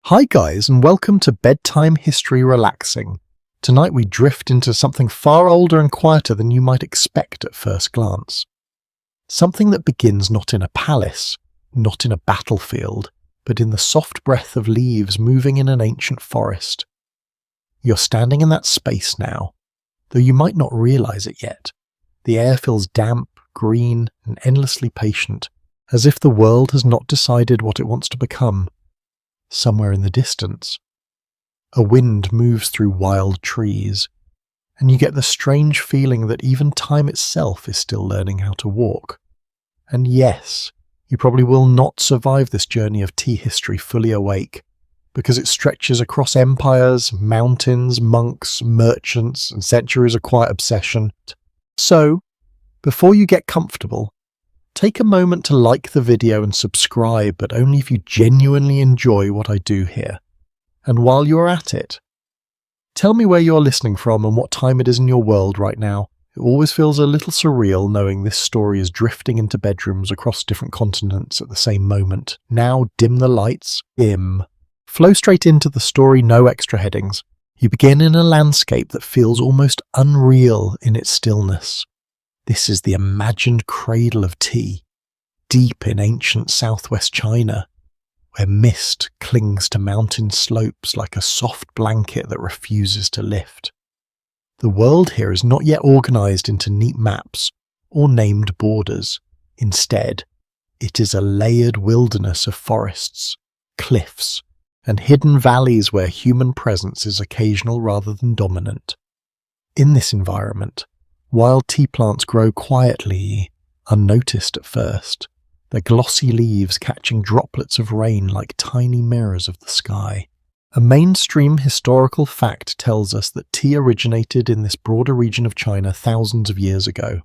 Hi guys, and welcome to Bedtime History Relaxing. Tonight we drift into something far older and quieter than you might expect at first glance. Something that begins not in a palace, not in a battlefield, but in the soft breath of leaves moving in an ancient forest. You're standing in that space now, though you might not realize it yet. The air feels damp, green, and endlessly patient, as if the world has not decided what it wants to become. Somewhere in the distance, a wind moves through wild trees, and you get the strange feeling that even time itself is still learning how to walk. And yes, you probably will not survive this journey of tea history fully awake, because it stretches across empires, mountains, monks, merchants, and centuries of quiet obsession. So, before you get comfortable, take a moment to like the video and subscribe, but only if you genuinely enjoy what I do here. And while you're at it, tell me where you're listening from and what time it is in your world right now. It always feels a little surreal knowing this story is drifting into bedrooms across different continents at the same moment. Now dim the lights, dim. Flow straight into the story, no extra headings. You begin in a landscape that feels almost unreal in its stillness. This is the imagined cradle of tea, deep in ancient southwest China, where mist clings to mountain slopes like a soft blanket that refuses to lift. The world here is not yet organized into neat maps or named borders. Instead, it is a layered wilderness of forests, cliffs, and hidden valleys where human presence is occasional rather than dominant. In this environment, wild tea plants grow quietly, unnoticed at first, their glossy leaves catching droplets of rain like tiny mirrors of the sky. A mainstream historical fact tells us that tea originated in this broader region of China thousands of years ago.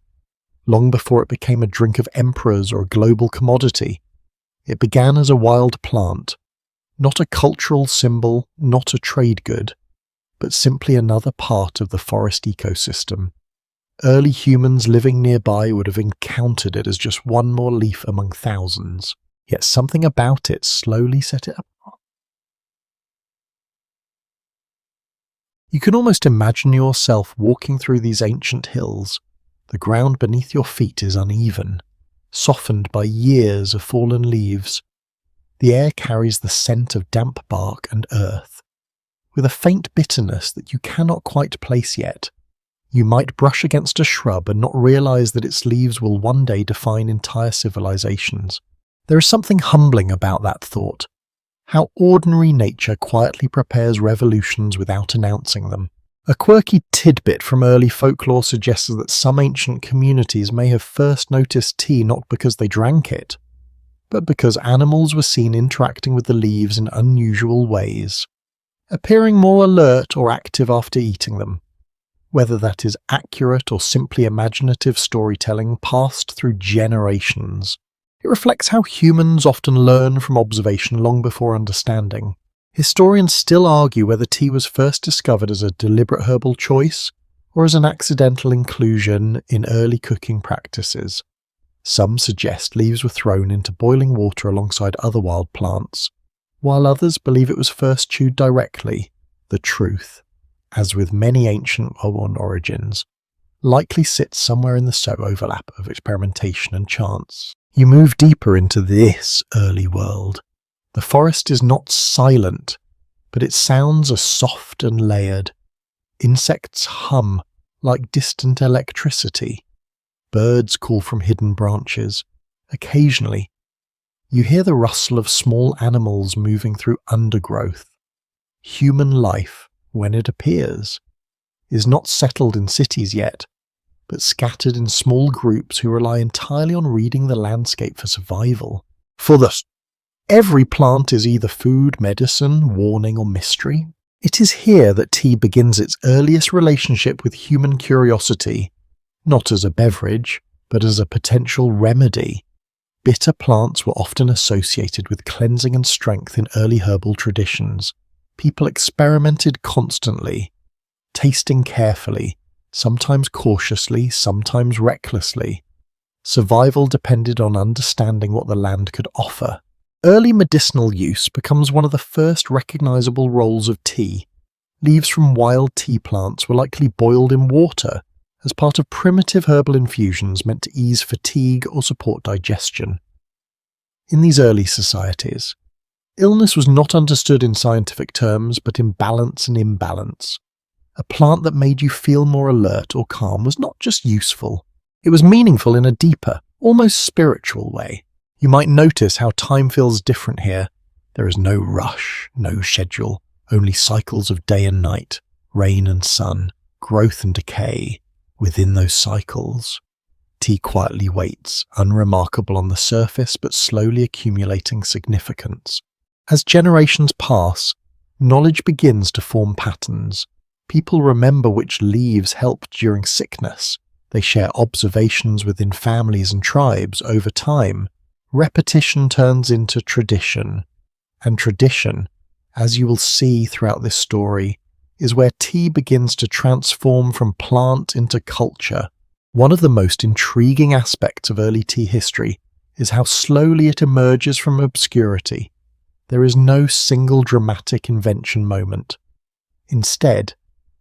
Long before it became a drink of emperors or a global commodity, it began as a wild plant, not a cultural symbol, not a trade good, but simply another part of the forest ecosystem. Early humans living nearby would have encountered it as just one more leaf among thousands, yet something about it slowly set it apart. You can almost imagine yourself walking through these ancient hills. The ground beneath your feet is uneven, softened by years of fallen leaves. The air carries the scent of damp bark and earth, with a faint bitterness that you cannot quite place yet. You might brush against a shrub and not realize that its leaves will one day define entire civilizations. There is something humbling about that thought. How ordinary nature quietly prepares revolutions without announcing them. A quirky tidbit from early folklore suggests that some ancient communities may have first noticed tea not because they drank it, but because animals were seen interacting with the leaves in unusual ways, appearing more alert or active after eating them. Whether that is accurate or simply imaginative storytelling passed through generations, it reflects how humans often learn from observation long before understanding. Historians still argue whether tea was first discovered as a deliberate herbal choice or as an accidental inclusion in early cooking practices. Some suggest leaves were thrown into boiling water alongside other wild plants, while others believe it was first chewed directly. The truth, as with many ancient well-worn origins, likely sits somewhere in the overlap of experimentation and chance. You move deeper into this early world. The forest is not silent, but its sounds are soft and layered. Insects hum like distant electricity. Birds call from hidden branches. Occasionally, you hear the rustle of small animals moving through undergrowth. Human life, when it appears, is not settled in cities yet, but scattered in small groups who rely entirely on reading the landscape for survival. For every plant is either food, medicine, warning, or mystery. It is here that tea begins its earliest relationship with human curiosity, not as a beverage, but as a potential remedy. Bitter plants were often associated with cleansing and strength in early herbal traditions. People experimented constantly, tasting carefully, sometimes cautiously, sometimes recklessly. Survival depended on understanding what the land could offer. Early medicinal use becomes one of the first recognizable roles of tea. Leaves from wild tea plants were likely boiled in water as part of primitive herbal infusions meant to ease fatigue or support digestion. In these early societies, illness was not understood in scientific terms but in balance and imbalance. A plant that made you feel more alert or calm was not just useful, it was meaningful in a deeper, almost spiritual way. You might notice how time feels different here. There is no rush, no schedule, only cycles of day and night, rain and sun, growth and decay. Within those cycles, tea quietly waits, unremarkable on the surface but slowly accumulating significance. As generations pass, knowledge begins to form patterns. People remember which leaves helped during sickness. They share observations within families and tribes. Over time, repetition turns into tradition. And tradition, as you will see throughout this story, is where tea begins to transform from plant into culture. One of the most intriguing aspects of early tea history is how slowly it emerges from obscurity. There is no single dramatic invention moment. Instead,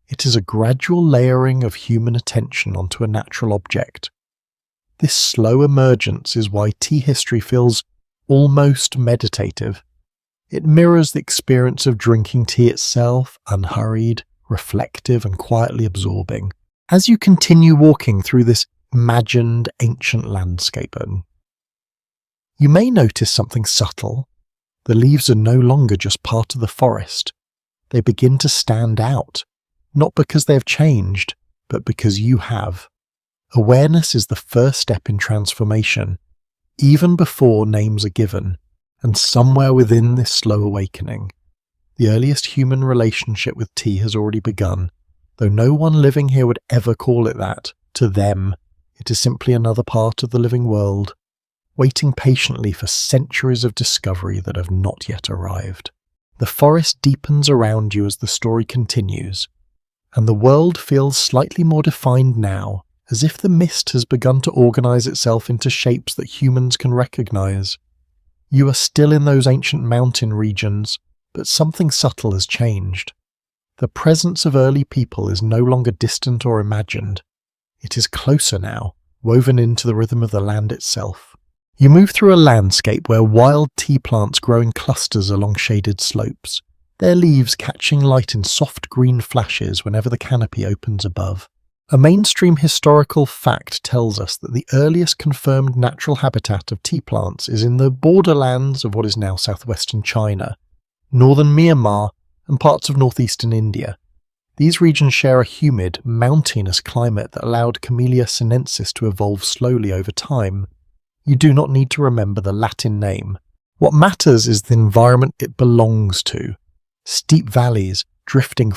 it is a gradual layering of human attention onto a natural object. This slow emergence is why tea history feels almost meditative. It mirrors the experience of drinking tea itself, unhurried, reflective, and quietly absorbing. As you continue walking through this imagined ancient landscape, you may notice something subtle. The leaves are no longer just part of the forest. They begin to stand out, not because they have changed, but because you have. Awareness is the first step in transformation, even before names are given. And somewhere within this slow awakening, the earliest human relationship with tea has already begun. Though no one living here would ever call it that, to them, it is simply another part of the living world, waiting patiently for centuries of discovery that have not yet arrived. The forest deepens around you as the story continues, and the world feels slightly more defined now, as if the mist has begun to organize itself into shapes that humans can recognize. You are still in those ancient mountain regions, but something subtle has changed. The presence of early people is no longer distant or imagined. It is closer now, woven into the rhythm of the land itself. You move through a landscape where wild tea plants grow in clusters along shaded slopes, their leaves catching light in soft green flashes whenever the canopy opens above. A mainstream historical fact tells us that the earliest confirmed natural habitat of tea plants is in the borderlands of what is now southwestern China, northern Myanmar, and parts of northeastern India. These regions share a humid, mountainous climate that allowed Camellia sinensis to evolve slowly over time. You do not need to remember the Latin name. What matters is the environment it belongs to. Steep valleys, drifting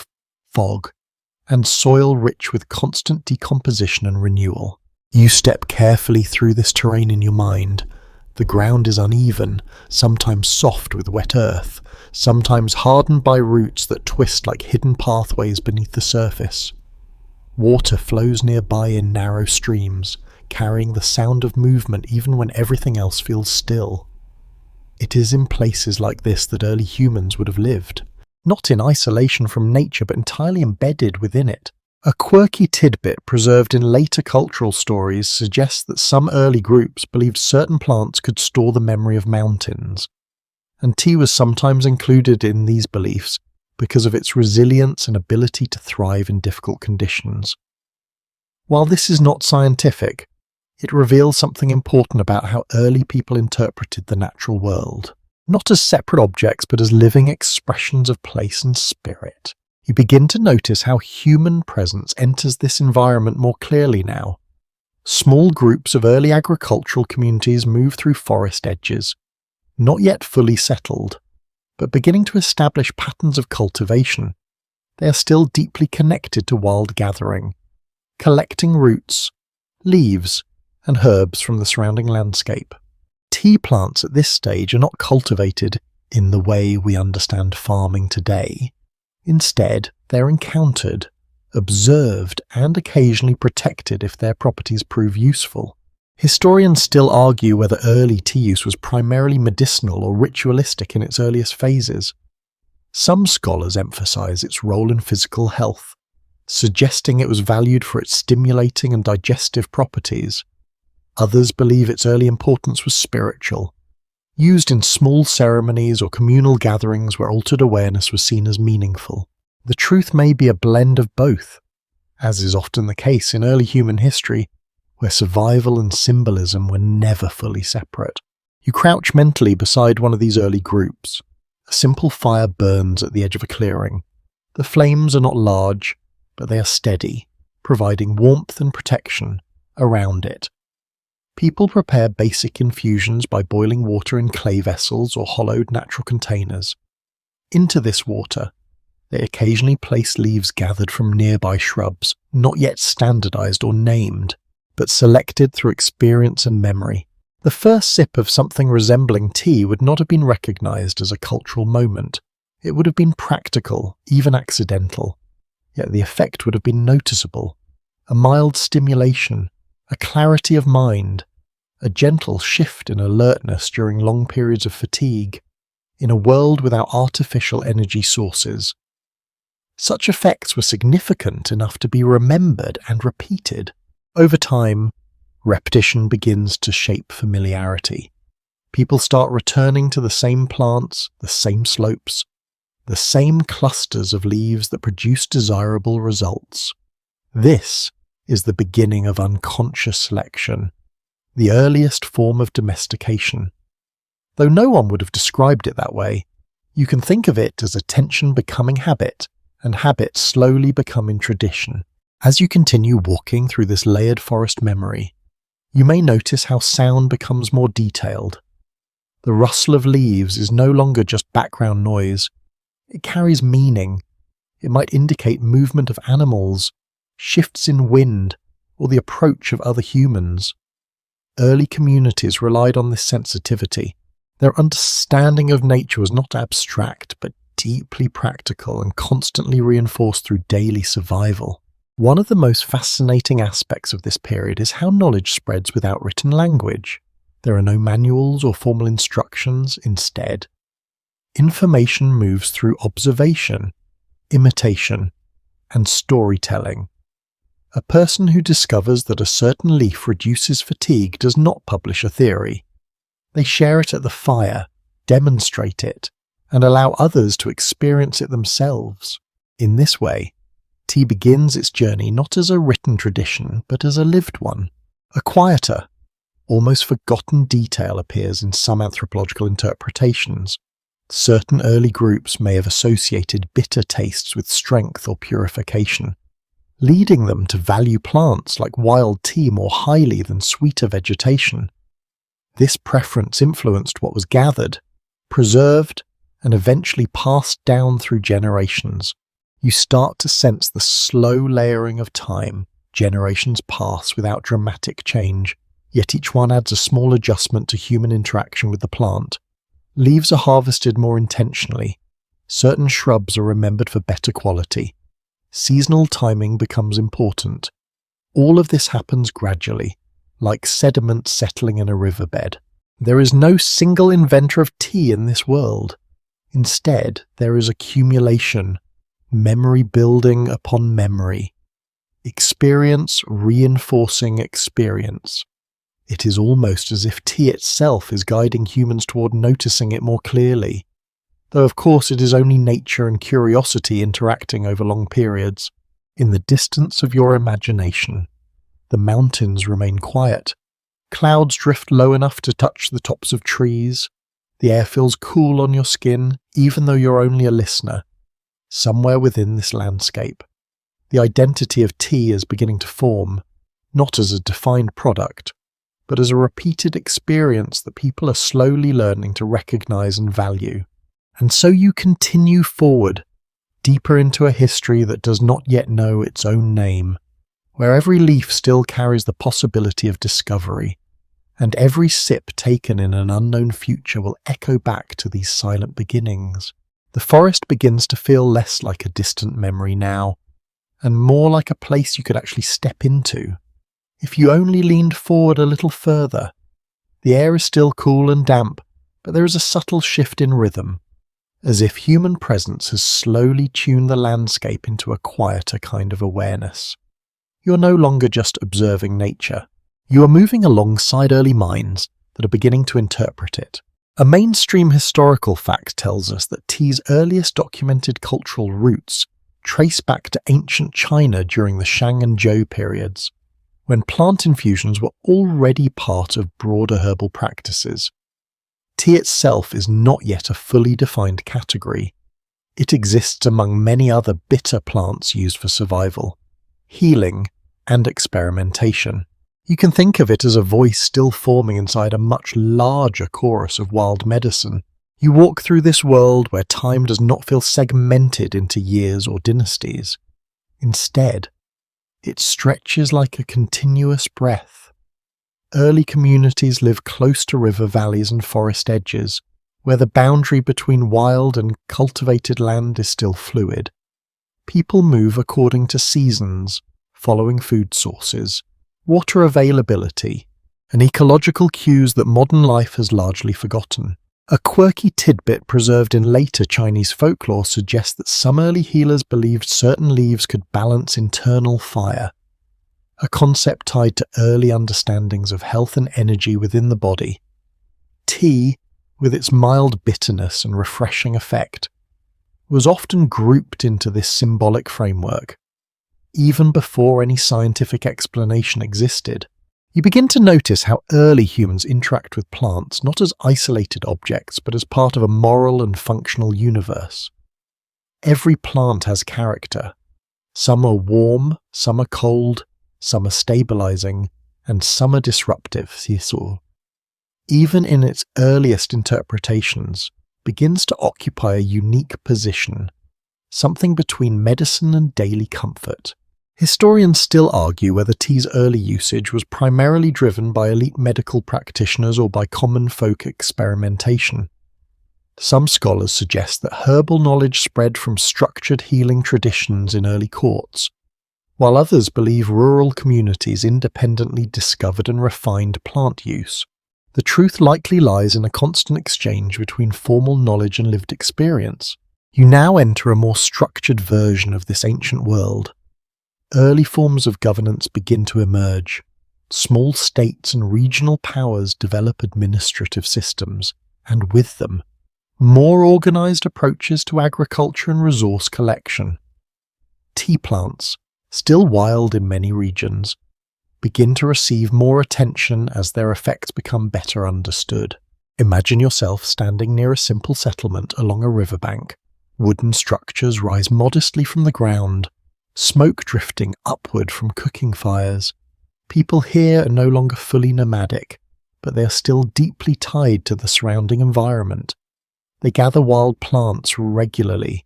fog, and soil rich with constant decomposition and renewal. You step carefully through this terrain in your mind. The ground is uneven, sometimes soft with wet earth, sometimes hardened by roots that twist like hidden pathways beneath the surface. Water flows nearby in narrow streams, carrying the sound of movement even when everything else feels still. It is in places like this that early humans would have lived. Not in isolation from nature, but entirely embedded within it. A quirky tidbit preserved in later cultural stories suggests that some early groups believed certain plants could store the memory of mountains, and tea was sometimes included in these beliefs because of its resilience and ability to thrive in difficult conditions. While this is not scientific, it reveals something important about how early people interpreted the natural world. Not as separate objects, but as living expressions of place and spirit. You begin to notice how human presence enters this environment more clearly now. Small groups of early agricultural communities move through forest edges, not yet fully settled, but beginning to establish patterns of cultivation. They are still deeply connected to wild gathering, collecting roots, leaves, and herbs from the surrounding landscape. Tea plants at this stage are not cultivated in the way we understand farming today. Instead, they're encountered, observed, and occasionally protected if their properties prove useful. Historians still argue whether early tea use was primarily medicinal or ritualistic in its earliest phases. Some scholars emphasize its role in physical health, suggesting it was valued for its stimulating and digestive properties. Others believe its early importance was spiritual, used in small ceremonies or communal gatherings where altered awareness was seen as meaningful. The truth may be a blend of both, as is often the case in early human history, where survival and symbolism were never fully separate. You crouch mentally beside one of these early groups. A simple fire burns at the edge of a clearing. The flames are not large, but they are steady, providing warmth and protection around it. People prepare basic infusions by boiling water in clay vessels or hollowed natural containers. Into this water, they occasionally place leaves gathered from nearby shrubs, not yet standardized or named, but selected through experience and memory. The first sip of something resembling tea would not have been recognized as a cultural moment. It would have been practical, even accidental. Yet the effect would have been noticeable. A mild stimulation, a clarity of mind, a gentle shift in alertness during long periods of fatigue, in a world without artificial energy sources. Such effects were significant enough to be remembered and repeated. Over time, repetition begins to shape familiarity. People start returning to the same plants, the same slopes, the same clusters of leaves that produce desirable results. This is the beginning of unconscious selection, the earliest form of domestication. Though no one would have described it that way, you can think of it as attention becoming habit, and habit slowly becoming tradition. As you continue walking through this layered forest memory, you may notice how sound becomes more detailed. The rustle of leaves is no longer just background noise. It carries meaning. It might indicate movement of animals, shifts in wind, or the approach of other humans. Early communities relied on this sensitivity. Their understanding of nature was not abstract, but deeply practical and constantly reinforced through daily survival. One of the most fascinating aspects of this period is how knowledge spreads without written language. There are no manuals or formal instructions. Instead, information moves through observation, imitation, and storytelling. A person who discovers that a certain leaf reduces fatigue does not publish a theory. They share it at the fire, demonstrate it, and allow others to experience it themselves. In this way, tea begins its journey not as a written tradition, but as a lived one. A quieter, almost forgotten detail appears in some anthropological interpretations. Certain early groups may have associated bitter tastes with strength or purification, leading them to value plants like wild tea more highly than sweeter vegetation. This preference influenced what was gathered, preserved, and eventually passed down through generations. You start to sense the slow layering of time. Generations pass without dramatic change, yet each one adds a small adjustment to human interaction with the plant. Leaves are harvested more intentionally. Certain shrubs are remembered for better quality. Seasonal timing becomes important. All of this happens gradually, like sediment settling in a riverbed. There is no single inventor of tea in this world. Instead, there is accumulation, memory building upon memory, experience reinforcing experience. It is almost as if tea itself is guiding humans toward noticing it more clearly, though of course it is only nature and curiosity interacting over long periods. In the distance of your imagination, the mountains remain quiet. Clouds drift low enough to touch the tops of trees. The air feels cool on your skin, even though you're only a listener. Somewhere within this landscape, the identity of tea is beginning to form, not as a defined product, but as a repeated experience that people are slowly learning to recognize and value. And so you continue forward, deeper into a history that does not yet know its own name, where every leaf still carries the possibility of discovery, and every sip taken in an unknown future will echo back to these silent beginnings. The forest begins to feel less like a distant memory now, and more like a place you could actually step into. If you only leaned forward a little further, the air is still cool and damp, but there is a subtle shift in rhythm, as if human presence has slowly tuned the landscape into a quieter kind of awareness. You're no longer just observing nature. You are moving alongside early minds that are beginning to interpret it. A mainstream historical fact tells us that tea's earliest documented cultural roots trace back to ancient China during the Shang and Zhou periods, when plant infusions were already part of broader herbal practices. Tea itself is not yet a fully defined category. It exists among many other bitter plants used for survival, healing, and experimentation. You can think of it as a voice still forming inside a much larger chorus of wild medicine. You walk through this world where time does not feel segmented into years or dynasties. Instead, it stretches like a continuous breath. Early communities live close to river valleys and forest edges, where the boundary between wild and cultivated land is still fluid. People move according to seasons, following food sources, water availability, and ecological cues that modern life has largely forgotten. A quirky tidbit preserved in later Chinese folklore suggests that some early healers believed certain leaves could balance internal fire, a concept tied to early understandings of health and energy within the body. Tea, with its mild bitterness and refreshing effect, was often grouped into this symbolic framework, even before any scientific explanation existed. You begin to notice how early humans interact with plants not as isolated objects, but as part of a moral and functional universe. Every plant has character. Some are warm, some are cold, some are stabilizing, and some are disruptive, Sisu. Even in its earliest interpretations, begins to occupy a unique position, something between medicine and daily comfort. Historians still argue whether tea's early usage was primarily driven by elite medical practitioners or by common folk experimentation. Some scholars suggest that herbal knowledge spread from structured healing traditions in early courts, while others believe rural communities independently discovered and refined plant use. The truth likely lies in a constant exchange between formal knowledge and lived experience. You now enter a more structured version of this ancient world. Early forms of governance begin to emerge. Small states and regional powers develop administrative systems, and with them, more organized approaches to agriculture and resource collection. Tea plants, still wild in many regions, begin to receive more attention as their effects become better understood. Imagine yourself standing near a simple settlement along a riverbank. Wooden structures rise modestly from the ground, smoke drifting upward from cooking fires. People here are no longer fully nomadic, but they are still deeply tied to the surrounding environment. They gather wild plants regularly,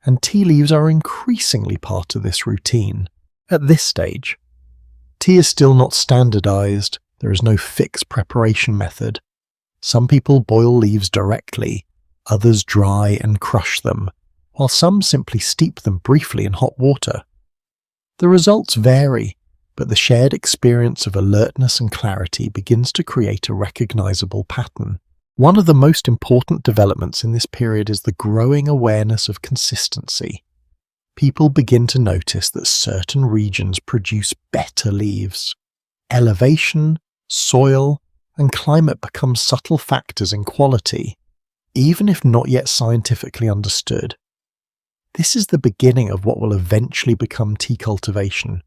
and tea leaves are increasingly part of this routine. At this stage, tea is still not standardized. There is no fixed preparation method. Some people boil leaves directly, others dry and crush them, while some simply steep them briefly in hot water. The results vary, but the shared experience of alertness and clarity begins to create a recognizable pattern. One of the most important developments in this period is the growing awareness of consistency. People begin to notice that certain regions produce better leaves. Elevation, soil, and climate become subtle factors in quality, even if not yet scientifically understood. This is the beginning of what will eventually become tea cultivation,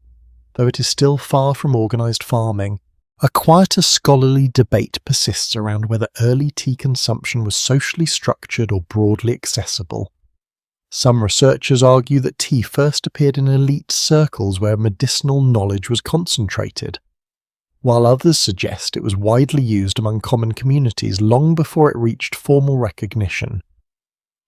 though it is still far from organized farming. A quieter scholarly debate persists around whether early tea consumption was socially structured or broadly accessible. Some researchers argue that tea first appeared in elite circles where medicinal knowledge was concentrated, while others suggest it was widely used among common communities long before it reached formal recognition.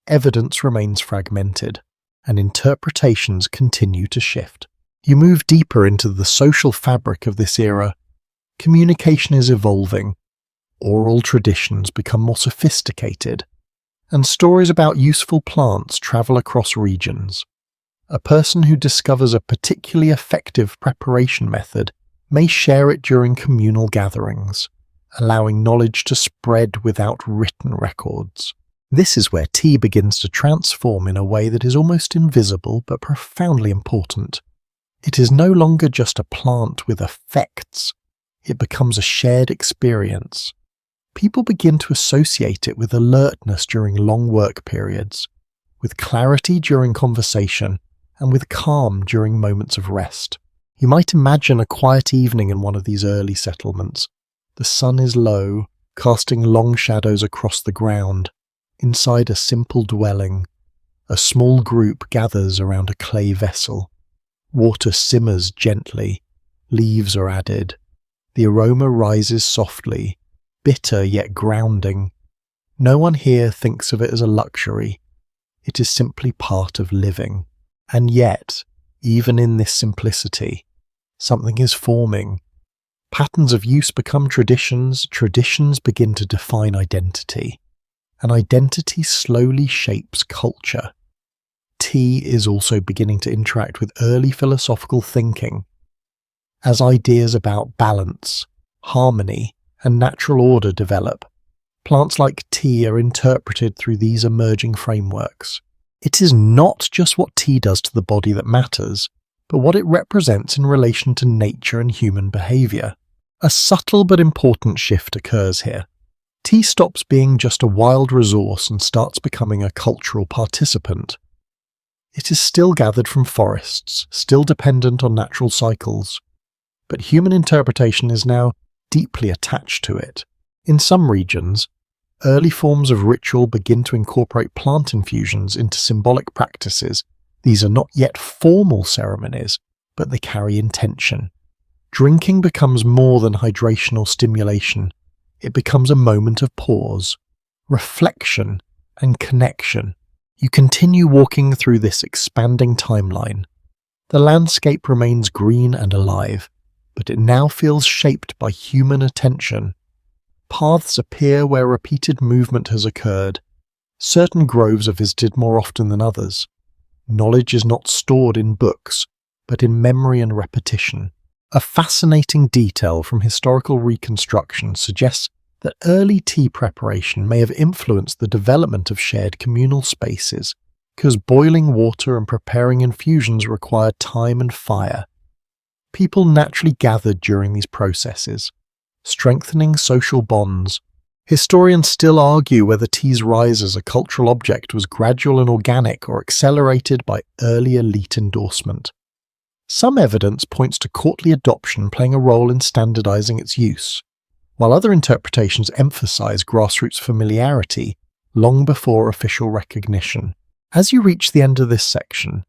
Evidence remains fragmented, and interpretations continue to shift. You move deeper into the social fabric of this era. Communication is evolving, oral traditions become more sophisticated, and stories about useful plants travel across regions. A person who discovers a particularly effective preparation method may share it during communal gatherings, allowing knowledge to spread without written records. This is where tea begins to transform in a way that is almost invisible but profoundly important. It is no longer just a plant with effects, it becomes a shared experience. People begin to associate it with alertness during long work periods, with clarity during conversation, and with calm during moments of rest. You might imagine a quiet evening in one of these early settlements. The sun is low, casting long shadows across the ground. Inside a simple dwelling, a small group gathers around a clay vessel. Water simmers gently, leaves are added. The aroma rises softly, bitter yet grounding. No one here thinks of it as a luxury. It is simply part of living. And yet, even in this simplicity, something is forming. Patterns of use become traditions, traditions begin to define identity, and identity slowly shapes culture. Tea is also beginning to interact with early philosophical thinking. As ideas about balance, harmony, and natural order develop, plants like tea are interpreted through these emerging frameworks. It is not just what tea does to the body that matters, but what it represents in relation to nature and human behaviour. A subtle but important shift occurs here. Tea stops being just a wild resource and starts becoming a cultural participant. It is still gathered from forests, still dependent on natural cycles, but human interpretation is now deeply attached to it. In some regions, early forms of ritual begin to incorporate plant infusions into symbolic practices. These are not yet formal ceremonies, but they carry intention. Drinking becomes more than hydration or stimulation. It becomes a moment of pause, reflection, and connection. You continue walking through this expanding timeline. The landscape remains green and alive, but it now feels shaped by human attention. Paths appear where repeated movement has occurred. Certain groves are visited more often than others. Knowledge is not stored in books, but in memory and repetition. A fascinating detail from historical reconstruction suggests that early tea preparation may have influenced the development of shared communal spaces, because boiling water and preparing infusions required time and fire. People naturally gathered during these processes, strengthening social bonds. Historians still argue whether tea's rise as a cultural object was gradual and organic or accelerated by early elite endorsement. Some evidence points to courtly adoption playing a role in standardizing its use, while other interpretations emphasize grassroots familiarity long before official recognition. As you reach the end of this section,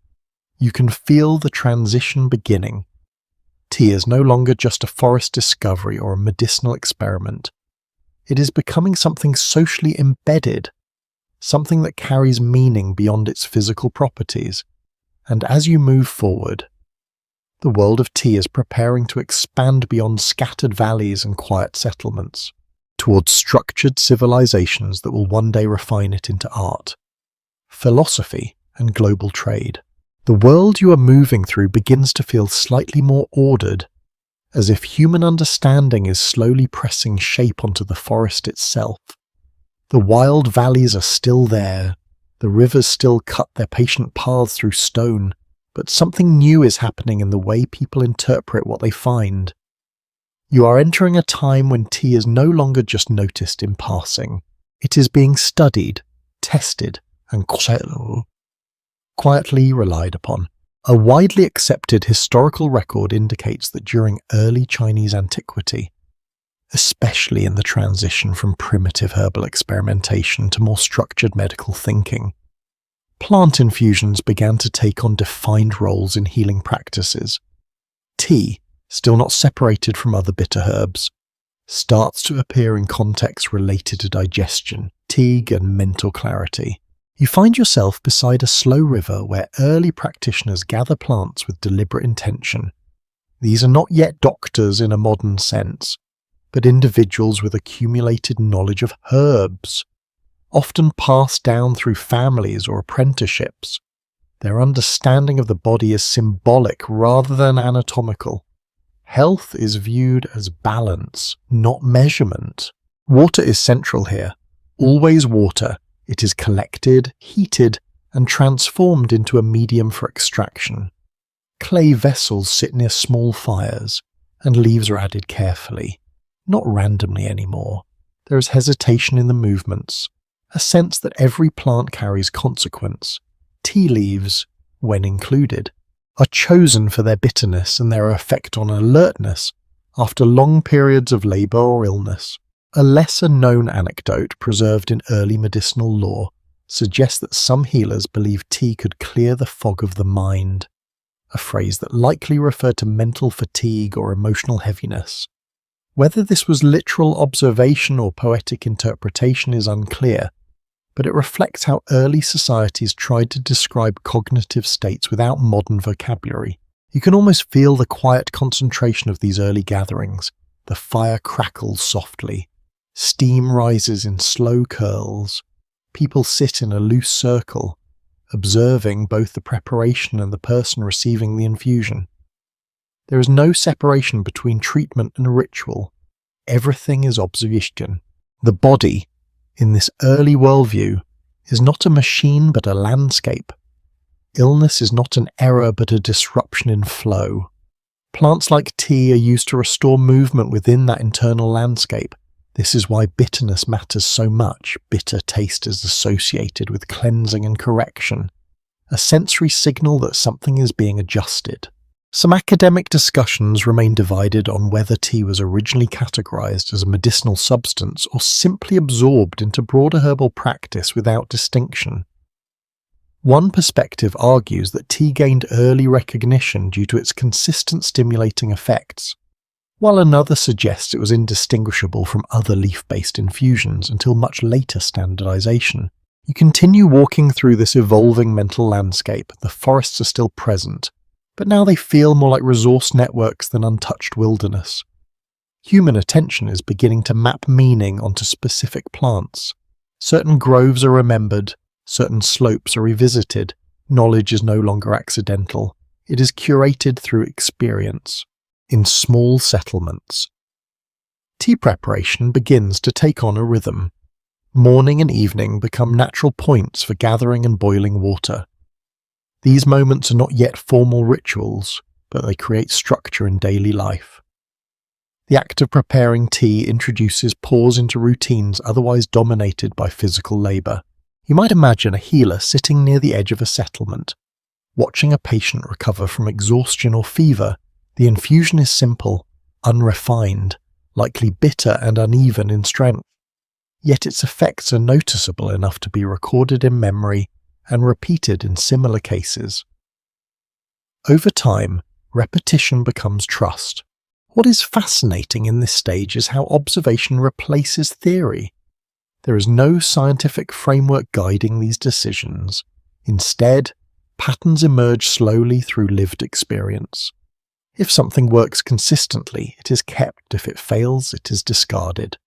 you can feel the transition beginning. Tea is no longer just a forest discovery or a medicinal experiment. It is becoming something socially embedded, something that carries meaning beyond its physical properties. And as you move forward, the world of tea is preparing to expand beyond scattered valleys and quiet settlements, towards structured civilizations that will one day refine it into art, philosophy, and global trade. The world you are moving through begins to feel slightly more ordered, as if human understanding is slowly pressing shape onto the forest itself. The wild valleys are still there, the rivers still cut their patient paths through stone, but something new is happening in the way people interpret what they find. You are entering a time when tea is no longer just noticed in passing. It is being studied, tested, and quietly relied upon. A widely accepted historical record indicates that during early Chinese antiquity, especially in the transition from primitive herbal experimentation to more structured medical thinking, plant infusions began to take on defined roles in healing practices. Tea, still not separated from other bitter herbs, starts to appear in contexts related to digestion, fatigue, and mental clarity. You find yourself beside a slow river where early practitioners gather plants with deliberate intention. These are not yet doctors in a modern sense, but individuals with accumulated knowledge of herbs, often passed down through families or apprenticeships. Their understanding of the body is symbolic rather than anatomical. Health is viewed as balance, not measurement. Water is central here. Always water. It is collected, heated, and transformed into a medium for extraction. Clay vessels sit near small fires, and leaves are added carefully, not randomly anymore. There is hesitation in the movements, a sense that every plant carries consequence. Tea leaves, when included, are chosen for their bitterness and their effect on alertness after long periods of labour or illness. A lesser-known anecdote preserved in early medicinal lore suggests that some healers believed tea could clear the fog of the mind, a phrase that likely referred to mental fatigue or emotional heaviness. Whether this was literal observation or poetic interpretation is unclear, but it reflects how early societies tried to describe cognitive states without modern vocabulary. You can almost feel the quiet concentration of these early gatherings. The fire crackles softly. Steam rises in slow curls. People sit in a loose circle, observing both the preparation and the person receiving the infusion. There is no separation between treatment and ritual. Everything is observation. The body, in this early worldview, is not a machine but a landscape. Illness is not an error but a disruption in flow. Plants like tea are used to restore movement within that internal landscape. This is why bitterness matters so much. Bitter taste is associated with cleansing and correction, a sensory signal that something is being adjusted. Some academic discussions remain divided on whether tea was originally categorized as a medicinal substance or simply absorbed into broader herbal practice without distinction. One perspective argues that tea gained early recognition due to its consistent stimulating effects, while another suggests it was indistinguishable from other leaf-based infusions until much later standardization. You continue walking through this evolving mental landscape. The forests are still present, but now they feel more like resource networks than untouched wilderness. Human attention is beginning to map meaning onto specific plants. Certain groves are remembered, certain slopes are revisited. Knowledge is no longer accidental. It is curated through experience. In small settlements, tea preparation begins to take on a rhythm. Morning and evening become natural points for gathering and boiling water. These moments are not yet formal rituals, but they create structure in daily life. The act of preparing tea introduces pause into routines otherwise dominated by physical labour. You might imagine a healer sitting near the edge of a settlement, watching a patient recover from exhaustion or fever. The infusion is simple, unrefined, likely bitter and uneven in strength, yet its effects are noticeable enough to be recorded in memory and repeated in similar cases. Over time, repetition becomes trust. What is fascinating in this stage is how observation replaces theory. There is no scientific framework guiding these decisions. Instead, patterns emerge slowly through lived experience. If something works consistently, it is kept. If it fails, it is discarded.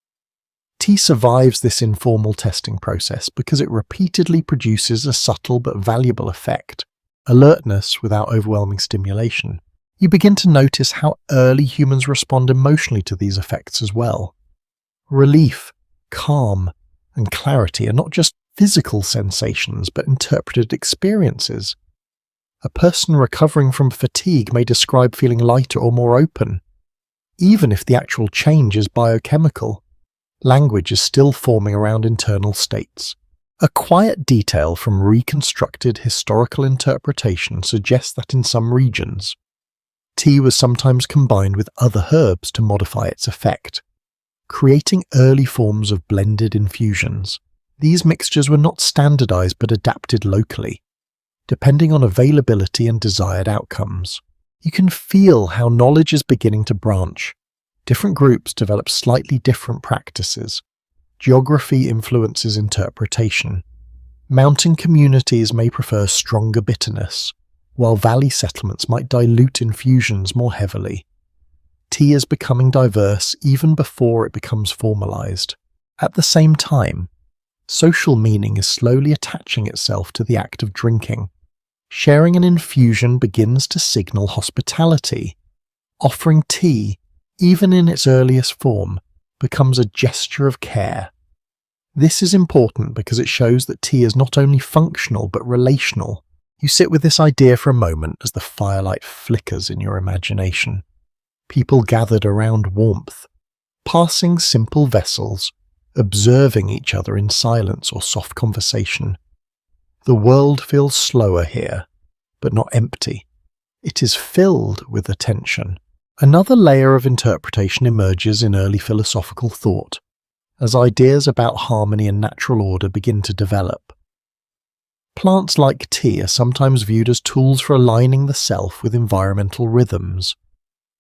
Tea survives this informal testing process because it repeatedly produces a subtle but valuable effect, alertness without overwhelming stimulation. You begin to notice how early humans respond emotionally to these effects as well. Relief, calm, and clarity are not just physical sensations but interpreted experiences. A person recovering from fatigue may describe feeling lighter or more open. Even if the actual change is biochemical, language is still forming around internal states. A quiet detail from reconstructed historical interpretation suggests that in some regions, tea was sometimes combined with other herbs to modify its effect, creating early forms of blended infusions. These mixtures were not standardized but adapted locally, depending on availability and desired outcomes. You can feel how knowledge is beginning to branch. Different groups develop slightly different practices. Geography influences interpretation. Mountain communities may prefer stronger bitterness, while valley settlements might dilute infusions more heavily. Tea is becoming diverse even before it becomes formalized. At the same time, social meaning is slowly attaching itself to the act of drinking. Sharing an infusion begins to signal hospitality. Offering tea, even in its earliest form, becomes a gesture of care. This is important because it shows that tea is not only functional but relational. You sit with this idea for a moment as the firelight flickers in your imagination. People gathered around warmth, passing simple vessels, observing each other in silence or soft conversation. The world feels slower here, but not empty. It is filled with attention. Another layer of interpretation emerges in early philosophical thought, as ideas about harmony and natural order begin to develop. Plants like tea are sometimes viewed as tools for aligning the self with environmental rhythms.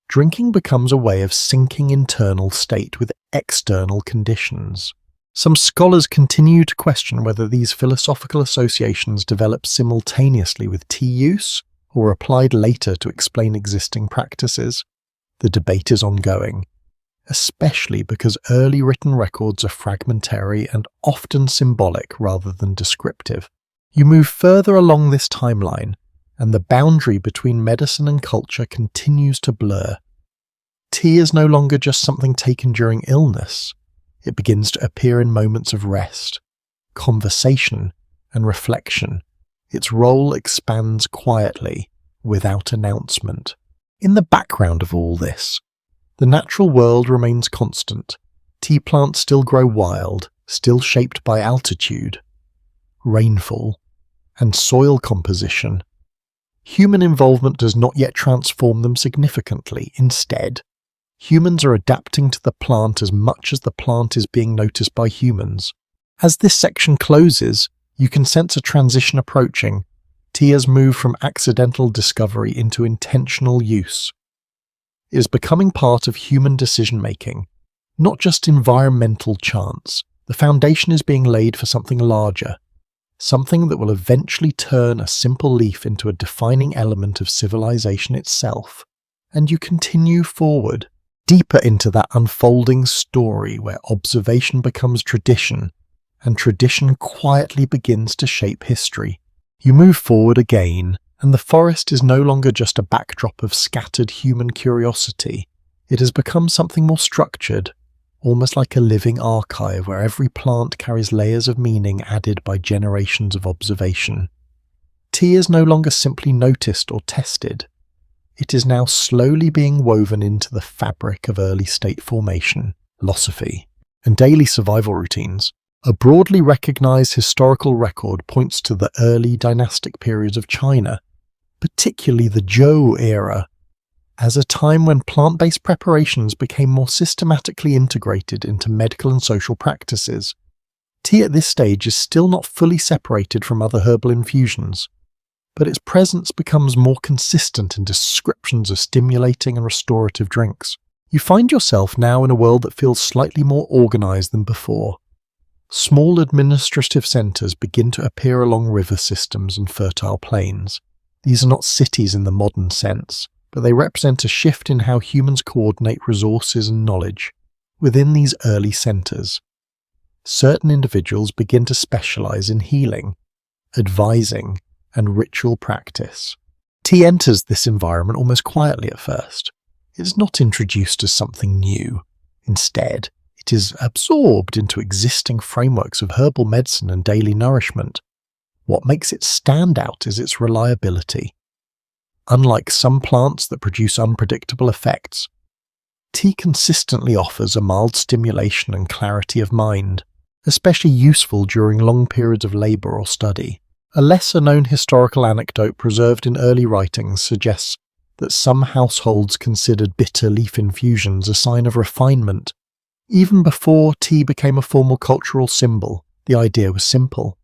Drinking becomes a way of syncing internal state with external conditions. Some scholars continue to question whether these philosophical associations develop simultaneously with tea use or were applied later to explain existing practices. The debate is ongoing, especially because early written records are fragmentary and often symbolic rather than descriptive. You move further along this timeline, and the boundary between medicine and culture continues to blur. Tea is no longer just something taken during illness. It begins to appear in moments of rest, conversation, and reflection. Its role expands quietly, without announcement. In the background of all this, the natural world remains constant. Tea plants still grow wild, still shaped by altitude, rainfall, and soil composition. Human involvement does not yet transform them significantly. Instead, humans are adapting to the plant as much as the plant is being noticed by humans. As this section closes, you can sense a transition approaching. Tea has moved from accidental discovery into intentional use. It is becoming part of human decision-making, not just environmental chance. The foundation is being laid for something larger, something that will eventually turn a simple leaf into a defining element of civilization itself. And you continue forward, deeper into that unfolding story where observation becomes tradition, and tradition quietly begins to shape history. You move forward again, and the forest is no longer just a backdrop of scattered human curiosity. It has become something more structured, almost like a living archive where every plant carries layers of meaning added by generations of observation. Tea is no longer simply noticed or tested. It is now slowly being woven into the fabric of early state formation, philosophy, and daily survival routines. A broadly recognized historical record points to the early dynastic periods of China, particularly the Zhou era, as a time when plant-based preparations became more systematically integrated into medical and social practices. Tea at this stage is still not fully separated from other herbal infusions, but its presence becomes more consistent in descriptions of stimulating and restorative drinks. You find yourself now in a world that feels slightly more organized than before. Small administrative centers begin to appear along river systems and fertile plains. These are not cities in the modern sense, but they represent a shift in how humans coordinate resources and knowledge. Within these early centers, certain individuals begin to specialize in healing, advising, and ritual practice. Tea enters this environment almost quietly at first. It is not introduced as something new. Instead, it is absorbed into existing frameworks of herbal medicine and daily nourishment. What makes it stand out is its reliability. Unlike some plants that produce unpredictable effects, tea consistently offers a mild stimulation and clarity of mind, especially useful during long periods of labor or study. A lesser-known historical anecdote preserved in early writings suggests that some households considered bitter leaf infusions a sign of refinement. Even before tea became a formal cultural symbol, the idea was simple.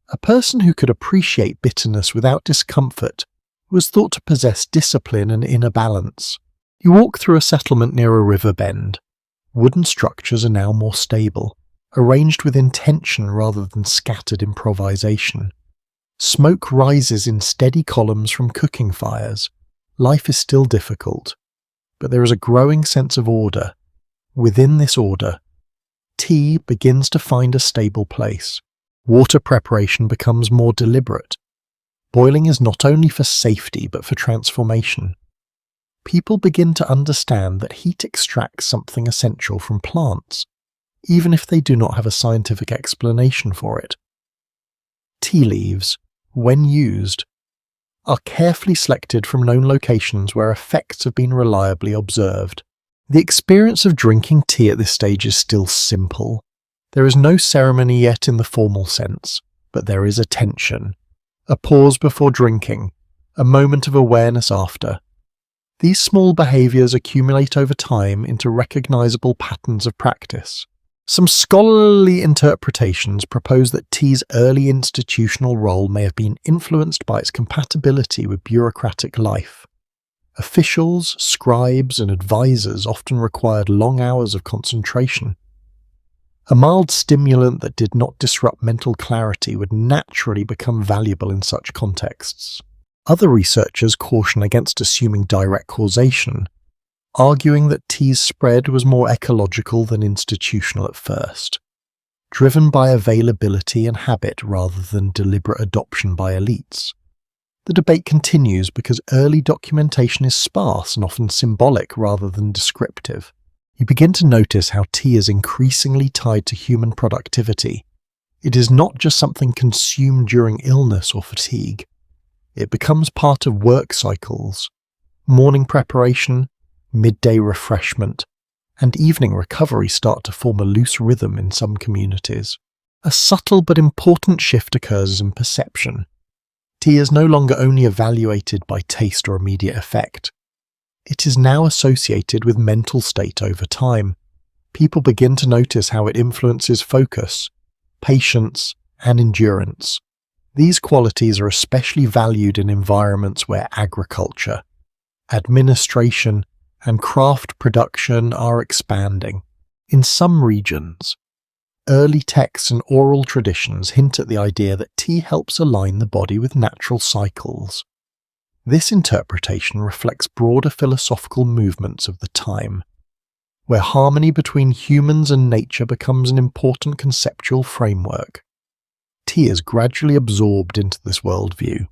A person who could appreciate bitterness without discomfort was thought to possess discipline and inner balance. You walk through a settlement near a river bend. Wooden structures are now more stable, arranged with intention rather than scattered improvisation. Smoke rises in steady columns from cooking fires. Life is still difficult, but there is a growing sense of order. Within this order, tea begins to find a stable place. Water preparation becomes more deliberate. Boiling is not only for safety but for transformation. people begin to understand that heat extracts something essential from plants, even if they do not have a scientific explanation for it. Tea leaves, when used, are carefully selected from known locations where effects have been reliably observed. The experience of drinking tea at this stage is still simple. There is no ceremony yet in the formal sense, but there is attention, a pause before drinking, a moment of awareness after. These small behaviours accumulate over time into recognisable patterns of practice. Some scholarly interpretations propose that tea's early institutional role may have been influenced by its compatibility with bureaucratic life. Officials, scribes, and advisors often required long hours of concentration. A mild stimulant that did not disrupt mental clarity would naturally become valuable in such contexts. Other researchers caution against assuming direct causation, arguing that tea's spread was more ecological than institutional at first, driven by availability and habit rather than deliberate adoption by elites. The debate continues because early documentation is sparse and often symbolic rather than descriptive. You begin to notice how tea is increasingly tied to human productivity. It is not just something consumed during illness or fatigue. It becomes part of work cycles, morning preparation, midday refreshment, and evening recovery start to form a loose rhythm in some communities. A subtle but important shift occurs in perception. Tea is no longer only evaluated by taste or immediate effect. It is now associated with mental state over time. People begin to notice how it influences focus, patience, and endurance. These qualities are especially valued in environments where agriculture, administration, and craft production are expanding. In some regions, early texts and oral traditions hint at the idea that tea helps align the body with natural cycles. This interpretation reflects broader philosophical movements of the time, where harmony between humans and nature becomes an important conceptual framework. Tea is gradually absorbed into this worldview,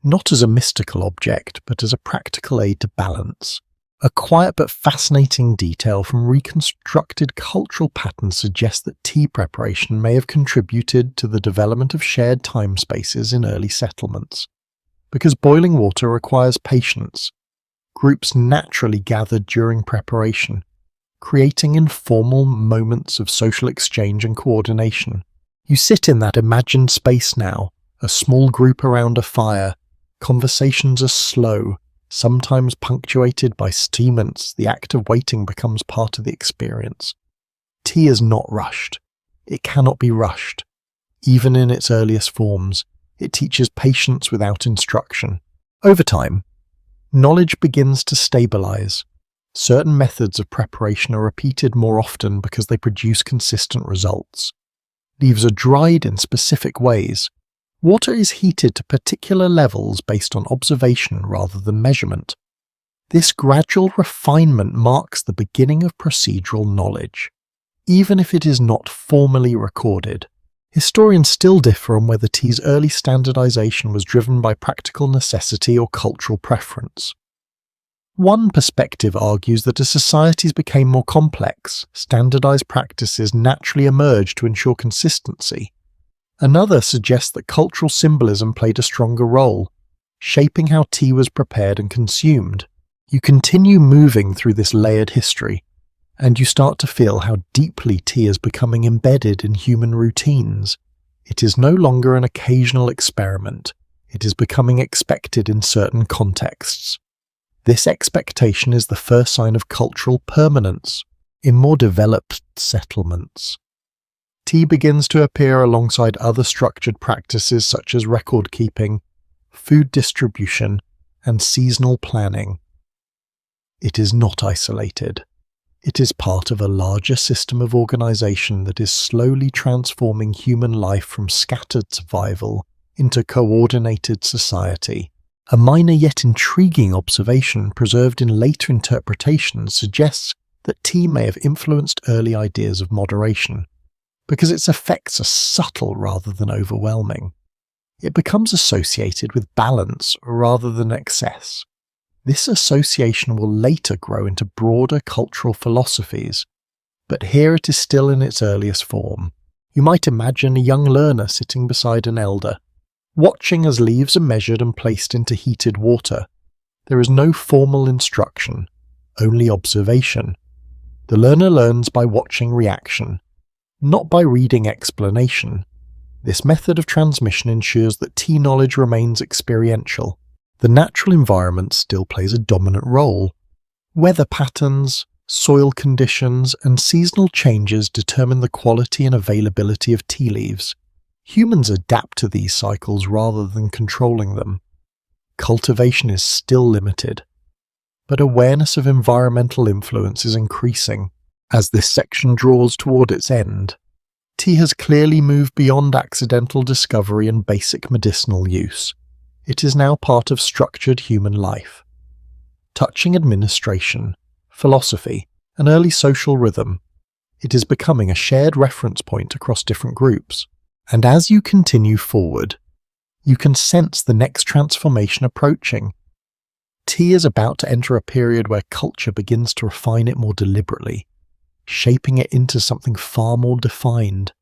not as a mystical object, but as a practical aid to balance. A quiet but fascinating detail from reconstructed cultural patterns suggests that tea preparation may have contributed to the development of shared time spaces in early settlements. Because boiling water requires patience, groups naturally gathered during preparation, creating informal moments of social exchange and coordination. You sit in that imagined space now, a small group around a fire. Conversations are slow, sometimes punctuated by statements. The act of waiting becomes part of the experience. Tea is not rushed. It cannot be rushed. Even in its earliest forms, it teaches patience without instruction. Over time, knowledge begins to stabilize. Certain methods of preparation are repeated more often because they produce consistent results. Leaves are dried in specific ways. Water is heated to particular levels based on observation rather than measurement. This gradual refinement marks the beginning of procedural knowledge, even if it is not formally recorded. Historians still differ on whether tea's early standardization was driven by practical necessity or cultural preference. One perspective argues that as societies became more complex, standardized practices naturally emerged to ensure consistency. Another suggests that cultural symbolism played a stronger role, shaping how tea was prepared and consumed. You continue moving through this layered history, and you start to feel how deeply tea is becoming embedded in human routines. It is no longer an occasional experiment. It is becoming expected in certain contexts. This expectation is the first sign of cultural permanence in more developed settlements. Tea begins to appear alongside other structured practices such as record keeping, food distribution, and seasonal planning. It is not isolated. It is part of a larger system of organization that is slowly transforming human life from scattered survival into coordinated society. A minor yet intriguing observation preserved in later interpretations suggests that tea may have influenced early ideas of moderation, because its effects are subtle rather than overwhelming. It becomes associated with balance rather than excess. This association will later grow into broader cultural philosophies, but here it is still in its earliest form. You might imagine a young learner sitting beside an elder, watching as leaves are measured and placed into heated water. There is no formal instruction, only observation. The learner learns by watching reaction, not by reading explanation. This method of transmission ensures that tea knowledge remains experiential. The natural environment still plays a dominant role. Weather patterns, soil conditions, and seasonal changes determine the quality and availability of tea leaves. Humans adapt to these cycles rather than controlling them. Cultivation is still limited, but awareness of environmental influence is increasing. As this section draws toward its end, tea has clearly moved beyond accidental discovery and basic medicinal use. It is now part of structured human life. Touching administration, philosophy, and early social rhythm, it is becoming a shared reference point across different groups. And as you continue forward, you can sense the next transformation approaching. Tea is about to enter a period where culture begins to refine it more deliberately, shaping it into something far more defined,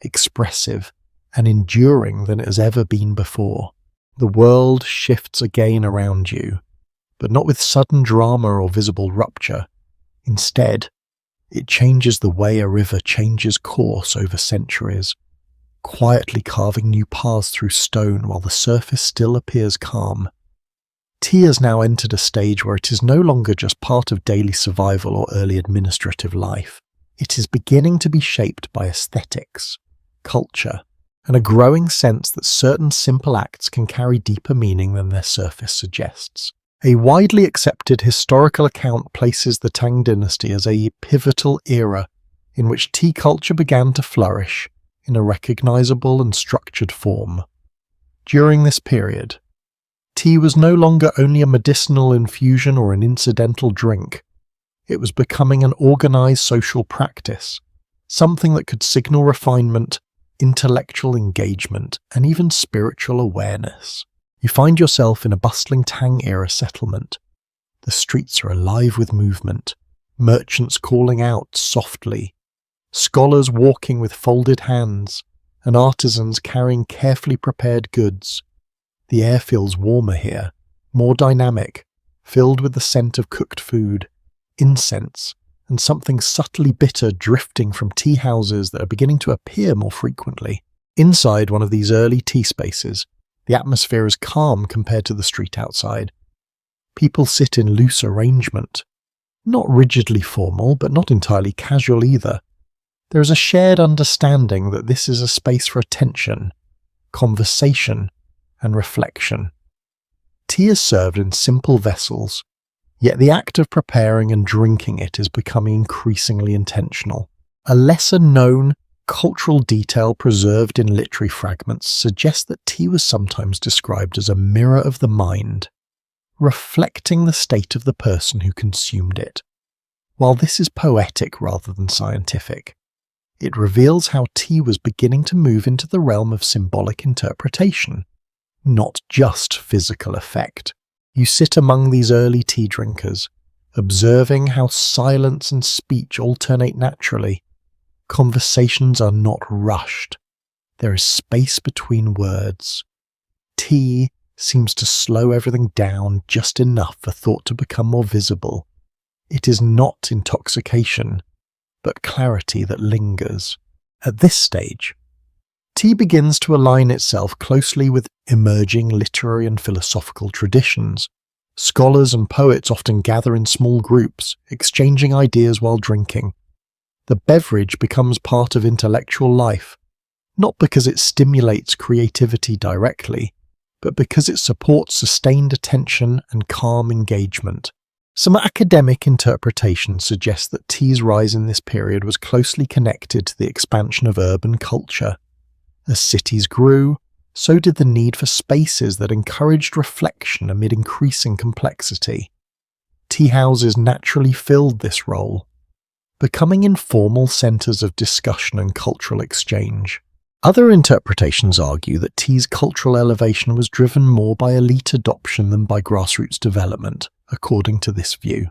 expressive, and enduring than it has ever been before. The world shifts again around you, but not with sudden drama or visible rupture. Instead, it changes the way a river changes course over centuries, quietly carving new paths through stone while the surface still appears calm. Tea has now entered a stage where it is no longer just part of daily survival or early administrative life. It is beginning to be shaped by aesthetics, culture, and a growing sense that certain simple acts can carry deeper meaning than their surface suggests. A widely accepted historical account places the Tang dynasty as a pivotal era in which tea culture began to flourish in a recognizable and structured form. During this period, tea was no longer only a medicinal infusion or an incidental drink. It was becoming an organized social practice, something that could signal refinement, intellectual engagement, and even spiritual awareness. You find yourself in a bustling Tang-era settlement. The streets are alive with movement, merchants calling out softly, scholars walking with folded hands, and artisans carrying carefully prepared goods. The air feels warmer here, more dynamic, filled with the scent of cooked food, incense, and something subtly bitter drifting from tea houses that are beginning to appear more frequently. Inside one of these early tea spaces, the atmosphere is calm compared to the street outside. People sit in loose arrangement, not rigidly formal, but not entirely casual either. There is a shared understanding that this is a space for attention, conversation, and reflection. Tea is served in simple vessels, yet the act of preparing and drinking it is becoming increasingly intentional. A lesser-known cultural detail preserved in literary fragments suggests that tea was sometimes described as a mirror of the mind, reflecting the state of the person who consumed it. While this is poetic rather than scientific, it reveals how tea was beginning to move into the realm of symbolic interpretation, not just physical effect. You sit among these early tea drinkers, observing how silence and speech alternate naturally. Conversations are not rushed. There is space between words. Tea seems to slow everything down just enough for thought to become more visible. It is not intoxication, but clarity that lingers. At this stage, tea begins to align itself closely with emerging literary and philosophical traditions. Scholars and poets often gather in small groups, exchanging ideas while drinking. The beverage becomes part of intellectual life, not because it stimulates creativity directly, but because it supports sustained attention and calm engagement. Some academic interpretations suggest that tea's rise in this period was closely connected to the expansion of urban culture. As cities grew, so did the need for spaces that encouraged reflection amid increasing complexity. Tea houses naturally filled this role, becoming informal centres of discussion and cultural exchange. Other interpretations argue that tea's cultural elevation was driven more by elite adoption than by grassroots development. according to this view.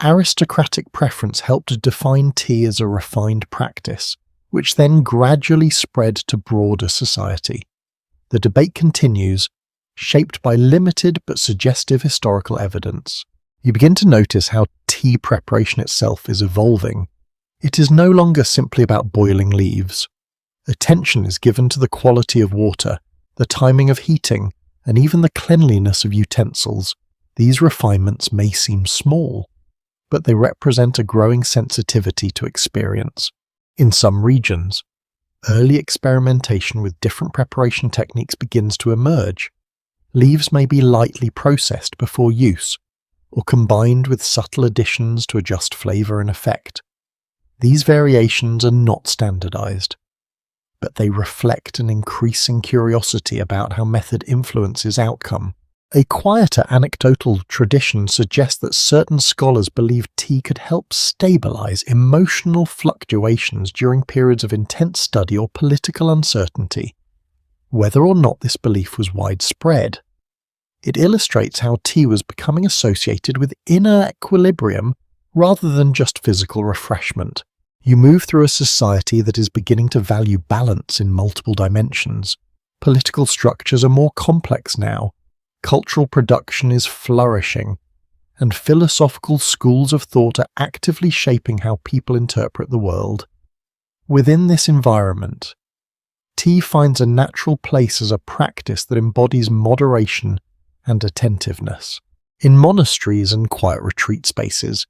Aristocratic preference helped define tea as a refined practice, which then gradually spread to broader society. The debate continues, shaped by limited but suggestive historical evidence. You begin to notice how tea preparation itself is evolving. It is no longer simply about boiling leaves. Attention is given to the quality of water, the timing of heating, and even the cleanliness of utensils. These refinements may seem small, but they represent a growing sensitivity to experience. In some regions, early experimentation with different preparation techniques begins to emerge. Leaves may be lightly processed before use, or combined with subtle additions to adjust flavour and effect. These variations are not standardized, but they reflect an increasing curiosity about how method influences outcome. A quieter anecdotal tradition suggests that certain scholars believe tea could help stabilize emotional fluctuations during periods of intense study or political uncertainty. Whether or not this belief was widespread, it illustrates how tea was becoming associated with inner equilibrium rather than just physical refreshment. You move through a society that is beginning to value balance in multiple dimensions. Political structures are more complex now. Cultural production is flourishing, and philosophical schools of thought are actively shaping how people interpret the world. Within this environment, tea finds a natural place as a practice that embodies moderation and attentiveness. In monasteries and quiet retreat spaces,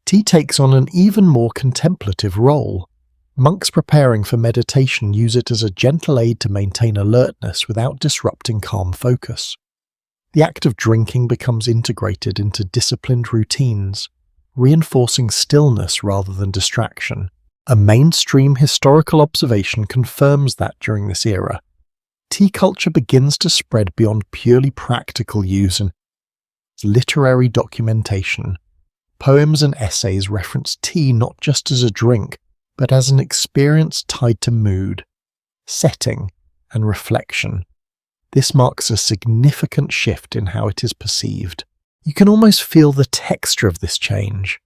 tea takes on an even more contemplative role. Monks preparing for meditation use it as a gentle aid to maintain alertness without disrupting calm focus. The act of drinking becomes integrated into disciplined routines, reinforcing stillness rather than distraction. A mainstream historical observation confirms that during this era, tea culture begins to spread beyond purely practical use and literary documentation. Poems and essays reference tea not just as a drink, but as an experience tied to mood, setting, and reflection. This marks a significant shift in how it is perceived. You can almost feel the texture of this change.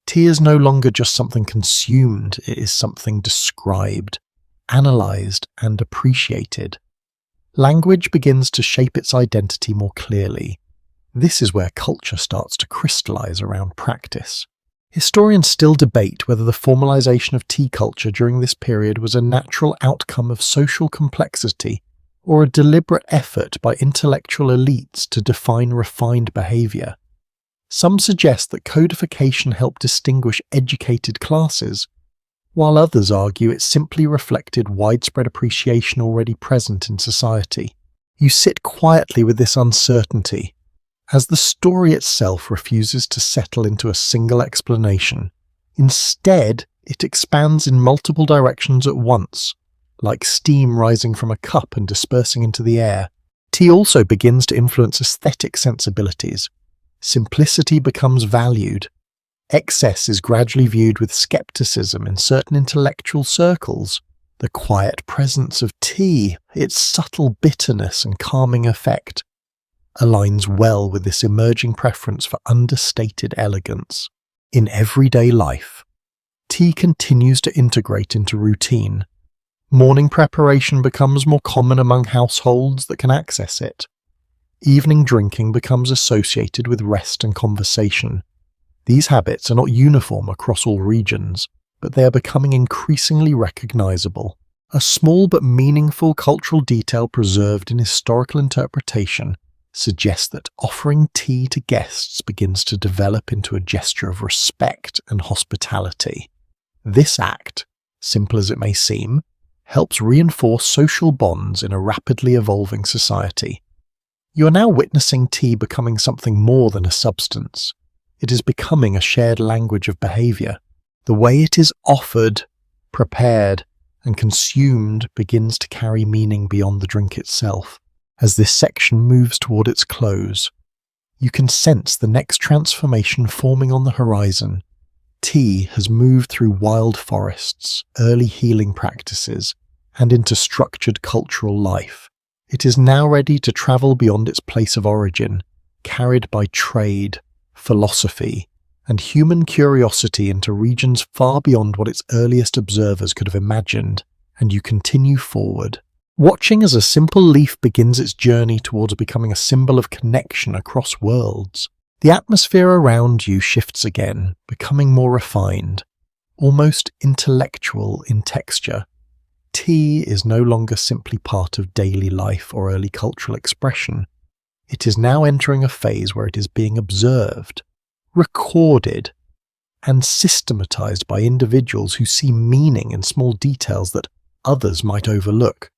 Tea is no longer just something consumed, it is something described, analysed, and appreciated. Language begins to shape its identity more clearly. This is where culture starts to crystallise around practice. Historians still debate whether the formalisation of tea culture during this period was a natural outcome of social complexity or a deliberate effort by intellectual elites to define refined behaviour. Some suggest that codification helped distinguish educated classes, while others argue it simply reflected widespread appreciation already present in society. You sit quietly with this uncertainty, as the story itself refuses to settle into a single explanation. Instead, it expands in multiple directions at once, like steam rising from a cup and dispersing into the air. Tea also begins to influence aesthetic sensibilities. Simplicity becomes valued. Excess is gradually viewed with skepticism in certain intellectual circles. The quiet presence of tea, its subtle bitterness and calming effect, aligns well with this emerging preference for understated elegance. In everyday life, tea continues to integrate into routine. Morning preparation becomes more common among households that can access it. Evening drinking becomes associated with rest and conversation. These habits are not uniform across all regions, but they are becoming increasingly recognizable. A small but meaningful cultural detail preserved in historical interpretation suggests that offering tea to guests begins to develop into a gesture of respect and hospitality. This act, simple as it may seem, helps reinforce social bonds in a rapidly evolving society. You are now witnessing tea becoming something more than a substance. It is becoming a shared language of behaviour. The way it is offered, prepared, and consumed begins to carry meaning beyond the drink itself. As this section moves toward its close, you can sense the next transformation forming on the horizon. Tea has moved through wild forests, early healing practices, and into structured cultural life. It is now ready to travel beyond its place of origin, carried by trade, philosophy, and human curiosity into regions far beyond what its earliest observers could have imagined, and you continue forward, watching as a simple leaf begins its journey towards becoming a symbol of connection across worlds. The atmosphere around you shifts again, becoming more refined, almost intellectual in texture. Tea is no longer simply part of daily life or early cultural expression. It is now entering a phase where it is being observed, recorded, and systematized by individuals who see meaning in small details that others might overlook.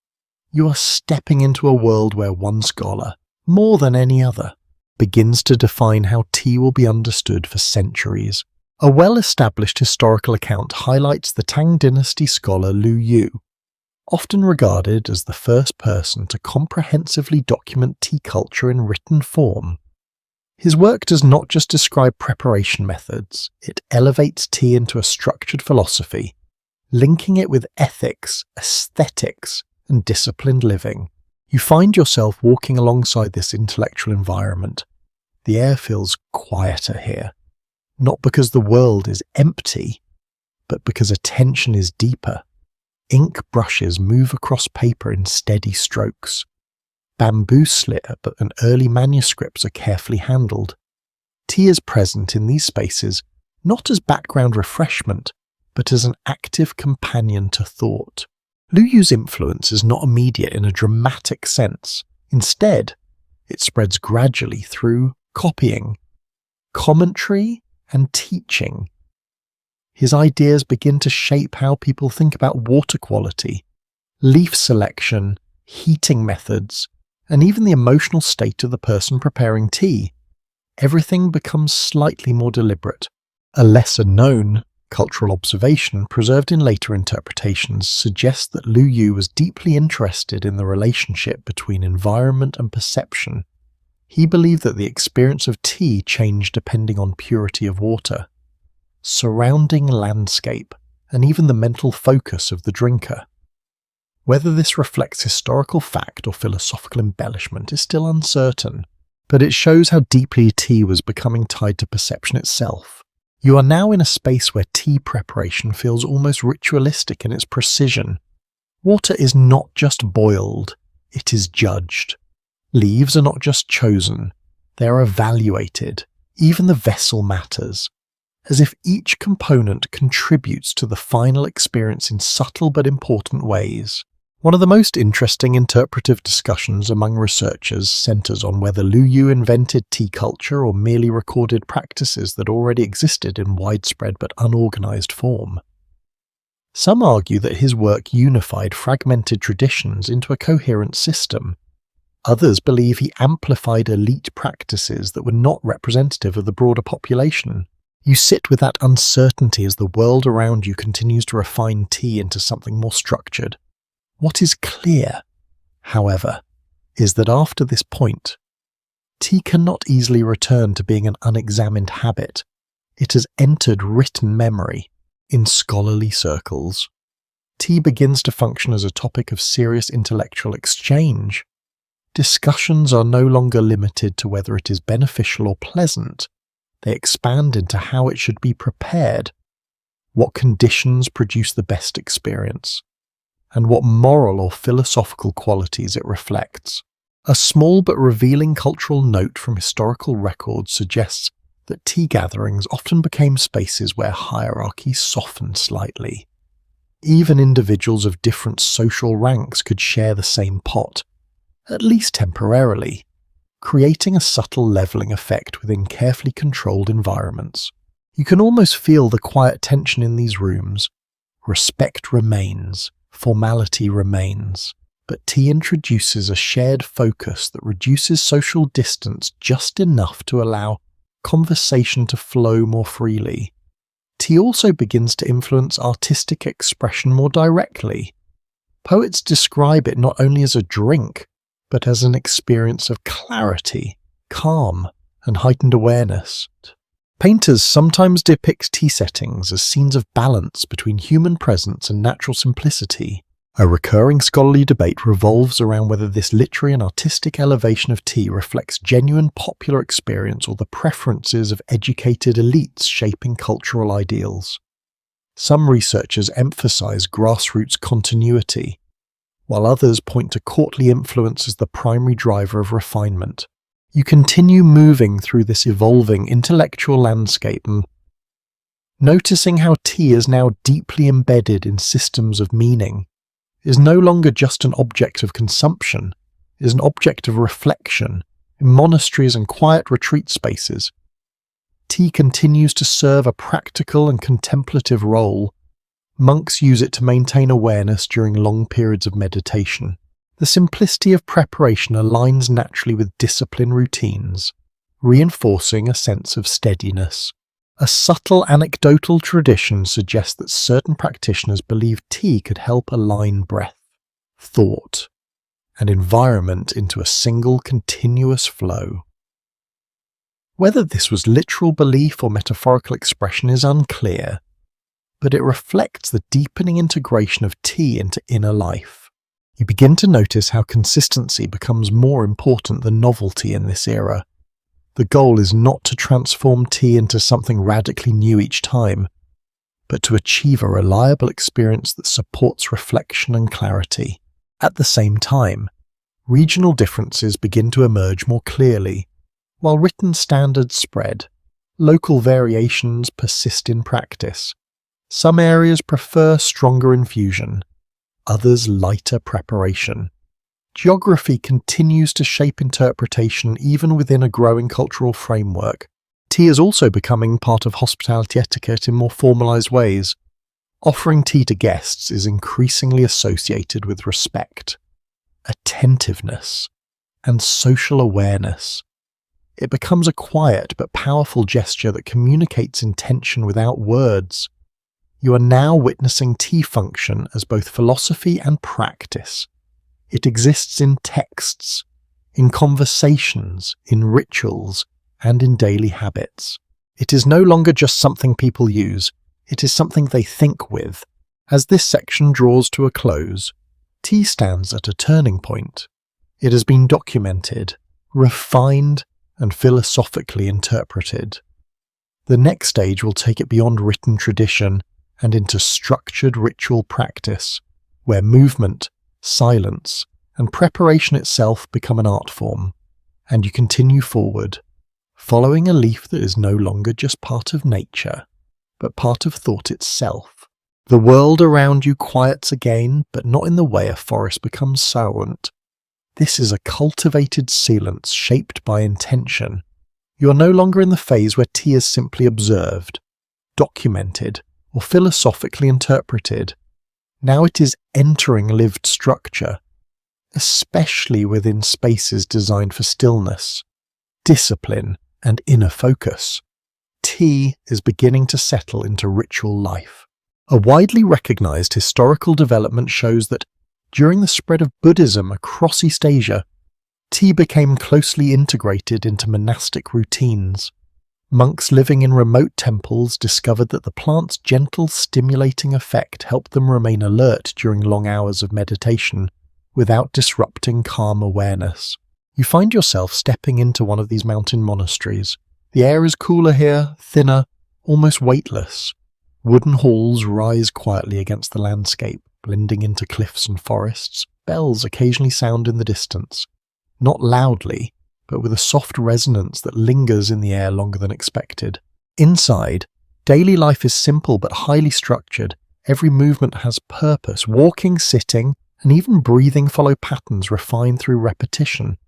You are stepping into a world where one scholar, more than any other, begins to define how tea will be understood for centuries. A well-established historical account highlights the Tang dynasty scholar Lu Yu, often regarded as the first person to comprehensively document tea culture in written form. His work does not just describe preparation methods, it elevates tea into a structured philosophy, linking it with ethics, aesthetics, and disciplined living. You find yourself walking alongside this intellectual environment. The air feels quieter here, not because the world is empty, but because attention is deeper. Ink brushes move across paper in steady strokes. Bamboo slip and early manuscripts are carefully handled. Tea is present in these spaces not as background refreshment, but as an active companion to thought. Lu Yu's influence is not immediate in a dramatic sense. Instead, it spreads gradually through copying, commentary, and teaching. His ideas begin to shape how people think about water quality, leaf selection, heating methods, and even the emotional state of the person preparing tea. Everything becomes slightly more deliberate. A lesser-known cultural observation preserved in later interpretations suggests that Lu Yu was deeply interested in the relationship between environment and perception. He believed that the experience of tea changed depending on purity of water, surrounding landscape, and even the mental focus of the drinker. Whether this reflects historical fact or philosophical embellishment is still uncertain, but it shows how deeply tea was becoming tied to perception itself. You are now in a space where tea preparation feels almost ritualistic in its precision. Water is not just boiled, it is judged. Leaves are not just chosen, they are evaluated. Even the vessel matters, as if each component contributes to the final experience in subtle but important ways. One of the most interesting interpretive discussions among researchers centers on whether Lu Yu invented tea culture or merely recorded practices that already existed in widespread but unorganized form. Some argue that his work unified fragmented traditions into a coherent system. Others believe he amplified elite practices that were not representative of the broader population. You sit with that uncertainty as the world around you continues to refine tea into something more structured. What is clear, however, is that after this point, tea cannot easily return to being an unexamined habit. It has entered written memory. In scholarly circles, tea begins to function as a topic of serious intellectual exchange. Discussions are no longer limited to whether it is beneficial or pleasant. They expand into how it should be prepared, what conditions produce the best experience, and what moral or philosophical qualities it reflects. A small but revealing cultural note from historical records suggests that tea gatherings often became spaces where hierarchy softened slightly. Even individuals of different social ranks could share the same pot, at least temporarily, creating a subtle leveling effect within carefully controlled environments. You can almost feel the quiet tension in these rooms. Respect remains, formality remains, but tea introduces a shared focus that reduces social distance just enough to allow conversation to flow more freely. Tea also begins to influence artistic expression more directly. Poets describe it not only as a drink, but as an experience of clarity, calm, and heightened awareness. Painters sometimes depict tea settings as scenes of balance between human presence and natural simplicity. A recurring scholarly debate revolves around whether this literary and artistic elevation of tea reflects genuine popular experience or the preferences of educated elites shaping cultural ideals. Some researchers emphasize grassroots continuity, while others point to courtly influence as the primary driver of refinement. You continue moving through this evolving intellectual landscape and noticing how tea is now deeply embedded in systems of meaning, is no longer just an object of consumption, is an object of reflection in monasteries and quiet retreat spaces. Tea continues to serve a practical and contemplative role. Monks use it to maintain awareness during long periods of meditation. The simplicity of preparation aligns naturally with discipline routines, reinforcing a sense of steadiness. A subtle anecdotal tradition suggests that certain practitioners believe tea could help align breath, thought, and environment into a single continuous flow. Whether this was literal belief or metaphorical expression is unclear, but it reflects the deepening integration of tea into inner life. You begin to notice how consistency becomes more important than novelty in this era. The goal is not to transform tea into something radically new each time, but to achieve a reliable experience that supports reflection and clarity. At the same time, regional differences begin to emerge more clearly. While written standards spread, local variations persist in practice. Some areas prefer stronger infusion, others lighter preparation. Geography continues to shape interpretation even within a growing cultural framework. Tea is also becoming part of hospitality etiquette in more formalized ways. Offering tea to guests is increasingly associated with respect, attentiveness, and social awareness. It becomes a quiet but powerful gesture that communicates intention without words. You are now witnessing tea function as both philosophy and practice. It exists in texts, in conversations, in rituals, and in daily habits. It is no longer just something people use, it is something they think with. As this section draws to a close, tea stands at a turning point. It has been documented, refined, and philosophically interpreted. The next stage will take it beyond written tradition and into structured ritual practice, where movement, silence, and preparation itself become an art form, and you continue forward, following a leaf that is no longer just part of nature, but part of thought itself. The world around you quiets again, but not in the way a forest becomes silent. This is a cultivated silence shaped by intention. You are no longer in the phase where tea is simply observed, documented, or philosophically interpreted. Now it is entering lived structure, especially within spaces designed for stillness, discipline, and inner focus. Tea is beginning to settle into ritual life. A widely recognized historical development shows that during the spread of Buddhism across East Asia, tea became closely integrated into monastic routines. Monks living in remote temples discovered that the plant's gentle, stimulating effect helped them remain alert during long hours of meditation without disrupting calm awareness. You find yourself stepping into one of these mountain monasteries. The air is cooler here, thinner, almost weightless. Wooden halls rise quietly against the landscape, blending into cliffs and forests. Bells occasionally sound in the distance, not loudly, but with a soft resonance that lingers in the air longer than expected. Inside, daily life is simple but highly structured. Every movement has purpose. Walking, sitting, and even breathing follow patterns refined through repetition.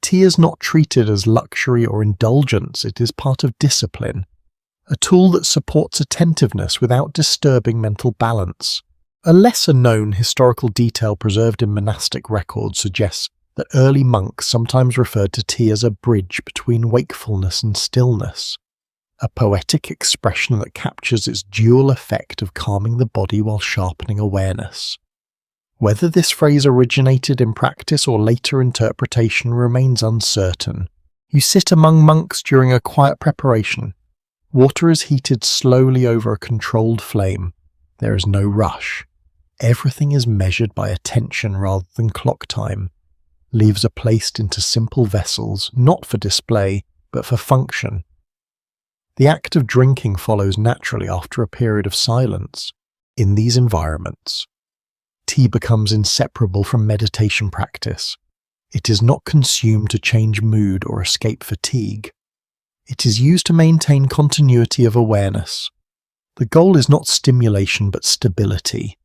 Tea is not treated as luxury or indulgence, it is part of discipline, a tool that supports attentiveness without disturbing mental balance. A lesser-known historical detail preserved in monastic records suggests that early monks sometimes referred to tea as a bridge between wakefulness and stillness, a poetic expression that captures its dual effect of calming the body while sharpening awareness. Whether this phrase originated in practice or later interpretation remains uncertain. You sit among monks during a quiet preparation. Water is heated slowly over a controlled flame. There is no rush. Everything is measured by attention rather than clock time. Leaves are placed into simple vessels, not for display, but for function. The act of drinking follows naturally after a period of silence. In these environments, tea becomes inseparable from meditation practice. It is not consumed to change mood or escape fatigue. It is used to maintain continuity of awareness. The goal is not stimulation but stability,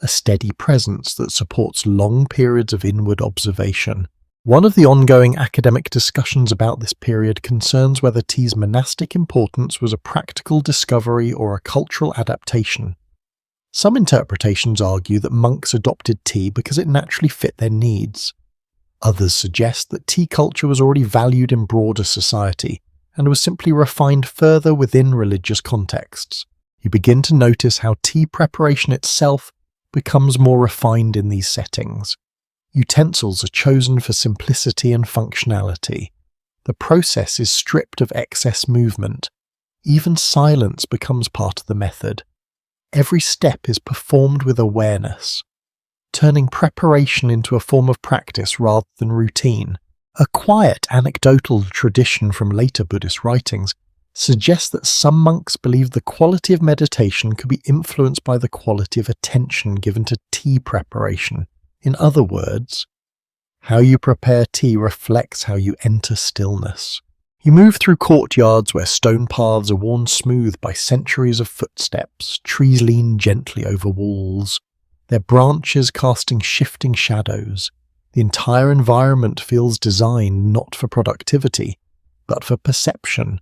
a steady presence that supports long periods of inward observation. One of the ongoing academic discussions about this period concerns whether tea's monastic importance was a practical discovery or a cultural adaptation. Some interpretations argue that monks adopted tea because it naturally fit their needs. Others suggest that tea culture was already valued in broader society and was simply refined further within religious contexts. You begin to notice how tea preparation itself becomes more refined in these settings. Utensils are chosen for simplicity and functionality. The process is stripped of excess movement. Even silence becomes part of the method. Every step is performed with awareness, turning preparation into a form of practice rather than routine. A quiet anecdotal tradition from later Buddhist writings suggests that some monks believed the quality of meditation could be influenced by the quality of attention given to tea preparation. In other words, how you prepare tea reflects how you enter stillness. You move through courtyards where stone paths are worn smooth by centuries of footsteps. Trees lean gently over walls, their branches casting shifting shadows. The entire environment feels designed not for productivity, but for perception.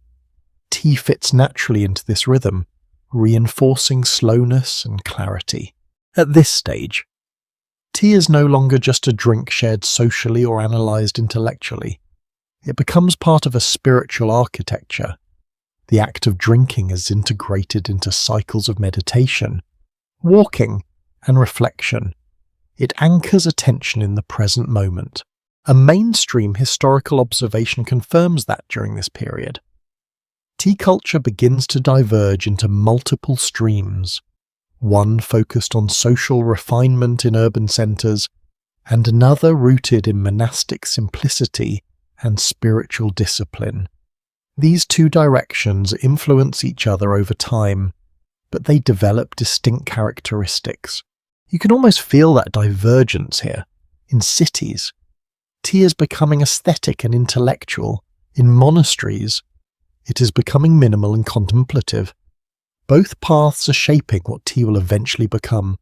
Tea fits naturally into this rhythm, reinforcing slowness and clarity. At this stage, tea is no longer just a drink shared socially or analysed intellectually. It becomes part of a spiritual architecture. The act of drinking is integrated into cycles of meditation, walking, and reflection. It anchors attention in the present moment. A mainstream historical observation confirms that during this period. Tea culture begins to diverge into multiple streams, one focused on social refinement in urban centres, and another rooted in monastic simplicity and spiritual discipline. These two directions influence each other over time, but they develop distinct characteristics. You can almost feel that divergence here. In cities, tea is becoming aesthetic and intellectual. In monasteries, it is becoming minimal and contemplative. Both paths are shaping what tea will eventually become,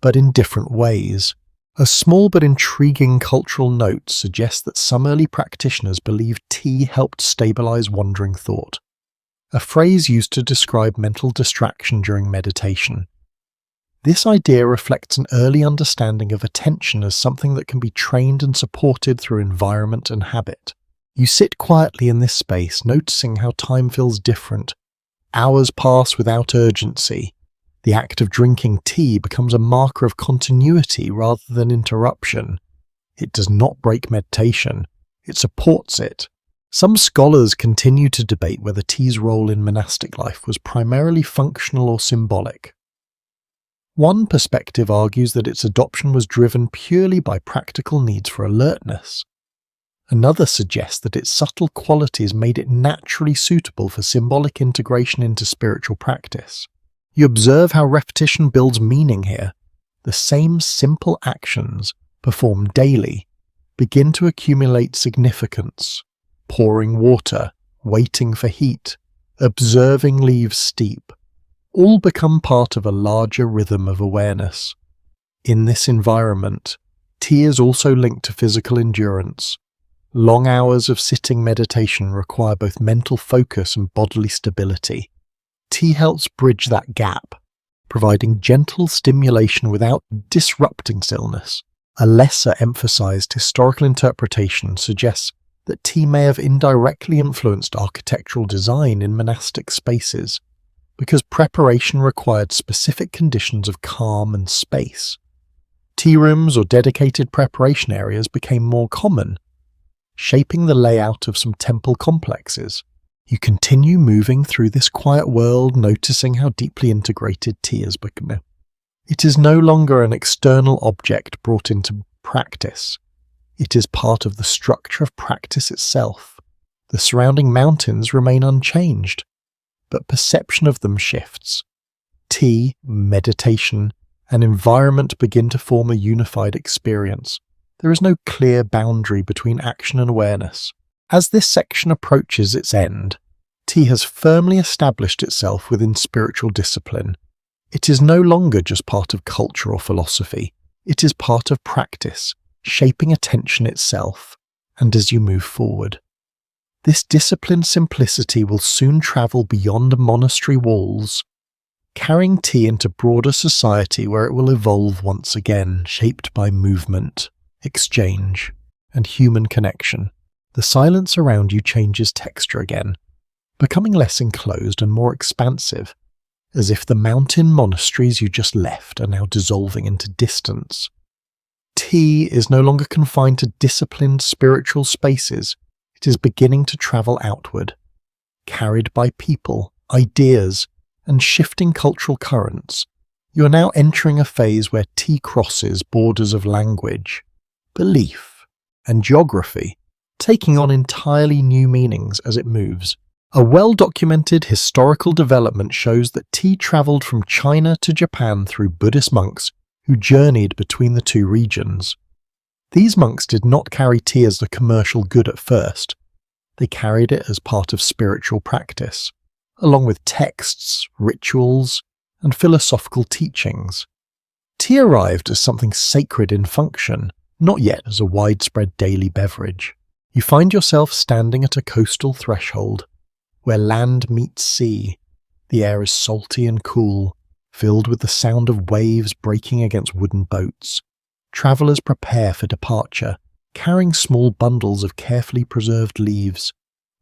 but in different ways. A small but intriguing cultural note suggests that some early practitioners believed tea helped stabilize wandering thought, a phrase used to describe mental distraction during meditation. This idea reflects an early understanding of attention as something that can be trained and supported through environment and habit. You sit quietly in this space, noticing how time feels different. Hours pass without urgency. The act of drinking tea becomes a marker of continuity rather than interruption. It does not break meditation, it supports it. Some scholars continue to debate whether tea's role in monastic life was primarily functional or symbolic. One perspective argues that its adoption was driven purely by practical needs for alertness. Another suggests that its subtle qualities made it naturally suitable for symbolic integration into spiritual practice. You observe how repetition builds meaning here. The same simple actions, performed daily, begin to accumulate significance. Pouring water, waiting for heat, observing leaves steep, all become part of a larger rhythm of awareness. In this environment, tea is also linked to physical endurance. Long hours of sitting meditation require both mental focus and bodily stability. Tea helps bridge that gap, providing gentle stimulation without disrupting stillness. A lesser emphasized historical interpretation suggests that tea may have indirectly influenced architectural design in monastic spaces, because preparation required specific conditions of calm and space. Tea rooms or dedicated preparation areas became more common, shaping the layout of some temple complexes. You continue moving through this quiet world, noticing how deeply integrated tea has become. It is no longer an external object brought into practice. It is part of the structure of practice itself. The surrounding mountains remain unchanged, but perception of them shifts. Tea, meditation, and environment begin to form a unified experience. There is no clear boundary between action and awareness. As this section approaches its end, tea has firmly established itself within spiritual discipline. It is no longer just part of culture or philosophy. It is part of practice, shaping attention itself, and as you move forward. This disciplined simplicity will soon travel beyond monastery walls, carrying tea into broader society where it will evolve once again, shaped by movement, exchange, and human connection. The silence around you changes texture again, becoming less enclosed and more expansive, as if the mountain monasteries you just left are now dissolving into distance. Tea is no longer confined to disciplined spiritual spaces. It is beginning to travel outward, carried by people, ideas, and shifting cultural currents. You are now entering a phase where tea crosses borders of language, belief, and geography, taking on entirely new meanings as it moves. A well-documented historical development shows that tea travelled from China to Japan through Buddhist monks who journeyed between the two regions. These monks did not carry tea as a commercial good at first. They carried it as part of spiritual practice, along with texts, rituals, and philosophical teachings. Tea arrived as something sacred in function, not yet as a widespread daily beverage. You find yourself standing at a coastal threshold, where land meets sea. The air is salty and cool, filled with the sound of waves breaking against wooden boats. Travellers prepare for departure, carrying small bundles of carefully preserved leaves.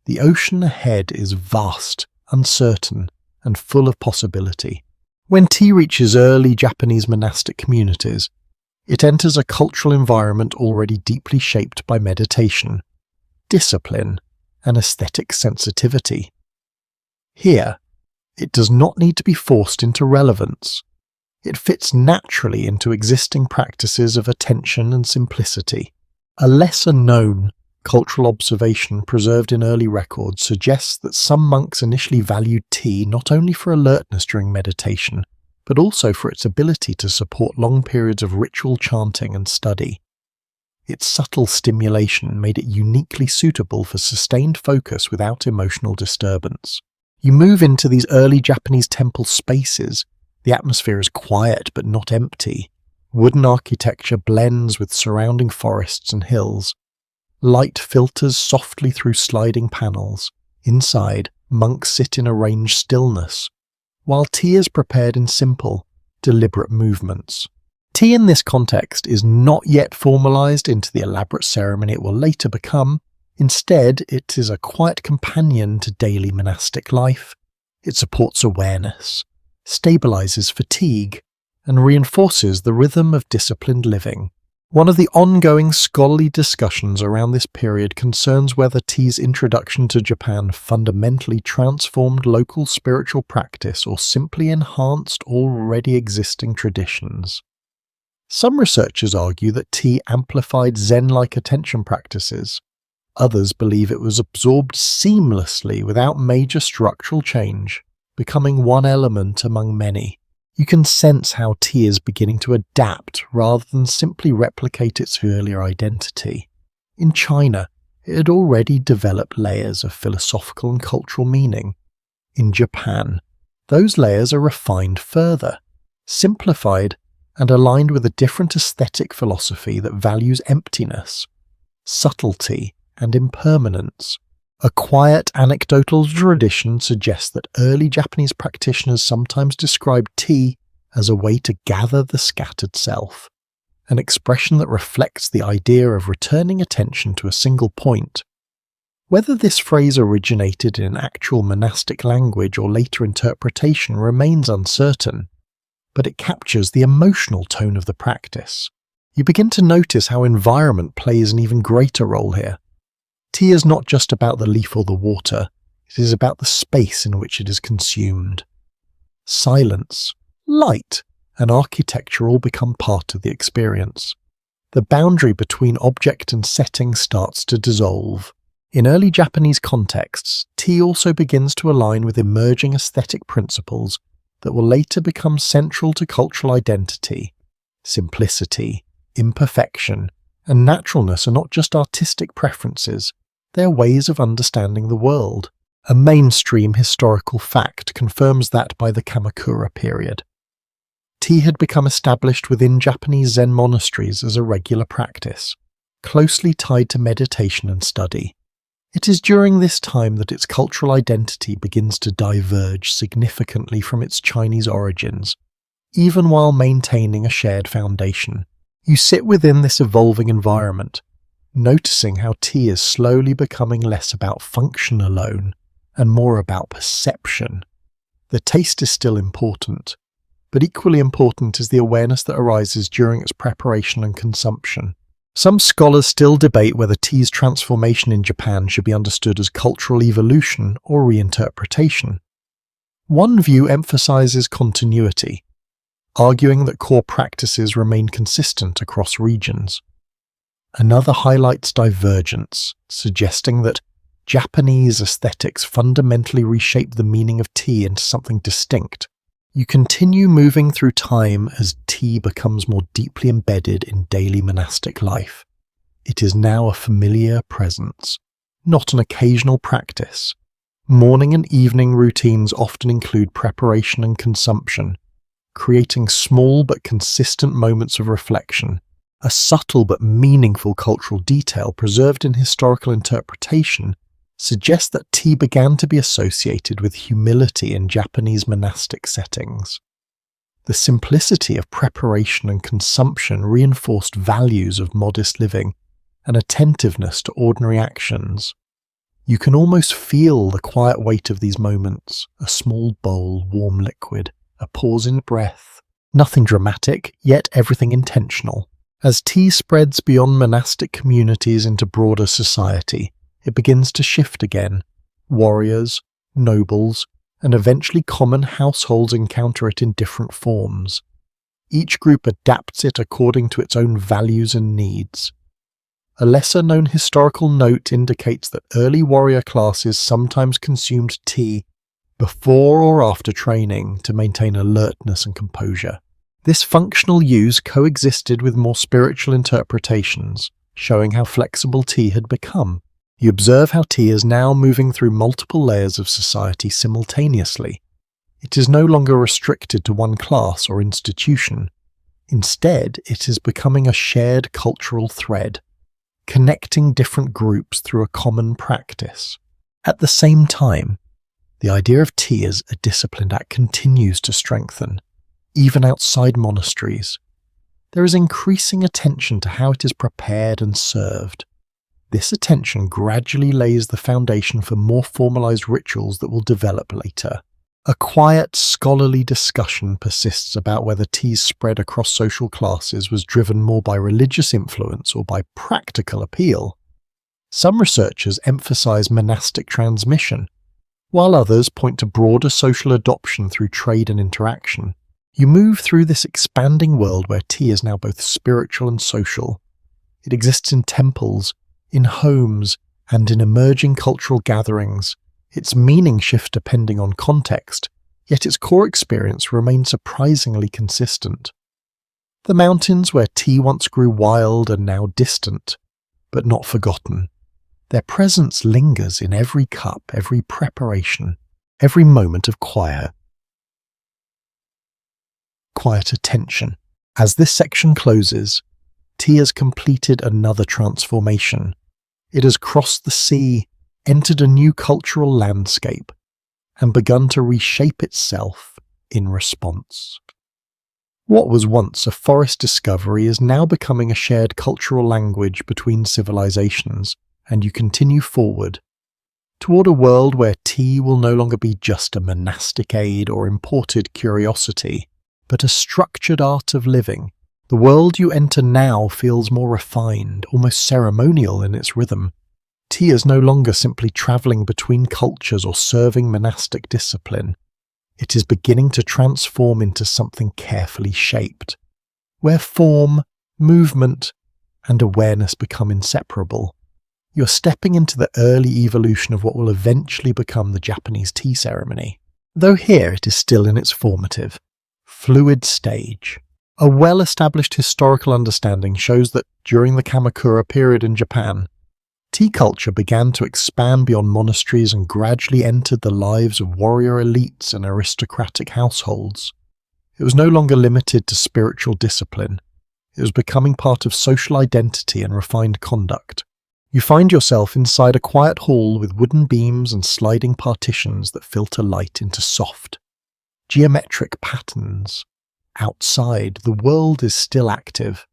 The ocean ahead is vast, uncertain, and full of possibility. When tea reaches early Japanese monastic communities, it enters a cultural environment already deeply shaped by meditation, discipline, and aesthetic sensitivity. Here, it does not need to be forced into relevance. It fits naturally into existing practices of attention and simplicity. A lesser-known cultural observation preserved in early records suggests that some monks initially valued tea not only for alertness during meditation, but also for its ability to support long periods of ritual chanting and study. Its subtle stimulation made it uniquely suitable for sustained focus without emotional disturbance. You move into these early Japanese temple spaces. The atmosphere is quiet but not empty. Wooden architecture blends with surrounding forests and hills. Light filters softly through sliding panels. Inside, monks sit in arranged stillness, while tea is prepared in simple, deliberate movements. Tea in this context is not yet formalized into the elaborate ceremony it will later become. Instead, it is a quiet companion to daily monastic life. It supports awareness, stabilizes fatigue, and reinforces the rhythm of disciplined living. One of the ongoing scholarly discussions around this period concerns whether tea's introduction to Japan fundamentally transformed local spiritual practice or simply enhanced already existing traditions. Some researchers argue that tea amplified Zen-like attention practices. Others believe it was absorbed seamlessly without major structural change, becoming one element among many. You can sense how tea is beginning to adapt rather than simply replicate its earlier identity. In China, it had already developed layers of philosophical and cultural meaning. In Japan, those layers are refined further, simplified, and aligned with a different aesthetic philosophy that values emptiness, subtlety, and impermanence. A quiet anecdotal tradition suggests that early Japanese practitioners sometimes described tea as a way to gather the scattered self, an expression that reflects the idea of returning attention to a single point. Whether this phrase originated in actual monastic language or later interpretation remains uncertain, but it captures the emotional tone of the practice. You begin to notice how environment plays an even greater role here. Tea is not just about the leaf or the water, it is about the space in which it is consumed. Silence, light, and architecture all become part of the experience. The boundary between object and setting starts to dissolve. In early Japanese contexts, tea also begins to align with emerging aesthetic principles that will later become central to cultural identity. Simplicity, imperfection, and naturalness are not just artistic preferences, they are ways of understanding the world. A mainstream historical fact confirms that by the Kamakura period. Tea had become established within Japanese Zen monasteries as a regular practice, closely tied to meditation and study. It is during this time that its cultural identity begins to diverge significantly from its Chinese origins, even while maintaining a shared foundation. You sit within this evolving environment, noticing how tea is slowly becoming less about function alone and more about perception. The taste is still important, but equally important is the awareness that arises during its preparation and consumption. Some scholars still debate whether tea's transformation in Japan should be understood as cultural evolution or reinterpretation. One view emphasizes continuity, arguing that core practices remain consistent across regions. Another highlights divergence, suggesting that Japanese aesthetics fundamentally reshape the meaning of tea into something distinct. You continue moving through time as tea becomes more deeply embedded in daily monastic life. It is now a familiar presence, not an occasional practice. Morning and evening routines often include preparation and consumption, creating small but consistent moments of reflection. A subtle but meaningful cultural detail preserved in historical interpretation suggests that tea began to be associated with humility in Japanese monastic settings. The simplicity of preparation and consumption reinforced values of modest living and attentiveness to ordinary actions. You can almost feel the quiet weight of these moments, a small bowl, warm liquid, a pause in breath. Nothing dramatic, yet everything intentional. As tea spreads beyond monastic communities into broader society, it begins to shift again. Warriors, nobles, and eventually common households encounter it in different forms. Each group adapts it according to its own values and needs. A lesser-known historical note indicates that early warrior classes sometimes consumed tea before or after training to maintain alertness and composure. This functional use coexisted with more spiritual interpretations, showing how flexible tea had become. You observe how tea is now moving through multiple layers of society simultaneously. It is no longer restricted to one class or institution. Instead, it is becoming a shared cultural thread, connecting different groups through a common practice. At the same time, the idea of tea as a disciplined act continues to strengthen, even outside monasteries. There is increasing attention to how it is prepared and served. This attention gradually lays the foundation for more formalized rituals that will develop later. A quiet, scholarly discussion persists about whether tea's spread across social classes was driven more by religious influence or by practical appeal. Some researchers emphasize monastic transmission, while others point to broader social adoption through trade and interaction. You move through this expanding world where tea is now both spiritual and social. It exists in temples, in homes, and in emerging cultural gatherings. Its meaning shifts depending on context, yet its core experience remains surprisingly consistent. The mountains where tea once grew wild are now distant, but not forgotten. Their presence lingers in every cup, every preparation, every moment of quiet attention. As this section closes, tea has completed another transformation. It has crossed the sea, entered a new cultural landscape, and begun to reshape itself in response. What was once a forest discovery is now becoming a shared cultural language between civilizations, and you continue forward toward a world where tea will no longer be just a monastic aid or imported curiosity, but a structured art of living. The world you enter now feels more refined, almost ceremonial in its rhythm. Tea is no longer simply traveling between cultures or serving monastic discipline. It is beginning to transform into something carefully shaped, where form, movement, and awareness become inseparable. You're stepping into the early evolution of what will eventually become the Japanese tea ceremony, though here it is still in its formative, fluid stage. A well-established historical understanding shows that during the Kamakura period in Japan, tea culture began to expand beyond monasteries and gradually entered the lives of warrior elites and aristocratic households. It was no longer limited to spiritual discipline. It was becoming part of social identity and refined conduct. You find yourself inside a quiet hall with wooden beams and sliding partitions that filter light into soft, geometric patterns. Outside, the world is still active,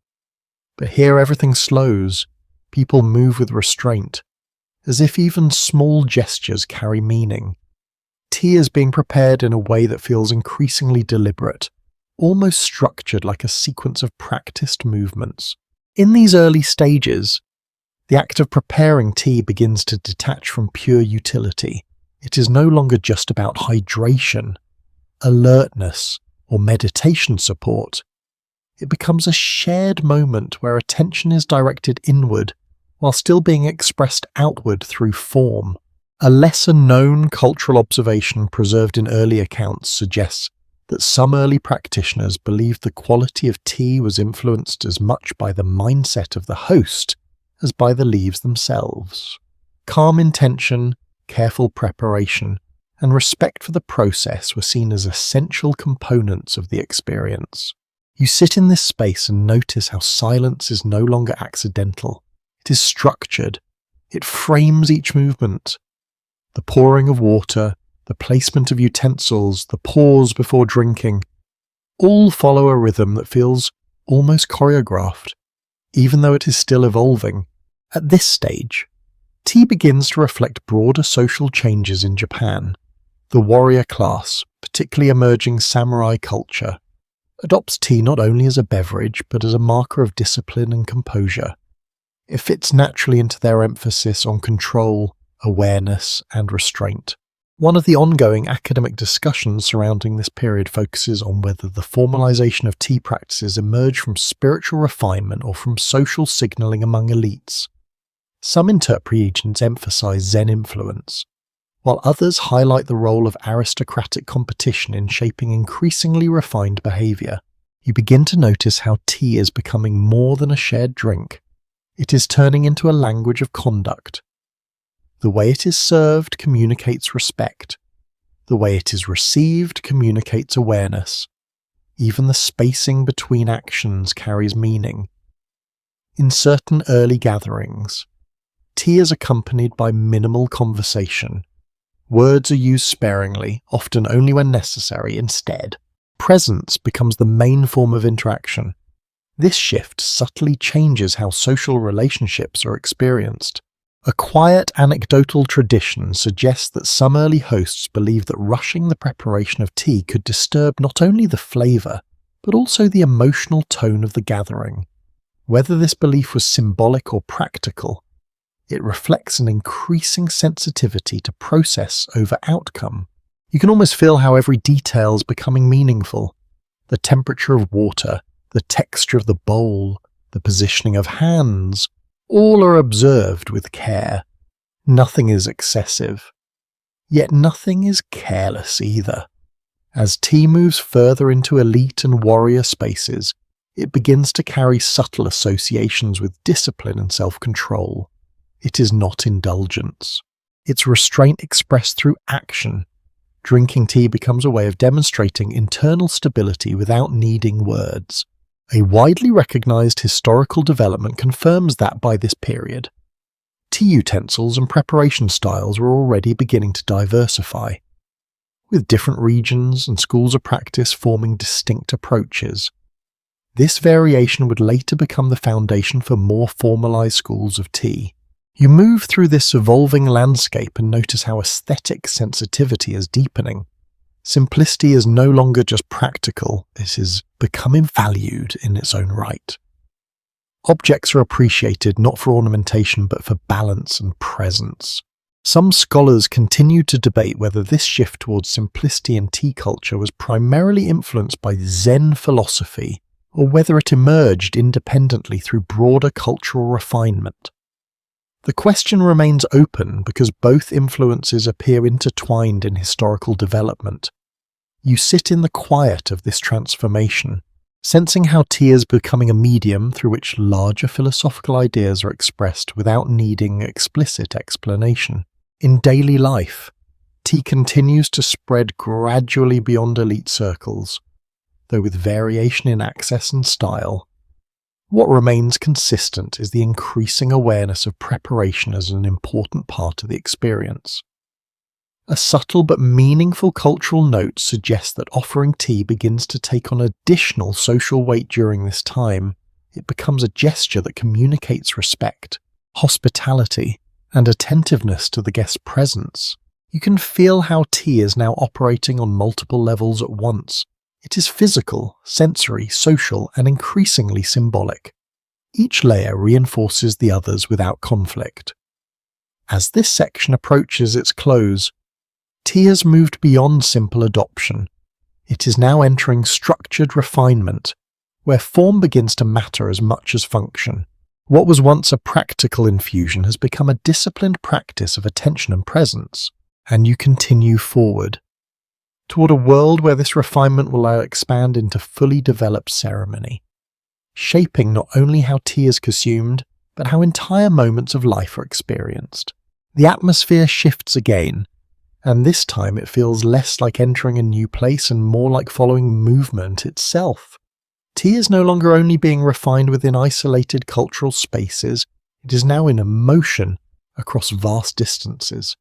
but here everything slows. People move with restraint, as if even small gestures carry meaning. Tea is being prepared in a way that feels increasingly deliberate, almost structured like a sequence of practiced movements. In these early stages, the act of preparing tea begins to detach from pure utility. It is no longer just about hydration, alertness, or meditation support. It becomes a shared moment where attention is directed inward while still being expressed outward through form. A lesser-known cultural observation preserved in early accounts suggests that some early practitioners believed the quality of tea was influenced as much by the mindset of the host as by the leaves themselves. Calm intention, careful preparation, and respect for the process were seen as essential components of the experience. You sit in this space and notice how silence is no longer accidental. It is structured. It frames each movement. The pouring of water, the placement of utensils, the pause before drinking, all follow a rhythm that feels almost choreographed, even though it is still evolving. At this stage, tea begins to reflect broader social changes in Japan. The warrior class, particularly emerging samurai culture, adopts tea not only as a beverage but as a marker of discipline and composure. It fits naturally into their emphasis on control, awareness, and restraint. One of the ongoing academic discussions surrounding this period focuses on whether the formalization of tea practices emerged from spiritual refinement or from social signaling among elites. Some interpretations emphasize Zen influence, while others highlight the role of aristocratic competition in shaping increasingly refined behavior. You begin to notice how tea is becoming more than a shared drink. It is turning into a language of conduct. The way it is served communicates respect. The way it is received communicates awareness. Even the spacing between actions carries meaning. In certain early gatherings, tea is accompanied by minimal conversation. Words are used sparingly, often only when necessary. Instead, presence becomes the main form of interaction. This shift subtly changes how social relationships are experienced. A quiet anecdotal tradition suggests that some early hosts believed that rushing the preparation of tea could disturb not only the flavour, but also the emotional tone of the gathering. Whether this belief was symbolic or practical, it reflects an increasing sensitivity to process over outcome. You can almost feel how every detail is becoming meaningful. The temperature of water, the texture of the bowl, the positioning of hands, all are observed with care. Nothing is excessive, yet nothing is careless either. As tea moves further into elite and warrior spaces, it begins to carry subtle associations with discipline and self-control. It is not indulgence. It's restraint expressed through action. Drinking tea becomes a way of demonstrating internal stability without needing words. A widely recognized historical development confirms that by this period, tea utensils and preparation styles were already beginning to diversify, with different regions and schools of practice forming distinct approaches. This variation would later become the foundation for more formalized schools of tea. You move through this evolving landscape and notice how aesthetic sensitivity is deepening. Simplicity is no longer just practical, it is becoming valued in its own right. Objects are appreciated not for ornamentation but for balance and presence. Some scholars continue to debate whether this shift towards simplicity in tea culture was primarily influenced by Zen philosophy or whether it emerged independently through broader cultural refinement. The question remains open because both influences appear intertwined in historical development. You sit in the quiet of this transformation, sensing how tea is becoming a medium through which larger philosophical ideas are expressed without needing explicit explanation. In daily life, tea continues to spread gradually beyond elite circles, though with variation in access and style. What remains consistent is the increasing awareness of preparation as an important part of the experience. A subtle but meaningful cultural note suggests that offering tea begins to take on additional social weight during this time. It becomes a gesture that communicates respect, hospitality, and attentiveness to the guest's presence. You can feel how tea is now operating on multiple levels at once. It is physical, sensory, social, and increasingly symbolic. Each layer reinforces the others without conflict. As this section approaches its close, tea has moved beyond simple adoption. It is now entering structured refinement, where form begins to matter as much as function. What was once a practical infusion has become a disciplined practice of attention and presence, and you continue forward toward a world where this refinement will expand into fully developed ceremony, shaping not only how tea is consumed, but how entire moments of life are experienced. The atmosphere shifts again, and this time it feels less like entering a new place and more like following movement itself. Tea is no longer only being refined within isolated cultural spaces, it is now in motion across vast distances,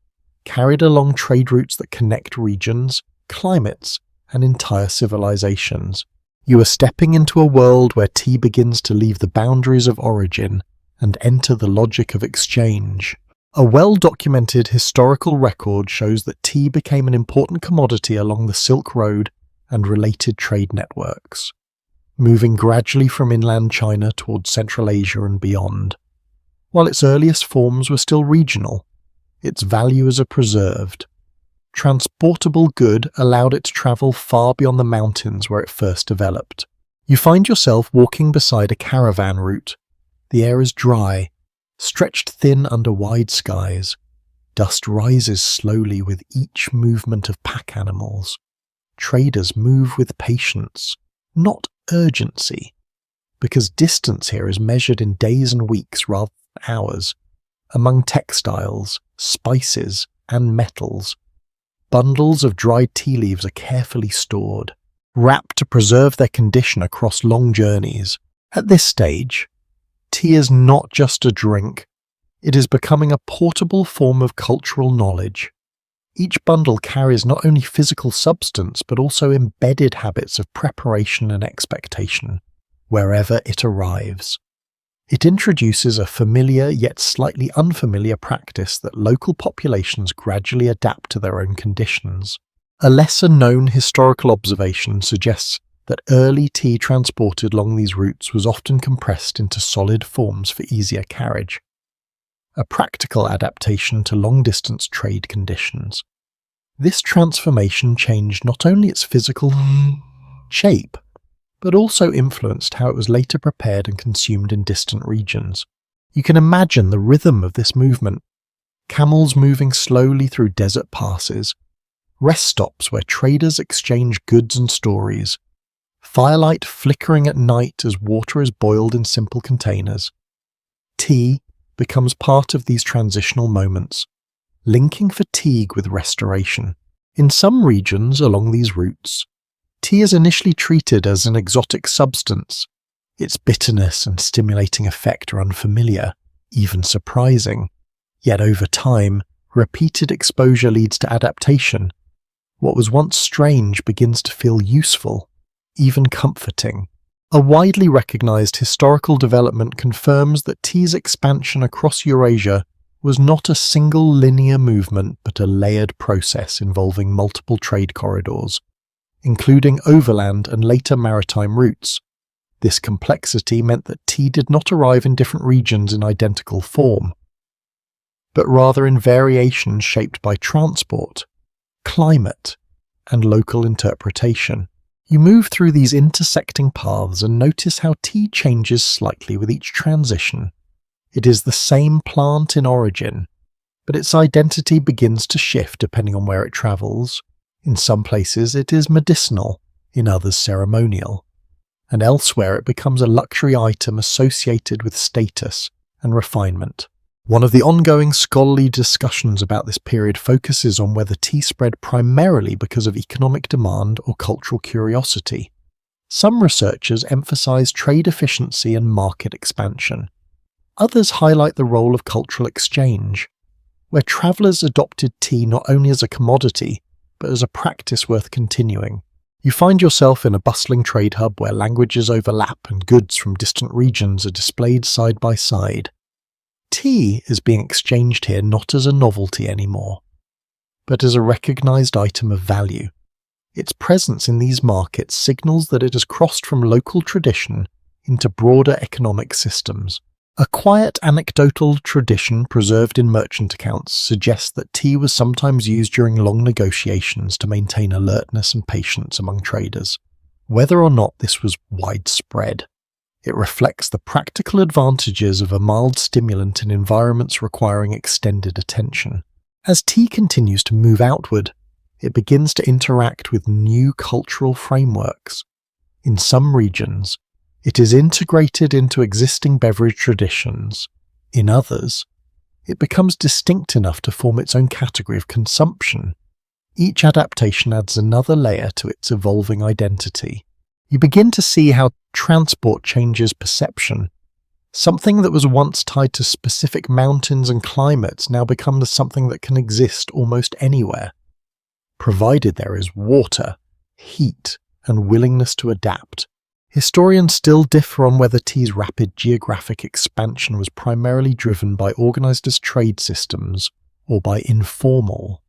carried along trade routes that connect regions, climates, and entire civilizations. You are stepping into a world where tea begins to leave the boundaries of origin and enter the logic of exchange. A well-documented historical record shows that tea became an important commodity along the Silk Road and related trade networks, moving gradually from inland China towards Central Asia and beyond. While its earliest forms were still regional, its values are preserved. Transportable good allowed it to travel far beyond the mountains where it first developed. You find yourself walking beside a caravan route. The air is dry, stretched thin under wide skies. Dust rises slowly with each movement of pack animals. Traders move with patience, not urgency, because distance here is measured in days and weeks rather than hours. Among textiles, spices, and metals, bundles of dried tea leaves are carefully stored, wrapped to preserve their condition across long journeys. At this stage, tea is not just a drink, it is becoming a portable form of cultural knowledge. Each bundle carries not only physical substance but also embedded habits of preparation and expectation, wherever it arrives. It introduces a familiar yet slightly unfamiliar practice that local populations gradually adapt to their own conditions. A lesser-known historical observation suggests that early tea transported along these routes was often compressed into solid forms for easier carriage, a practical adaptation to long-distance trade conditions. This transformation changed not only its physical shape, but also influenced how it was later prepared and consumed in distant regions. You can imagine the rhythm of this movement: camels moving slowly through desert passes, rest stops where traders exchange goods and stories, firelight flickering at night as water is boiled in simple containers. Tea becomes part of these transitional moments, linking fatigue with restoration. In some regions along these routes, tea is initially treated as an exotic substance. Its bitterness and stimulating effect are unfamiliar, even surprising. Yet over time, repeated exposure leads to adaptation. What was once strange begins to feel useful, even comforting. A widely recognized historical development confirms that tea's expansion across Eurasia was not a single linear movement but a layered process involving multiple trade corridors, including overland and later maritime routes. This complexity meant that tea did not arrive in different regions in identical form. but rather in variations shaped by transport, climate, and local interpretation. You move through these intersecting paths and notice how tea changes slightly with each transition. It is the same plant in origin, but its identity begins to shift depending on where it travels. In some places it is medicinal, in others ceremonial, and elsewhere it becomes a luxury item associated with status and refinement. One of the ongoing scholarly discussions about this period focuses on whether tea spread primarily because of economic demand or cultural curiosity. Some researchers emphasize trade efficiency and market expansion. Others highlight the role of cultural exchange, where travelers adopted tea not only as a commodity, but as a practice worth continuing. You find yourself in a bustling trade hub where languages overlap and goods from distant regions are displayed side by side. Tea is being exchanged here not as a novelty anymore, but as a recognized item of value. Its presence in these markets signals that it has crossed from local tradition into broader economic systems. A quiet anecdotal tradition preserved in merchant accounts suggests that tea was sometimes used during long negotiations to maintain alertness and patience among traders. Whether or not this was widespread, it reflects the practical advantages of a mild stimulant in environments requiring extended attention. As tea continues to move outward, it begins to interact with new cultural frameworks. In some regions, it is integrated into existing beverage traditions. In others, it becomes distinct enough to form its own category of consumption. Each adaptation adds another layer to its evolving identity. You begin to see how transport changes perception. Something that was once tied to specific mountains and climates now becomes something that can exist almost anywhere, provided there is water, heat, and willingness to adapt. Historians still differ on whether tea's rapid geographic expansion was primarily driven by organized as trade systems or by informal,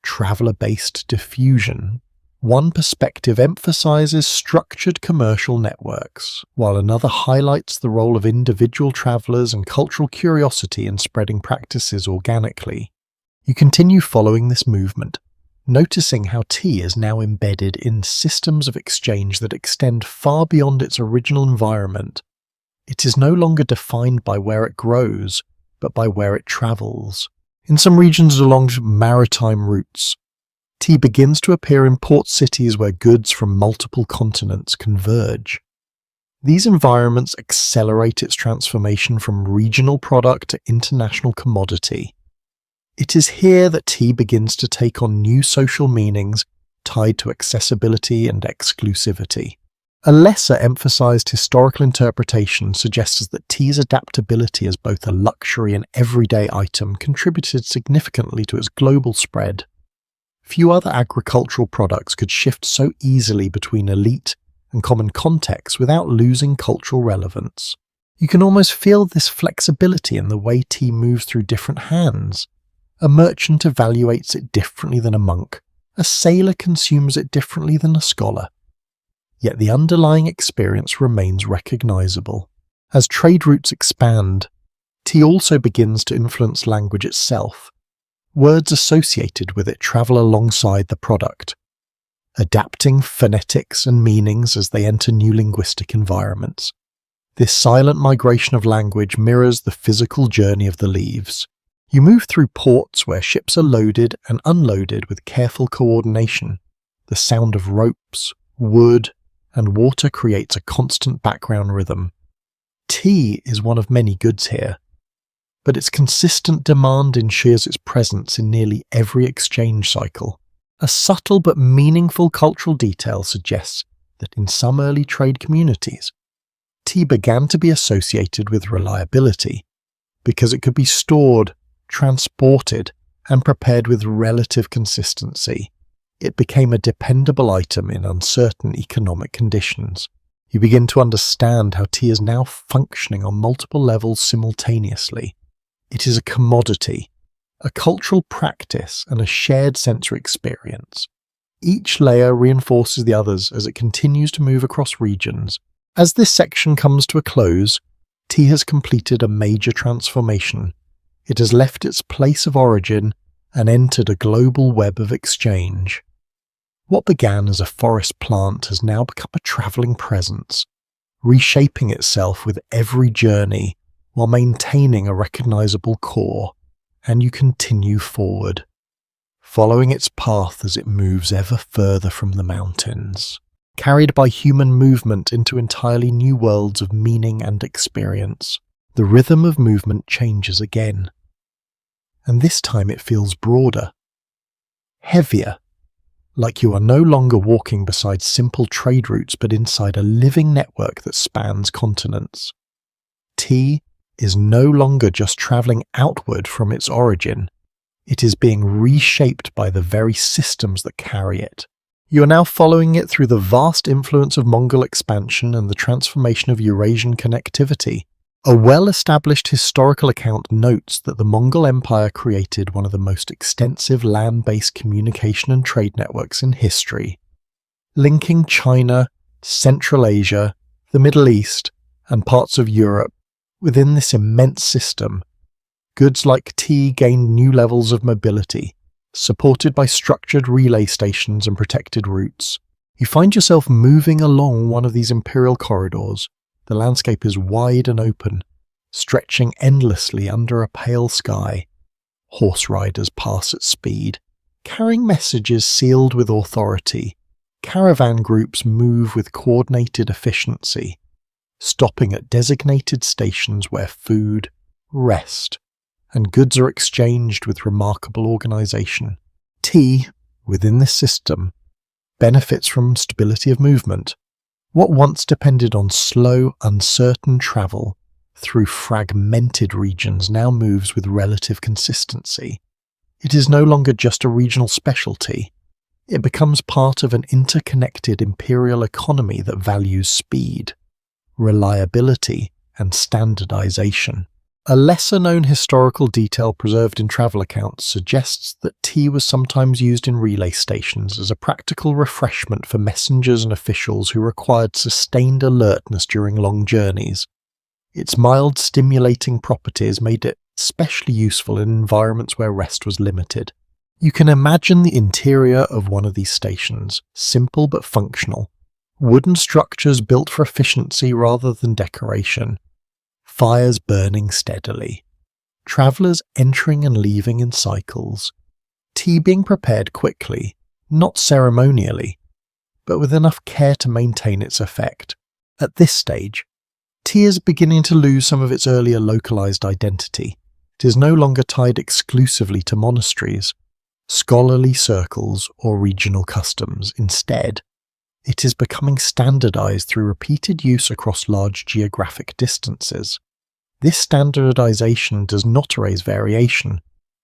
traveler-based diffusion. One perspective emphasizes structured commercial networks, while another highlights the role of individual travelers and cultural curiosity in spreading practices organically. You continue following this movement, noticing how tea is now embedded in systems of exchange that extend far beyond its original environment. It is no longer defined by where it grows, but by where it travels. In some regions along maritime routes, tea begins to appear in port cities where goods from multiple continents converge. These environments accelerate its transformation from regional product to international commodity. It is here that tea begins to take on new social meanings tied to accessibility and exclusivity. A lesser emphasized historical interpretation suggests that tea's adaptability as both a luxury and everyday item contributed significantly to its global spread. Few other agricultural products could shift so easily between elite and common contexts without losing cultural relevance. You can almost feel this flexibility in the way tea moves through different hands. A merchant evaluates it differently than a monk. A sailor consumes it differently than a scholar. Yet the underlying experience remains recognizable. As trade routes expand, tea also begins to influence language itself. Words associated with it travel alongside the product, adapting phonetics and meanings as they enter new linguistic environments. This silent migration of language mirrors the physical journey of the leaves. You move through ports where ships are loaded and unloaded with careful coordination. The sound of ropes, wood, and water creates a constant background rhythm. Tea is one of many goods here, but its consistent demand ensures its presence in nearly every exchange cycle. A subtle but meaningful cultural detail suggests that in some early trade communities, tea began to be associated with reliability because it could be stored, transported, and prepared with relative consistency. It became a dependable item in uncertain economic conditions. You begin to understand how tea is now functioning on multiple levels simultaneously. It is a commodity, a cultural practice, and a shared sensory experience. Each layer reinforces the others as it continues to move across regions. As this section comes to a close, tea has completed a major transformation. It has left its place of origin and entered a global web of exchange. What began as a forest plant has now become a travelling presence, reshaping itself with every journey while maintaining a recognisable core, and you continue forward, following its path as it moves ever further from the mountains, carried by human movement into entirely new worlds of meaning and experience. The rhythm of movement changes again, and this time it feels broader, heavier, like you are no longer walking beside simple trade routes but inside a living network that spans continents. Tea is no longer just travelling outward from its origin, it is being reshaped by the very systems that carry it. You are now following it through the vast influence of Mongol expansion and the transformation of Eurasian connectivity. A well-established historical account notes that the Mongol Empire created one of the most extensive land-based communication and trade networks in history, linking China, Central Asia, the Middle East, and parts of Europe. Within this immense system, goods like tea gained new levels of mobility, supported by structured relay stations and protected routes. You find yourself moving along one of these imperial corridors. The landscape is wide and open, stretching endlessly under a pale sky. Horse riders pass at speed, carrying messages sealed with authority. Caravan groups move with coordinated efficiency, stopping at designated stations where food, rest, and goods are exchanged with remarkable organisation. Tea, within this system, benefits from stability of movement. What once depended on slow, uncertain travel through fragmented regions now moves with relative consistency. It is no longer just a regional specialty. It becomes part of an interconnected imperial economy that values speed, reliability, and standardization. A lesser-known historical detail preserved in travel accounts suggests that tea was sometimes used in relay stations as a practical refreshment for messengers and officials who required sustained alertness during long journeys. Its mild, stimulating properties made it especially useful in environments where rest was limited. You can imagine the interior of one of these stations, simple but functional. Wooden structures built for efficiency rather than decoration. Fires burning steadily. Travellers entering and leaving in cycles. Tea being prepared quickly, not ceremonially, but with enough care to maintain its effect. At this stage, tea is beginning to lose some of its earlier localised identity. It is no longer tied exclusively to monasteries, scholarly circles, or regional customs. Instead, it is becoming standardised through repeated use across large geographic distances. This standardization does not erase variation,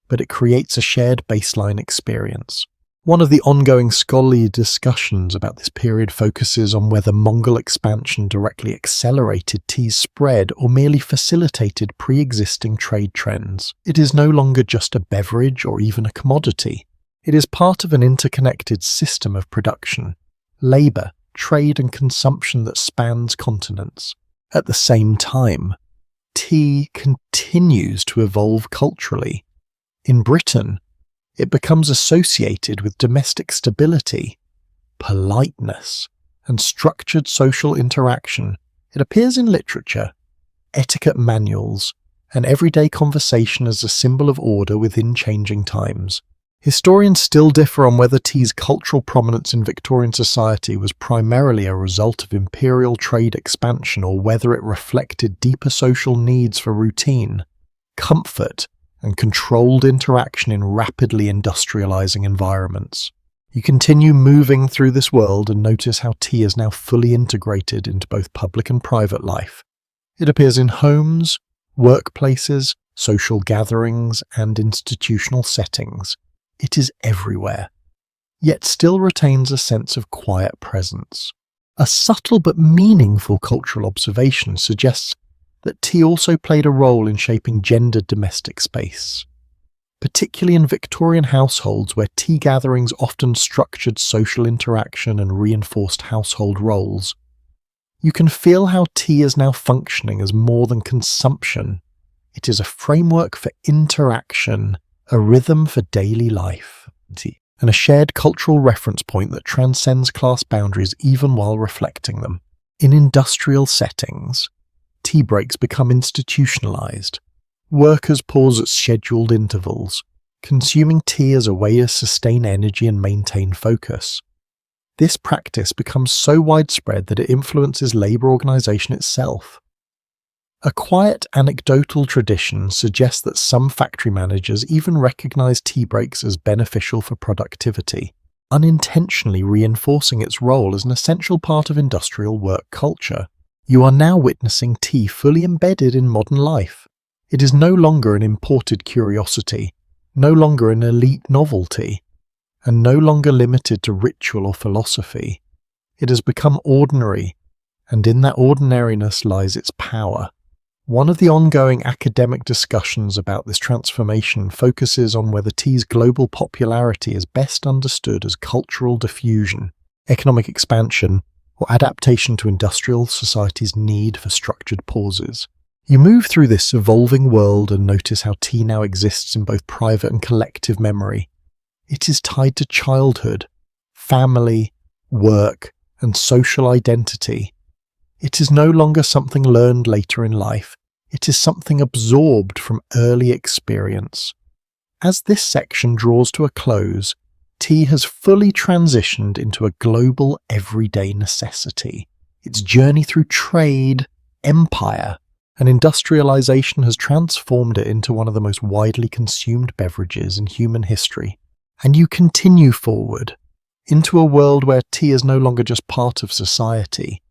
but it creates a shared baseline experience. One of the ongoing scholarly discussions about this period focuses on whether Mongol expansion directly accelerated tea's spread or merely facilitated pre-existing trade trends. It is no longer just a beverage or even a commodity. It is part of an interconnected system of production, labour, trade and consumption that spans continents. At the same time, tea continues to evolve culturally. In Britain, it becomes associated with domestic stability, politeness, and structured social interaction. It appears in literature, etiquette manuals, and everyday conversation as a symbol of order within changing times. Historians still differ on whether tea's cultural prominence in Victorian society was primarily a result of imperial trade expansion or whether it reflected deeper social needs for routine, comfort, and controlled interaction in rapidly industrializing environments. You continue moving through this world and notice how tea is now fully integrated into both public and private life. It appears in homes, workplaces, social gatherings, and institutional settings. It is everywhere, yet still retains a sense of quiet presence. A subtle but meaningful cultural observation suggests that tea also played a role in shaping gendered domestic space, particularly in Victorian households where tea gatherings often structured social interaction and reinforced household roles. You can feel how tea is now functioning as more than consumption. It is a framework for interaction, a rhythm for daily life, and a shared cultural reference point that transcends class boundaries even while reflecting them. In industrial settings, tea breaks become institutionalized. Workers pause at scheduled intervals, consuming tea as a way to sustain energy and maintain focus. This practice becomes so widespread that it influences labor organization itself. A quiet anecdotal tradition suggests that some factory managers even recognize tea breaks as beneficial for productivity, unintentionally reinforcing its role as an essential part of industrial work culture. You are now witnessing tea fully embedded in modern life. It is no longer an imported curiosity, no longer an elite novelty, and no longer limited to ritual or philosophy. It has become ordinary, and in that ordinariness lies its power. One of the ongoing academic discussions about this transformation focuses on whether tea's global popularity is best understood as cultural diffusion, economic expansion, or adaptation to industrial society's need for structured pauses. You move through this evolving world and notice how tea now exists in both private and collective memory. It is tied to childhood, family, work, and social identity. It is no longer something learned later in life. It is something absorbed from early experience. As this section draws to a close, tea has fully transitioned into a global everyday necessity. Its journey through trade, empire, and industrialization has transformed it into one of the most widely consumed beverages in human history. And you continue forward into a world where tea is no longer just part of society,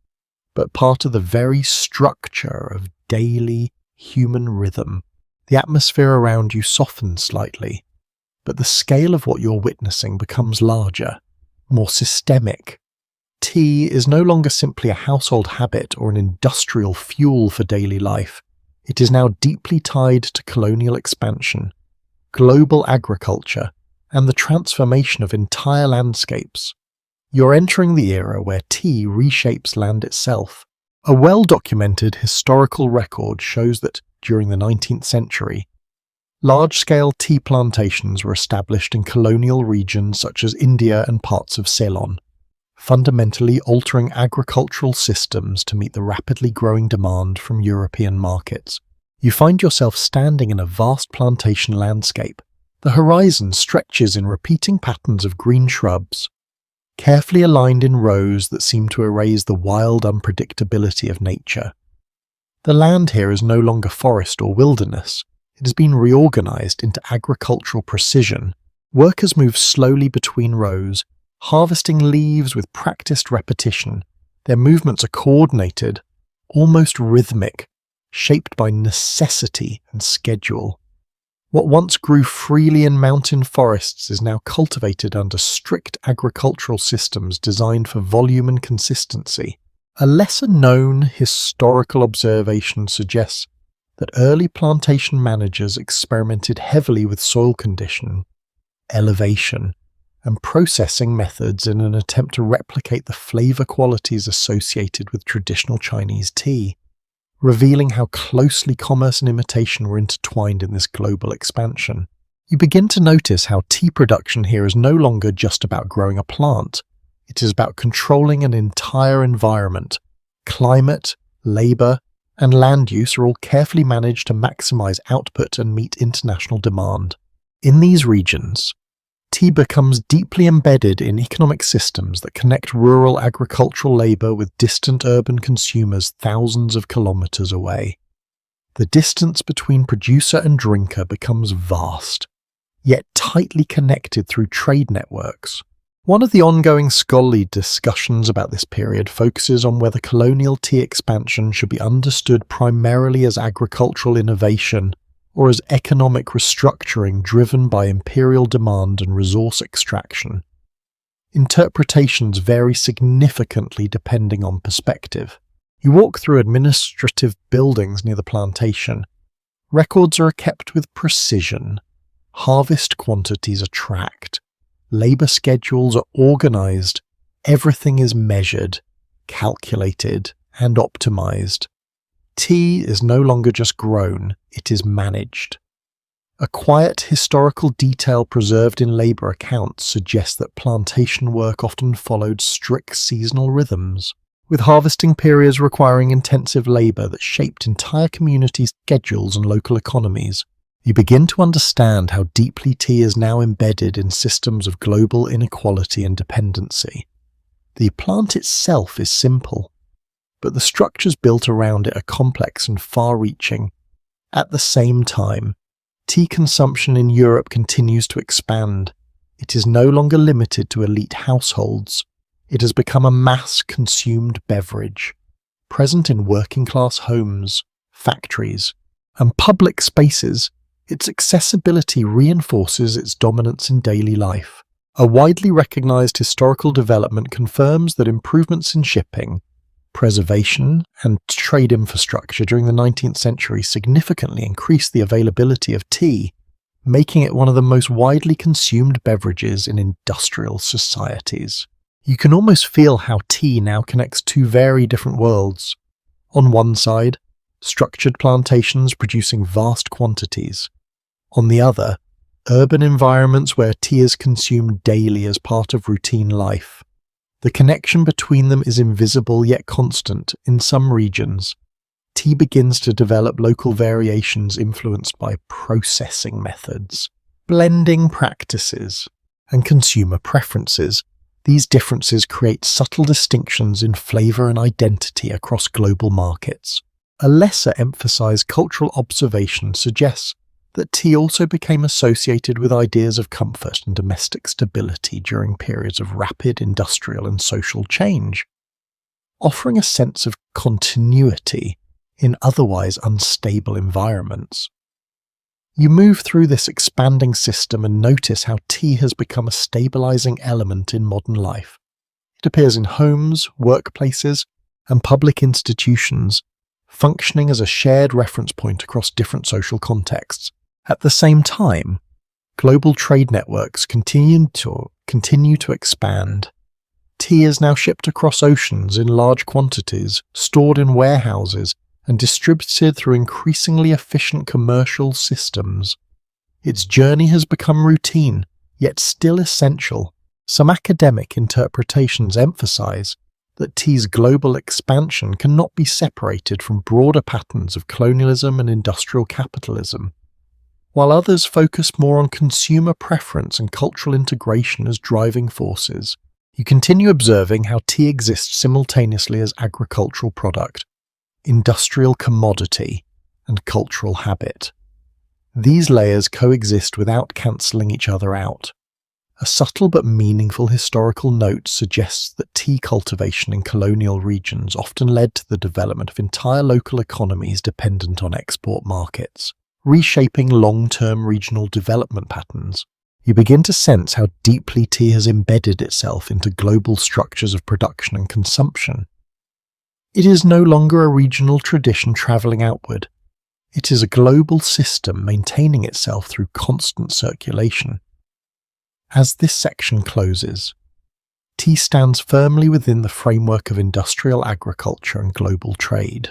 but part of the very structure of daily human rhythm. The atmosphere around you softens slightly, but the scale of what you're witnessing becomes larger, more systemic. Tea is no longer simply a household habit or an industrial fuel for daily life. It is now deeply tied to colonial expansion, global agriculture, and the transformation of entire landscapes. You're entering the era where tea reshapes land itself. A well-documented historical record shows that during the 19th century, large-scale tea plantations were established in colonial regions such as India and parts of Ceylon, fundamentally altering agricultural systems to meet the rapidly growing demand from European markets. You find yourself standing in a vast plantation landscape. The horizon stretches in repeating patterns of green shrubs, carefully aligned in rows that seem to erase the wild unpredictability of nature. The land here is no longer forest or wilderness. It has been reorganized into agricultural precision. Workers move slowly between rows, harvesting leaves with practiced repetition. Their movements are coordinated, almost rhythmic, shaped by necessity and schedule. What once grew freely in mountain forests is now cultivated under strict agricultural systems designed for volume and consistency. A lesser-known historical observation suggests that early plantation managers experimented heavily with soil condition, elevation, and processing methods in an attempt to replicate the flavor qualities associated with traditional Chinese tea, revealing how closely commerce and imitation were intertwined in this global expansion. You begin to notice how tea production here is no longer just about growing a plant. It is about controlling an entire environment. Climate, labor, and land use are all carefully managed to maximize output and meet international demand. In these regions, tea becomes deeply embedded in economic systems that connect rural agricultural labor with distant urban consumers thousands of kilometers away. The distance between producer and drinker becomes vast, yet tightly connected through trade networks. One of the ongoing scholarly discussions about this period focuses on whether colonial tea expansion should be understood primarily as agricultural innovation or as economic restructuring driven by imperial demand and resource extraction. Interpretations vary significantly depending on perspective. You walk through administrative buildings near the plantation. Records are kept with precision. Harvest quantities are tracked. Labor schedules are organized. Everything is measured, calculated, and optimized. Tea is no longer just grown, it is managed. A quiet historical detail preserved in labour accounts suggests that plantation work often followed strict seasonal rhythms, with harvesting periods requiring intensive labour that shaped entire community schedules and local economies. You begin to understand how deeply tea is now embedded in systems of global inequality and dependency. The plant itself is simple, but the structures built around it are complex and far-reaching. At the same time, tea consumption in Europe continues to expand. It is no longer limited to elite households. It has become a mass-consumed beverage, present in working-class homes, factories, and public spaces. Its accessibility reinforces its dominance in daily life. A widely recognized historical development confirms that improvements in shipping, preservation, and trade infrastructure during the 19th century significantly increased the availability of tea, making it one of the most widely consumed beverages in industrial societies. You can almost feel how tea now connects two very different worlds. On one side, structured plantations producing vast quantities. On the other, urban environments where tea is consumed daily as part of routine life. The connection between them is invisible yet constant. In some regions, tea begins to develop local variations influenced by processing methods, blending practices, and consumer preferences. These differences create subtle distinctions in flavour and identity across global markets. A lesser emphasised cultural observation suggests that tea also became associated with ideas of comfort and domestic stability during periods of rapid industrial and social change, offering a sense of continuity in otherwise unstable environments. You move through this expanding system and notice how tea has become a stabilizing element in modern life. It appears in homes, workplaces, and public institutions, functioning as a shared reference point across different social contexts. At the same time, global trade networks continue to expand. Tea is now shipped across oceans in large quantities, stored in warehouses, and distributed through increasingly efficient commercial systems. Its journey has become routine, yet still essential. Some academic interpretations emphasize that tea's global expansion cannot be separated from broader patterns of colonialism and industrial capitalism, while others focus more on consumer preference and cultural integration as driving forces. You continue observing how tea exists simultaneously as agricultural product, industrial commodity, and cultural habit. These layers coexist without cancelling each other out. A subtle but meaningful historical note suggests that tea cultivation in colonial regions often led to the development of entire local economies dependent on export markets, reshaping long-term regional development patterns. You begin to sense how deeply tea has embedded itself into global structures of production and consumption. It is no longer a regional tradition travelling outward. It is a global system maintaining itself through constant circulation. As this section closes, tea stands firmly within the framework of industrial agriculture and global trade.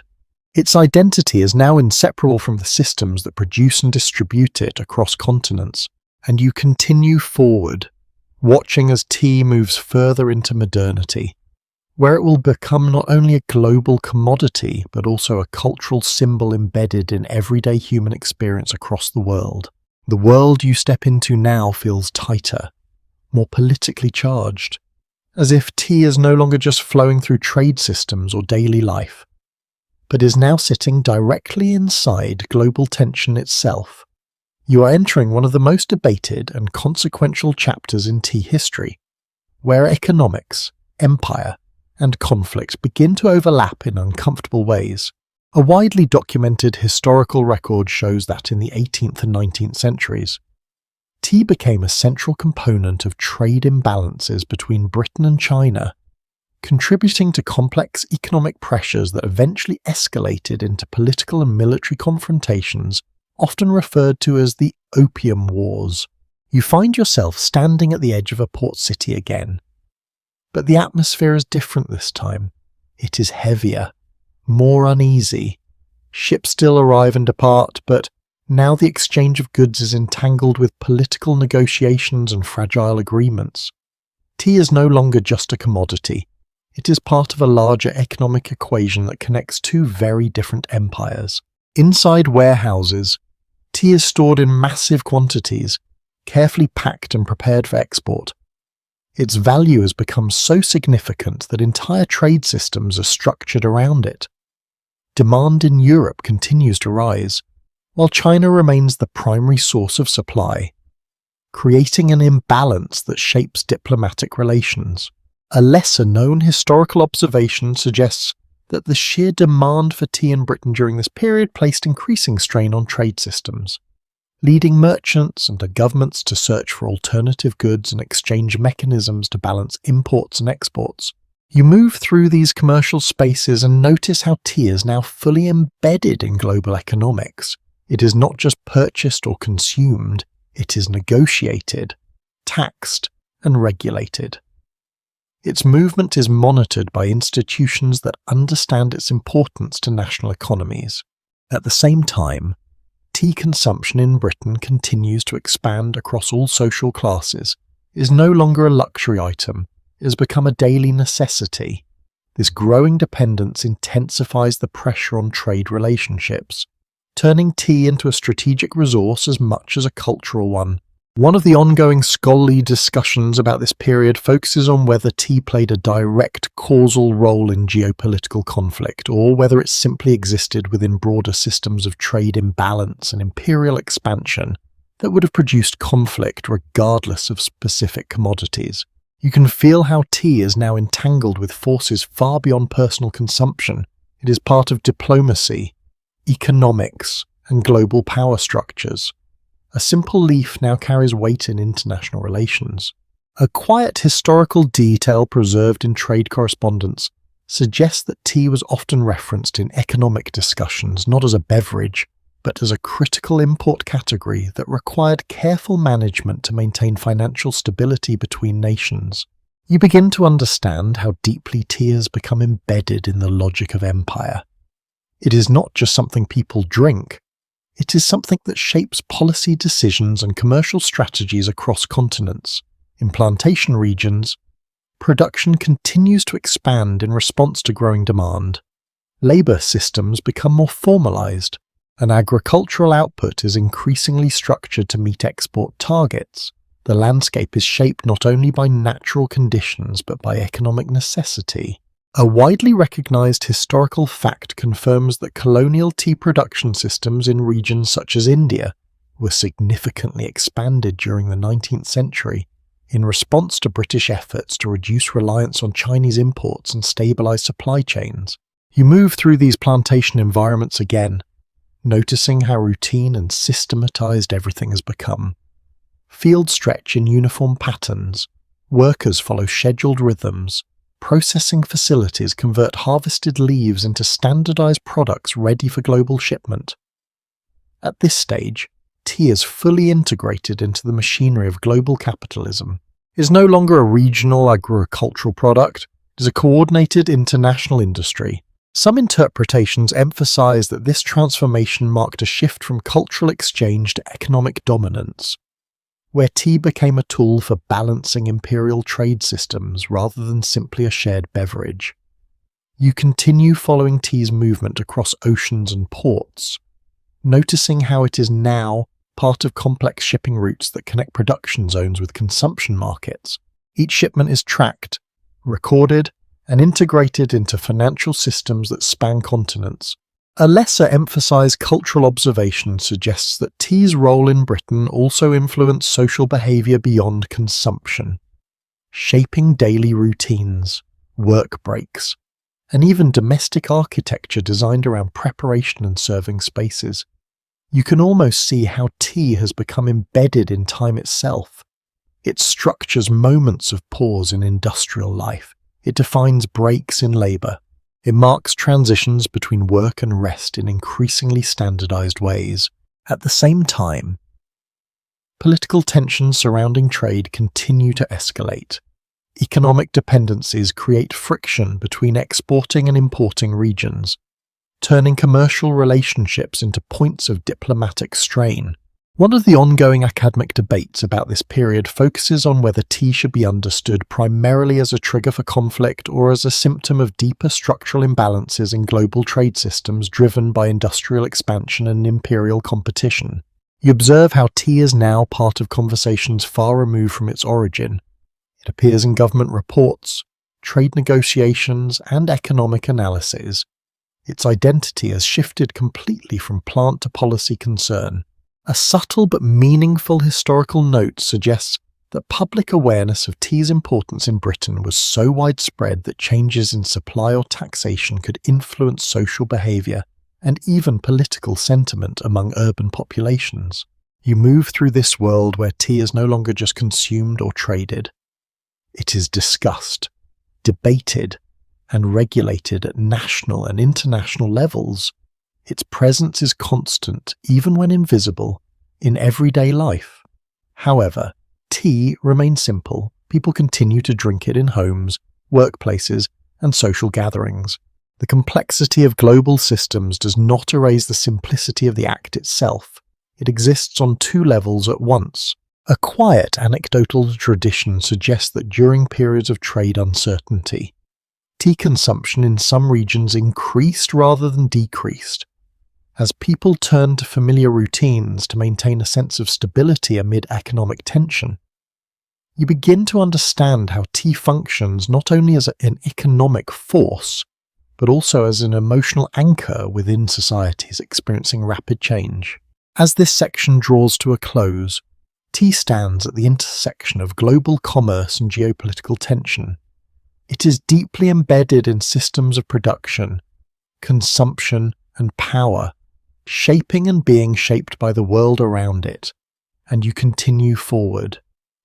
Its identity is now inseparable from the systems that produce and distribute it across continents, and you continue forward, watching as tea moves further into modernity, where it will become not only a global commodity, but also a cultural symbol embedded in everyday human experience across the world. The world you step into now feels tighter, more politically charged, as if tea is no longer just flowing through trade systems or daily life, but is now sitting directly inside global tension itself. You are entering one of the most debated and consequential chapters in tea history, where economics, empire, and conflict begin to overlap in uncomfortable ways. A widely documented historical record shows that in the 18th and 19th centuries, tea became a central component of trade imbalances between Britain and China, contributing to complex economic pressures that eventually escalated into political and military confrontations, often referred to as the Opium Wars. You find yourself standing at the edge of a port city again, but the atmosphere is different this time. It is heavier, more uneasy, Ships still arrive and depart, but now the exchange of goods is entangled with political negotiations and fragile agreements. Tea is no longer just a commodity. It is part of a larger economic equation that connects two very different empires. Inside warehouses, tea is stored in massive quantities, carefully packed and prepared for export. Its value has become so significant that entire trade systems are structured around it. Demand in Europe continues to rise, while China remains the primary source of supply, creating an imbalance that shapes diplomatic relations. A lesser-known historical observation suggests that the sheer demand for tea in Britain during this period placed increasing strain on trade systems, leading merchants and governments to search for alternative goods and exchange mechanisms to balance imports and exports. You move through these commercial spaces and notice how tea is now fully embedded in global economics. It is not just purchased or consumed, it is negotiated, taxed, and regulated. Its movement is monitored by institutions that understand its importance to national economies. At the same time, tea consumption in Britain continues to expand across all social classes. It is no longer a luxury item, it has become a daily necessity. This growing dependence intensifies the pressure on trade relationships, turning tea into a strategic resource as much as a cultural one. One of the ongoing scholarly discussions about this period focuses on whether tea played a direct causal role in geopolitical conflict, or whether it simply existed within broader systems of trade imbalance and imperial expansion that would have produced conflict regardless of specific commodities. You can feel how tea is now entangled with forces far beyond personal consumption. It is part of diplomacy, economics, and global power structures. A simple leaf now carries weight in international relations. A quiet historical detail preserved in trade correspondence suggests that tea was often referenced in economic discussions not as a beverage, but as a critical import category that required careful management to maintain financial stability between nations. You begin to understand how deeply tea has become embedded in the logic of empire. It is not just something people drink, it is something that shapes policy decisions and commercial strategies across continents. In plantation regions, production continues to expand in response to growing demand. Labour systems become more formalised, and agricultural output is increasingly structured to meet export targets. The landscape is shaped not only by natural conditions but by economic necessity. A widely recognised historical fact confirms that colonial tea production systems in regions such as India were significantly expanded during the 19th century in response to British efforts to reduce reliance on Chinese imports and stabilise supply chains. You move through these plantation environments again, noticing how routine and systematised everything has become. Fields stretch in uniform patterns, workers follow scheduled rhythms, processing facilities convert harvested leaves into standardized products ready for global shipment. At this stage, tea is fully integrated into the machinery of global capitalism. It is no longer a regional agricultural product, it is a coordinated international industry. Some interpretations emphasize that this transformation marked a shift from cultural exchange to economic dominance, where tea became a tool for balancing imperial trade systems rather than simply a shared beverage. You continue following tea's movement across oceans and ports, noticing how it is now part of complex shipping routes that connect production zones with consumption markets. Each shipment is tracked, recorded, and integrated into financial systems that span continents. A lesser emphasized cultural observation suggests that tea's role in Britain also influenced social behaviour beyond consumption, shaping daily routines, work breaks, and even domestic architecture designed around preparation and serving spaces. You can almost see how tea has become embedded in time itself. It structures moments of pause in industrial life. It defines breaks in labour. It marks transitions between work and rest in increasingly standardized ways. At the same time, political tensions surrounding trade continue to escalate. Economic dependencies create friction between exporting and importing regions. turning commercial relationships into points of diplomatic strain. One of the ongoing academic debates about this period focuses on whether tea should be understood primarily as a trigger for conflict or as a symptom of deeper structural imbalances in global trade systems driven by industrial expansion and imperial competition. You observe how tea is now part of conversations far removed from its origin. It appears in government reports, trade negotiations, and economic analyses. Its identity has shifted completely from plant to policy concern. A subtle but meaningful historical note suggests that public awareness of tea's importance in Britain was so widespread that changes in supply or taxation could influence social behaviour and even political sentiment among urban populations. You move through this world where tea is no longer just consumed or traded. It is discussed, debated, and regulated at national and international levels. Its presence is constant, even when invisible, in everyday life. However, tea remains simple. People continue to drink it in homes, workplaces, and social gatherings. The complexity of global systems does not erase the simplicity of the act itself. It exists on two levels at once. A quiet anecdotal tradition suggests that during periods of trade uncertainty, tea consumption in some regions increased rather than decreased, as people turned to familiar routines to maintain a sense of stability amid economic tension. You begin to understand how tea functions not only as an economic force, but also as an emotional anchor within societies experiencing rapid change. As this section draws to a close, tea stands at the intersection of global commerce and geopolitical tension. It is deeply embedded in systems of production, consumption, and power, shaping and being shaped by the world around it, and you continue forward,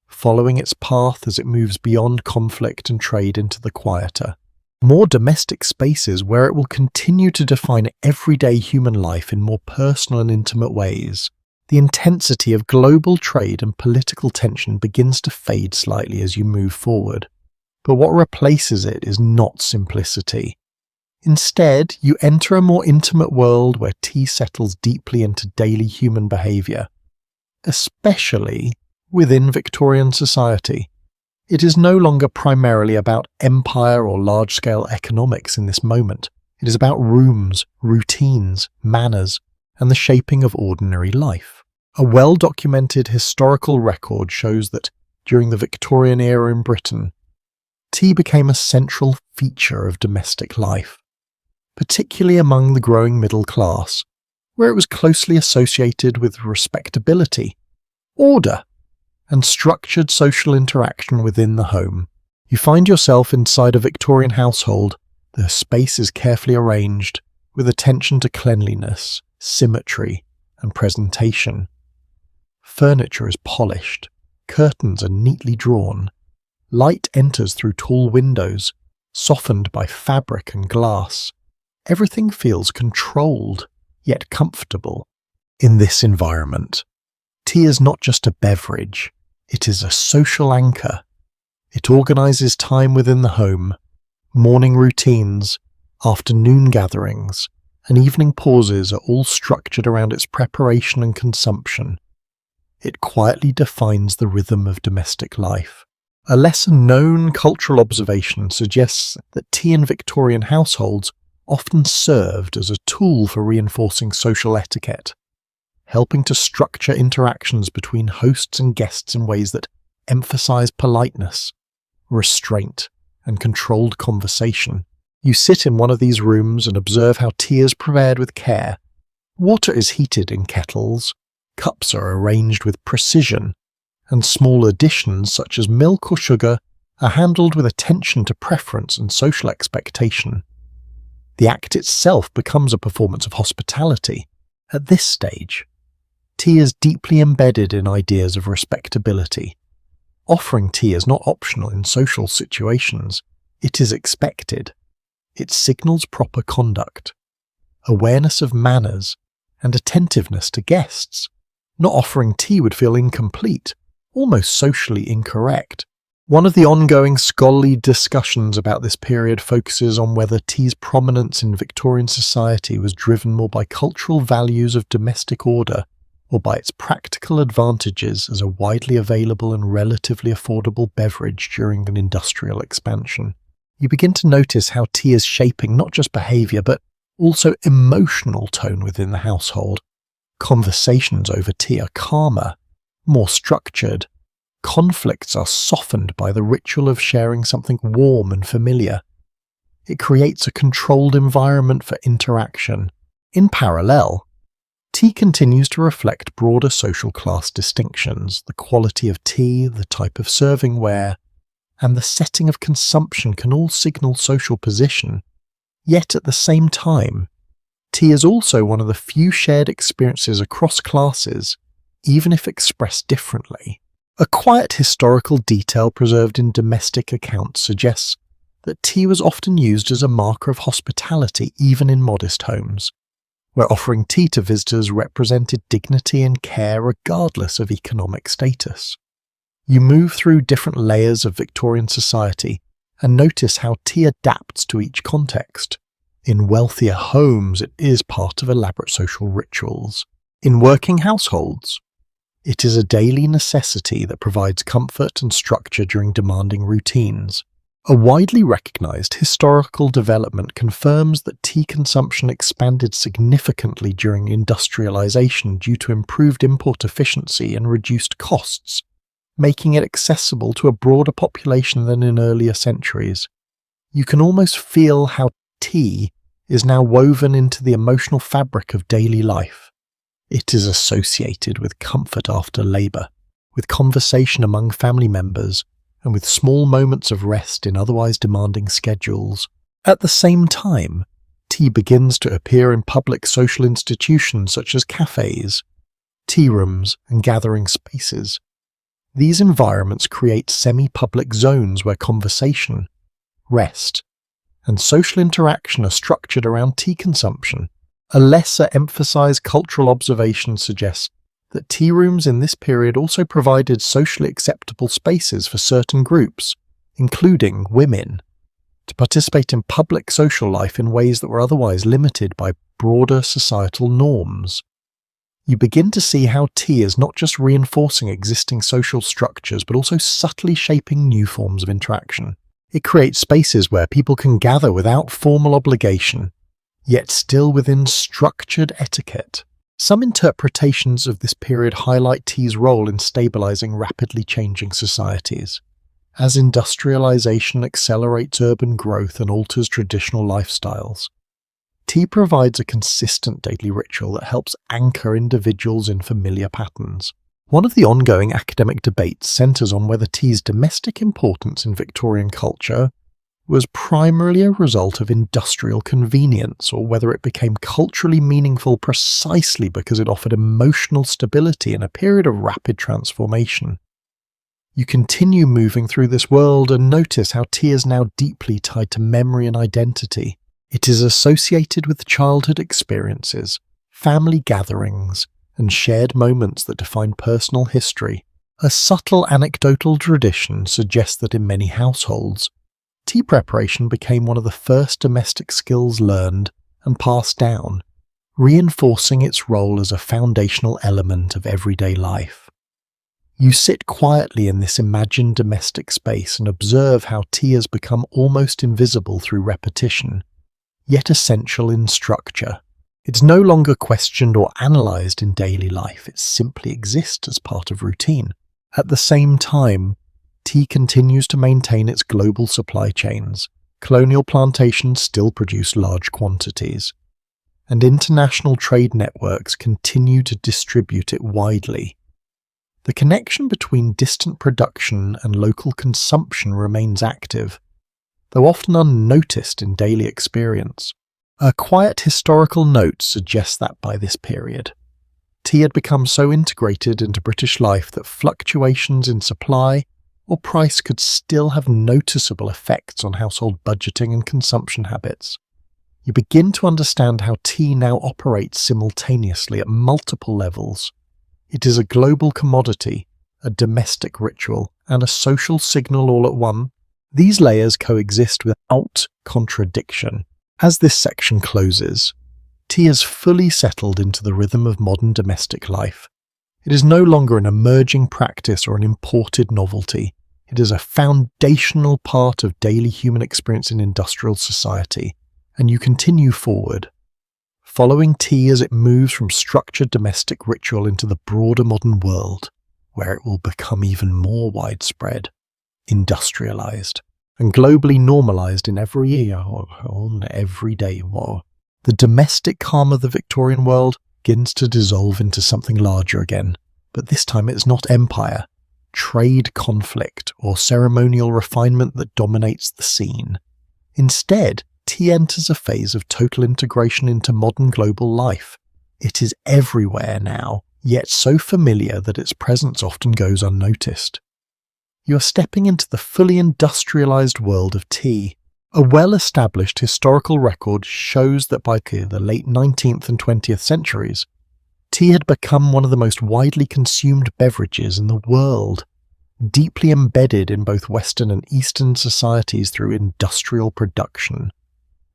following its path as it moves beyond conflict and trade into the quieter, more domestic spaces where it will continue to define everyday human life in more personal and intimate ways. The intensity of global trade and political tension begins to fade slightly as you move forward, but what replaces it is not simplicity. Instead, you enter a more intimate world where tea settles deeply into daily human behaviour, especially within Victorian society. It is no longer primarily about empire or large-scale economics in this moment. It is about rooms, routines, manners, and the shaping of ordinary life. A well-documented historical record shows that during the Victorian era in Britain, tea became a central feature of domestic life, particularly among the growing middle class, where it was closely associated with respectability, order, and structured social interaction within the home. You find yourself inside a Victorian household. The space is carefully arranged, with attention to cleanliness, symmetry, and presentation. Furniture is polished, curtains are neatly drawn, light enters through tall windows, softened by fabric and glass. Everything feels controlled, yet comfortable. In this environment, tea is not just a beverage, it is a social anchor. It organizes time within the home, morning routines, afternoon gatherings, and evening pauses are all structured around its preparation and consumption. It quietly defines the rhythm of domestic life. A lesser-known cultural observation suggests that tea in Victorian households often served as a tool for reinforcing social etiquette, helping to structure interactions between hosts and guests in ways that emphasize politeness, restraint, and controlled conversation. You sit in one of these rooms and observe how tea is prepared with care. Water is heated in kettles, cups are arranged with precision, and small additions such as milk or sugar are handled with attention to preference and social expectation. The act itself becomes a performance of hospitality. At this stage, tea is deeply embedded in ideas of respectability. Offering tea is not optional in social situations. It is expected. It signals proper conduct, awareness of manners, and attentiveness to guests. Not offering tea would feel incomplete, almost socially incorrect. One of the ongoing scholarly discussions about this period focuses on whether tea's prominence in Victorian society was driven more by cultural values of domestic order or by its practical advantages as a widely available and relatively affordable beverage during an industrial expansion. You begin to notice how tea is shaping not just behaviour but also emotional tone within the household. Conversations over tea are calmer, more structured. Conflicts are softened by the ritual of sharing something warm and familiar. It creates a controlled environment for interaction. In parallel, tea continues to reflect broader social class distinctions. The quality of tea, the type of servingware, and the setting of consumption can all signal social position. Yet at the same time, tea is also one of the few shared experiences across classes, even if expressed differently. A quiet historical detail preserved in domestic accounts suggests that tea was often used as a marker of hospitality even in modest homes, where offering tea to visitors represented dignity and care regardless of economic status. You move through different layers of Victorian society and notice how tea adapts to each context. In wealthier homes, it is part of elaborate social rituals. In working households, it is a daily necessity that provides comfort and structure during demanding routines. A widely recognized historical development confirms that tea consumption expanded significantly during industrialization due to improved import efficiency and reduced costs, making it accessible to a broader population than in earlier centuries. You can almost feel how tea is now woven into the emotional fabric of daily life. It is associated with comfort after labour, with conversation among family members, and with small moments of rest in otherwise demanding schedules. At the same time, tea begins to appear in public social institutions such as cafes, tea rooms, and gathering spaces. These environments create semi-public zones where conversation, rest, and social interaction are structured around tea consumption. A lesser emphasized cultural observation suggests that tea rooms in this period also provided socially acceptable spaces for certain groups, including women, to participate in public social life in ways that were otherwise limited by broader societal norms. You begin to see how tea is not just reinforcing existing social structures but also subtly shaping new forms of interaction. It creates spaces where people can gather without formal obligation, yet still within structured etiquette. Some interpretations of this period highlight tea's role in stabilizing rapidly changing societies. As industrialization accelerates urban growth and alters traditional lifestyles, tea provides a consistent daily ritual that helps anchor individuals in familiar patterns. One of the ongoing academic debates centers on whether tea's domestic importance in Victorian culture was primarily a result of industrial convenience, or whether it became culturally meaningful precisely because it offered emotional stability in a period of rapid transformation. You continue moving through this world and notice how tea is now deeply tied to memory and identity. It is associated with childhood experiences, family gatherings, and shared moments that define personal history. A subtle anecdotal tradition suggests that in many households, tea preparation became one of the first domestic skills learned and passed down, reinforcing its role as a foundational element of everyday life. You sit quietly in this imagined domestic space and observe how tea has become almost invisible through repetition, yet essential in structure. It's no longer questioned or analysed in daily life, it simply exists as part of routine. At the same time, tea continues to maintain its global supply chains. Colonial plantations still produce large quantities, and international trade networks continue to distribute it widely. The connection between distant production and local consumption remains active, though often unnoticed in daily experience. A quiet historical note suggests that by this period, tea had become so integrated into British life that fluctuations in supply or price could still have noticeable effects on household budgeting and consumption habits. You begin to understand how tea now operates simultaneously at multiple levels. It is a global commodity, a domestic ritual, and a social signal all at one. These layers coexist without contradiction. As this section closes, tea has fully settled into the rhythm of modern domestic life. It is no longer an emerging practice or an imported novelty. It is a foundational part of daily human experience in industrial society, and you continue forward, following tea as it moves from structured domestic ritual into the broader modern world, where it will become even more widespread, industrialized, and globally normalized in every day. The domestic calm of the Victorian world begins to dissolve into something larger again, but this time it's not empire, trade conflict, or ceremonial refinement that dominates the scene. Instead, tea enters a phase of total integration into modern global life. It is everywhere now, yet so familiar that its presence often goes unnoticed. You are stepping into the fully industrialized world of tea. A well-established historical record shows that by the late 19th and 20th centuries, tea had become one of the most widely consumed beverages in the world, deeply embedded in both Western and Eastern societies through industrial production,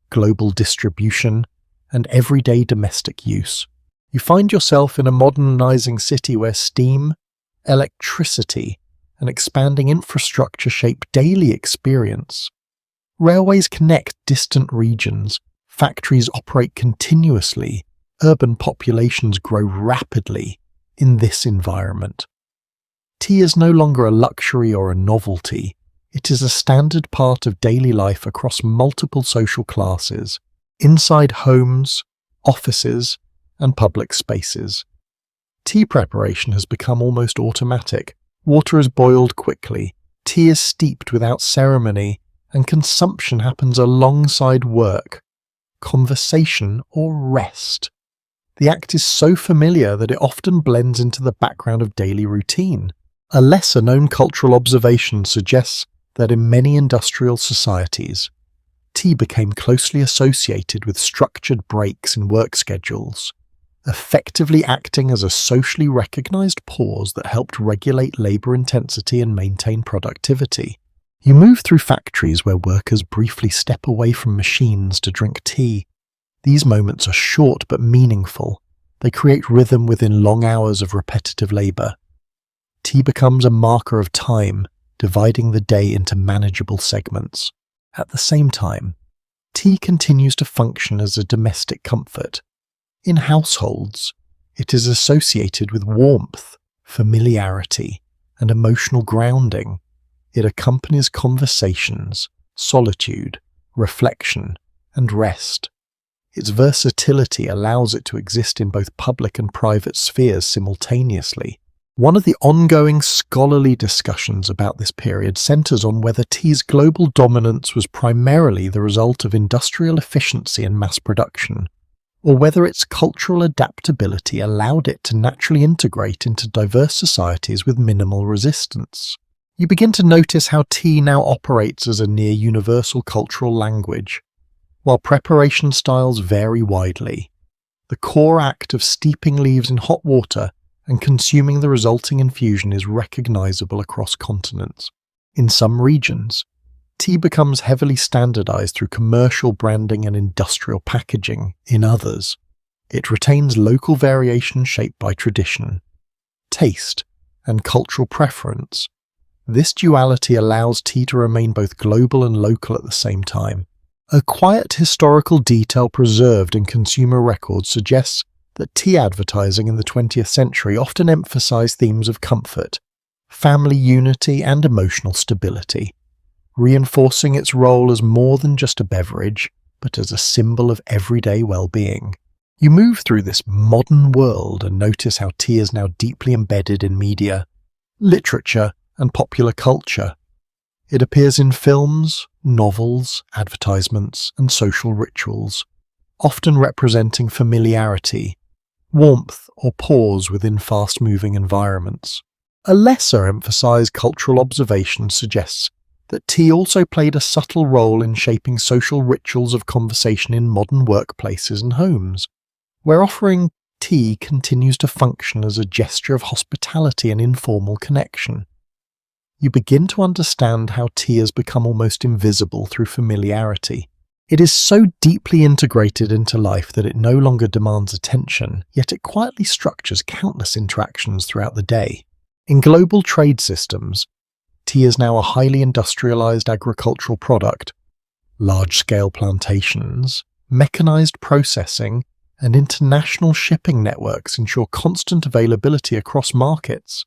global distribution, and everyday domestic use. You find yourself in a modernizing city where steam, electricity, and expanding infrastructure shape daily experience. Railways connect distant regions, factories operate continuously, urban populations grow rapidly in this environment. Tea is no longer a luxury or a novelty. It is a standard part of daily life across multiple social classes, inside homes, offices, and public spaces. Tea preparation has become almost automatic. Water is boiled quickly, tea is steeped without ceremony, and consumption happens alongside work, conversation, or rest. The act is so familiar that it often blends into the background of daily routine. A lesser-known cultural observation suggests that in many industrial societies, tea became closely associated with structured breaks in work schedules, effectively acting as a socially recognized pause that helped regulate labor intensity and maintain productivity. You move through factories where workers briefly step away from machines to drink tea. These moments are short but meaningful. They create rhythm within long hours of repetitive labor. Tea becomes a marker of time, dividing the day into manageable segments. At the same time, tea continues to function as a domestic comfort. In households, it is associated with warmth, familiarity, and emotional grounding. It accompanies conversations, solitude, reflection, and rest. Its versatility allows it to exist in both public and private spheres simultaneously. One of the ongoing scholarly discussions about this period centers on whether tea's global dominance was primarily the result of industrial efficiency and mass production, or whether its cultural adaptability allowed it to naturally integrate into diverse societies with minimal resistance. You begin to notice how tea now operates as a near-universal cultural language. While preparation styles vary widely, the core act of steeping leaves in hot water and consuming the resulting infusion is recognizable across continents. In some regions, tea becomes heavily standardized through commercial branding and industrial packaging. In others, it retains local variation shaped by tradition, taste, and cultural preference. This duality allows tea to remain both global and local at the same time. A quiet historical detail preserved in consumer records suggests that tea advertising in the 20th century often emphasized themes of comfort, family unity, and emotional stability, reinforcing its role as more than just a beverage, but as a symbol of everyday well-being. You move through this modern world and notice how tea is now deeply embedded in media, literature, and popular culture. It appears in films, novels, advertisements, and social rituals, often representing familiarity, warmth, or pause within fast-moving environments. A lesser-emphasized cultural observation suggests that tea also played a subtle role in shaping social rituals of conversation in modern workplaces and homes, where offering tea continues to function as a gesture of hospitality and informal connection. you begin to understand how tea has become almost invisible through familiarity. It is so deeply integrated into life that it no longer demands attention, yet it quietly structures countless interactions throughout the day. In global trade systems, tea is now a highly industrialized agricultural product. Large-scale plantations, mechanized processing, and international shipping networks ensure constant availability across markets.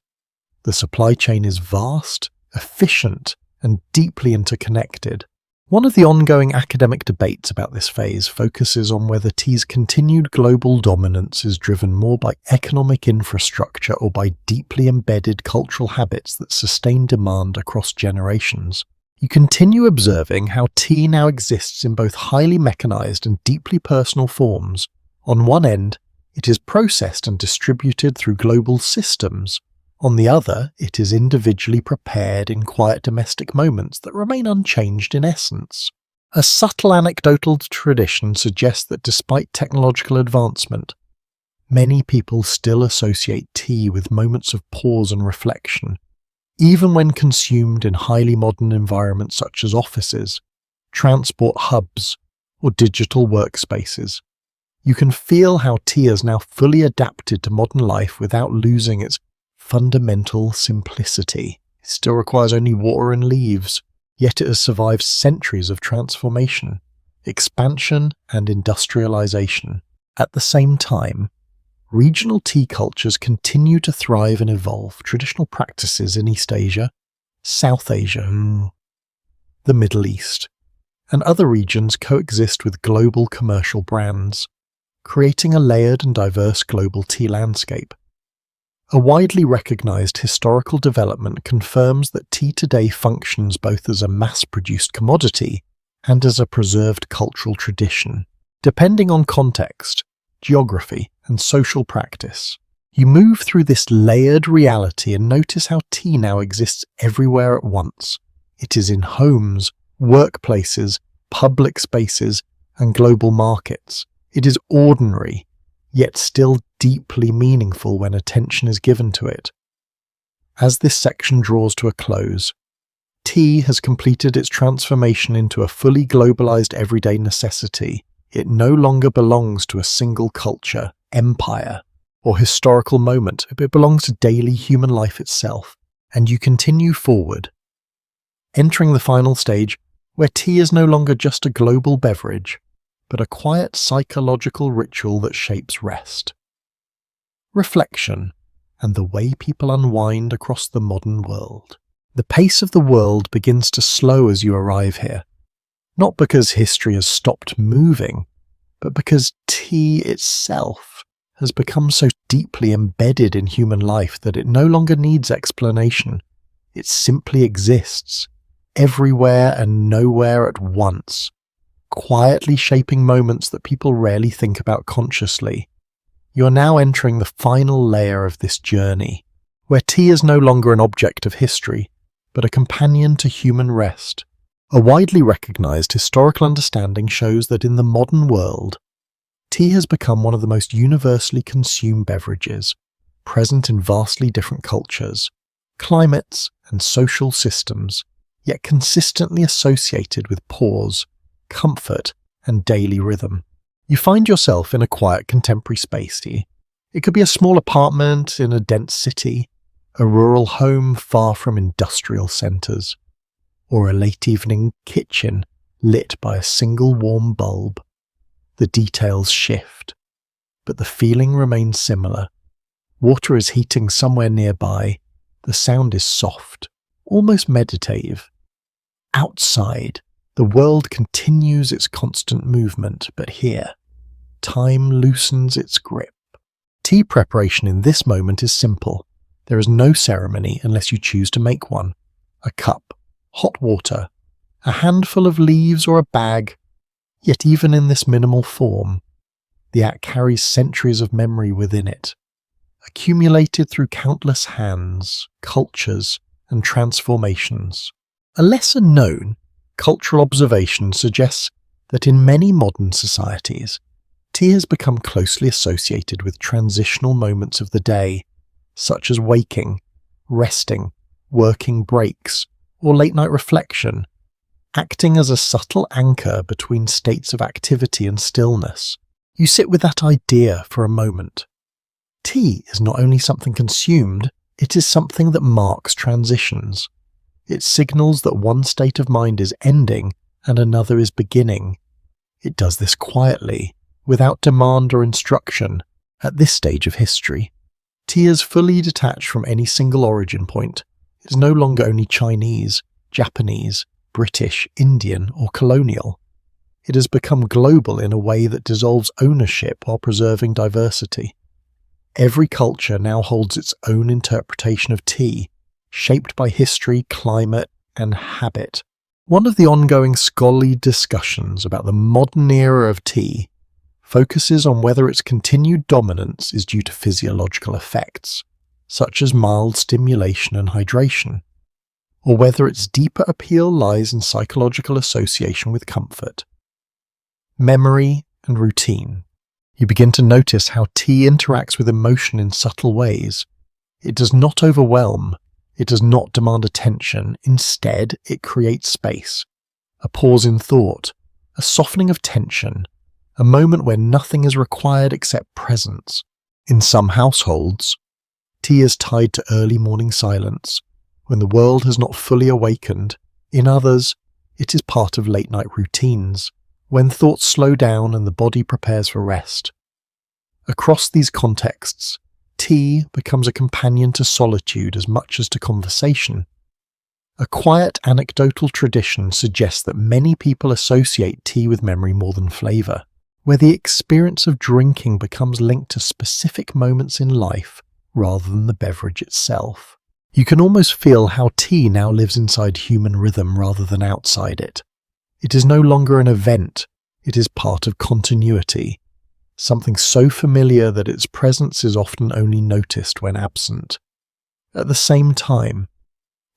The supply chain is vast, efficient, and deeply interconnected. One of the ongoing academic debates about this phase focuses on whether tea's continued global dominance is driven more by economic infrastructure or by deeply embedded cultural habits that sustain demand across generations. You continue observing how tea now exists in both highly mechanized and deeply personal forms. On one end, it is processed and distributed through global systems. On the other, it is individually prepared in quiet domestic moments that remain unchanged in essence. A subtle anecdotal tradition suggests that despite technological advancement, many people still associate tea with moments of pause and reflection, even when consumed in highly modern environments such as offices, transport hubs, or digital workspaces. You can feel how tea has now fully adapted to modern life without losing its fundamental simplicity. It still requires only water and leaves, yet it has survived centuries of transformation, expansion, and industrialization. At the same time, regional tea cultures continue to thrive and evolve. Traditional practices in East Asia, South Asia, the Middle East, and other regions coexist with global commercial brands, creating a layered and diverse global tea landscape. A widely recognized historical development confirms that tea today functions both as a mass-produced commodity and as a preserved cultural tradition. Depending on context, geography, and social practice, you move through this layered reality and notice how tea now exists everywhere at once. It is in homes, workplaces, public spaces, and global markets. It is ordinary, yet still deeply meaningful when attention is given to it. As this section draws to a close, tea has completed its transformation into a fully globalized everyday necessity. It no longer belongs to a single culture, empire, or historical moment. It belongs to daily human life itself. And you continue forward, entering the final stage where tea is no longer just a global beverage, but a quiet psychological ritual that shapes rest, reflection, and the way people unwind across the modern world. The pace of the world begins to slow as you arrive here, not because history has stopped moving, but because tea itself has become so deeply embedded in human life that it no longer needs explanation. It simply exists, everywhere and nowhere at once, quietly shaping moments that people rarely think about consciously. You are now entering the final layer of this journey, where tea is no longer an object of history, but a companion to human rest. A widely recognized historical understanding shows that in the modern world, tea has become one of the most universally consumed beverages, present in vastly different cultures, climates, and social systems, yet consistently associated with pause, comfort, and daily rhythm. You find yourself in a quiet contemporary space here. It could be a small apartment in a dense city, a rural home far from industrial centres, or a late evening kitchen lit by a single warm bulb. The details shift, but the feeling remains similar. Water is heating somewhere nearby. The sound is soft, almost meditative. Outside, the world continues its constant movement, but here, time loosens its grip. Tea preparation in this moment is simple. There is no ceremony unless you choose to make one. A cup, hot water, a handful of leaves or a bag. Yet even in this minimal form, the act carries centuries of memory within it, accumulated through countless hands, cultures, and transformations. A lesser-known cultural observation suggests that in many modern societies, tea has become closely associated with transitional moments of the day, such as waking, resting, working breaks, or late-night reflection, acting as a subtle anchor between states of activity and stillness. You sit with that idea for a moment. Tea is not only something consumed, it is something that marks transitions. It signals that one state of mind is ending and another is beginning. It does this quietly, without demand or instruction, at this stage of history. Tea is fully detached from any single origin point. It is no longer only Chinese, Japanese, British, Indian, or colonial. It has become global in a way that dissolves ownership while preserving diversity. Every culture now holds its own interpretation of tea, shaped by history, climate, and habit. One of the ongoing scholarly discussions about the modern era of tea focuses on whether its continued dominance is due to physiological effects, such as mild stimulation and hydration, or whether its deeper appeal lies in psychological association with comfort, memory, and routine. You begin to notice how tea interacts with emotion in subtle ways. It does not overwhelm. It does not demand attention. Instead, it creates space, a pause in thought, a softening of tension, a moment where nothing is required except presence. In some households, tea is tied to early morning silence, when the world has not fully awakened. In others, it is part of late-night routines, when thoughts slow down and the body prepares for rest. Across these contexts, tea becomes a companion to solitude as much as to conversation. A quiet anecdotal tradition suggests that many people associate tea with memory more than flavour, where the experience of drinking becomes linked to specific moments in life rather than the beverage itself. You can almost feel how tea now lives inside human rhythm rather than outside it. It is no longer an event, it is part of continuity, something so familiar that its presence is often only noticed when absent. At the same time,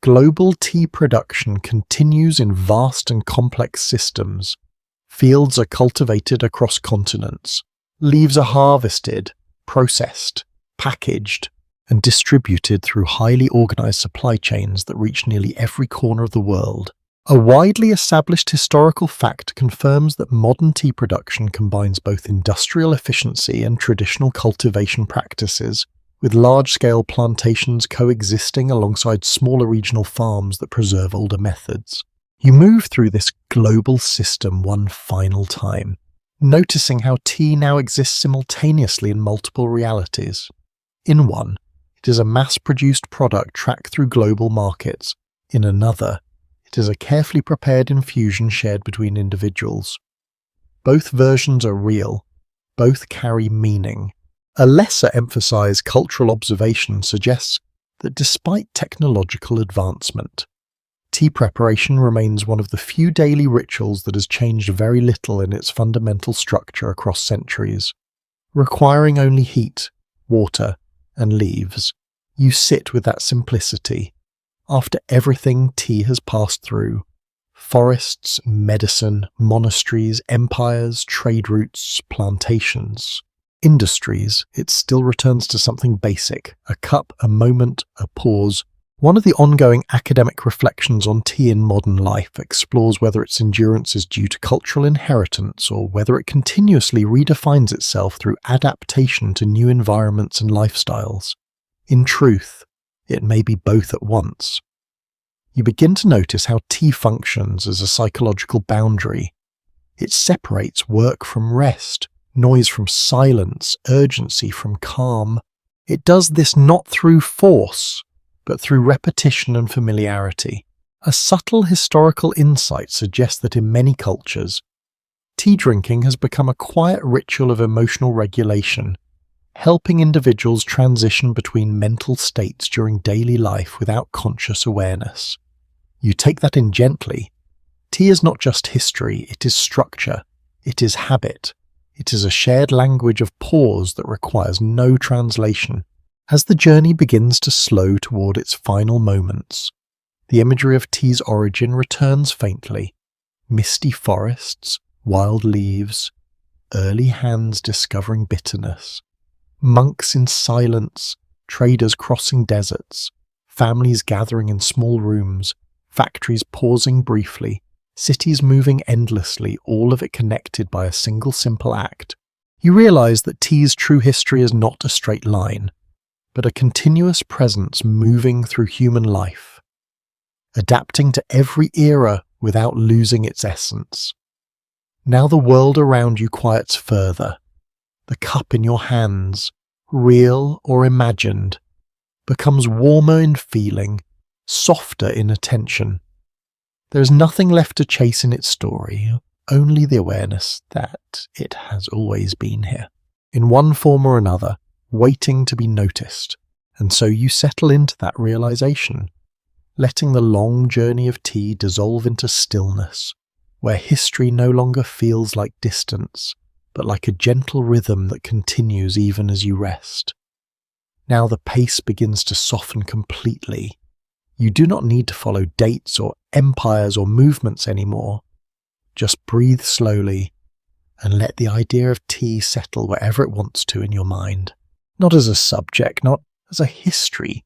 global tea production continues in vast and complex systems. Fields are cultivated across continents, leaves are harvested, processed, packaged, and distributed through highly organized supply chains that reach nearly every corner of the world. A widely established historical fact confirms that modern tea production combines both industrial efficiency and traditional cultivation practices, with large-scale plantations coexisting alongside smaller regional farms that preserve older methods. You move through this global system one final time, noticing how tea now exists simultaneously in multiple realities. In one, it is a mass-produced product tracked through global markets. In another, it is a carefully prepared infusion shared between individuals. Both versions are real. Both carry meaning. A lesser emphasized cultural observation suggests that despite technological advancement, tea preparation remains one of the few daily rituals that has changed very little in its fundamental structure across centuries. Requiring only heat, water, and leaves, you sit with that simplicity. After everything tea has passed through, forests, medicine, monasteries, empires, trade routes, plantations, industries, it still returns to something basic, a cup, a moment, a pause. One of the ongoing academic reflections on tea in modern life explores whether its endurance is due to cultural inheritance or whether it continuously redefines itself through adaptation to new environments and lifestyles. In truth, it may be both at once. You begin to notice how tea functions as a psychological boundary. It separates work from rest, noise from silence, urgency from calm. It does this not through force, but through repetition and familiarity. A subtle historical insight suggests that in many cultures, tea drinking has become a quiet ritual of emotional regulation, helping individuals transition between mental states during daily life without conscious awareness. You take that in gently. Tea is not just history, it is structure, it is habit, it is a shared language of pause that requires no translation. As the journey begins to slow toward its final moments, the imagery of tea's origin returns faintly. Misty forests, wild leaves, early hands discovering bitterness, monks in silence, traders crossing deserts, families gathering in small rooms, factories pausing briefly, cities moving endlessly, all of it connected by a single simple act, you realise that tea's true history is not a straight line, but a continuous presence moving through human life, adapting to every era without losing its essence. Now the world around you quiets further. The cup in your hands, real or imagined, becomes warmer in feeling, softer in attention. There is nothing left to chase in its story, only the awareness that it has always been here, in one form or another, waiting to be noticed. And so you settle into that realization, letting the long journey of tea dissolve into stillness, where history no longer feels like distance, but like a gentle rhythm that continues even as you rest. Now the pace begins to soften completely. You do not need to follow dates or empires or movements anymore. Just breathe slowly and let the idea of tea settle wherever it wants to in your mind. Not as a subject, not as a history,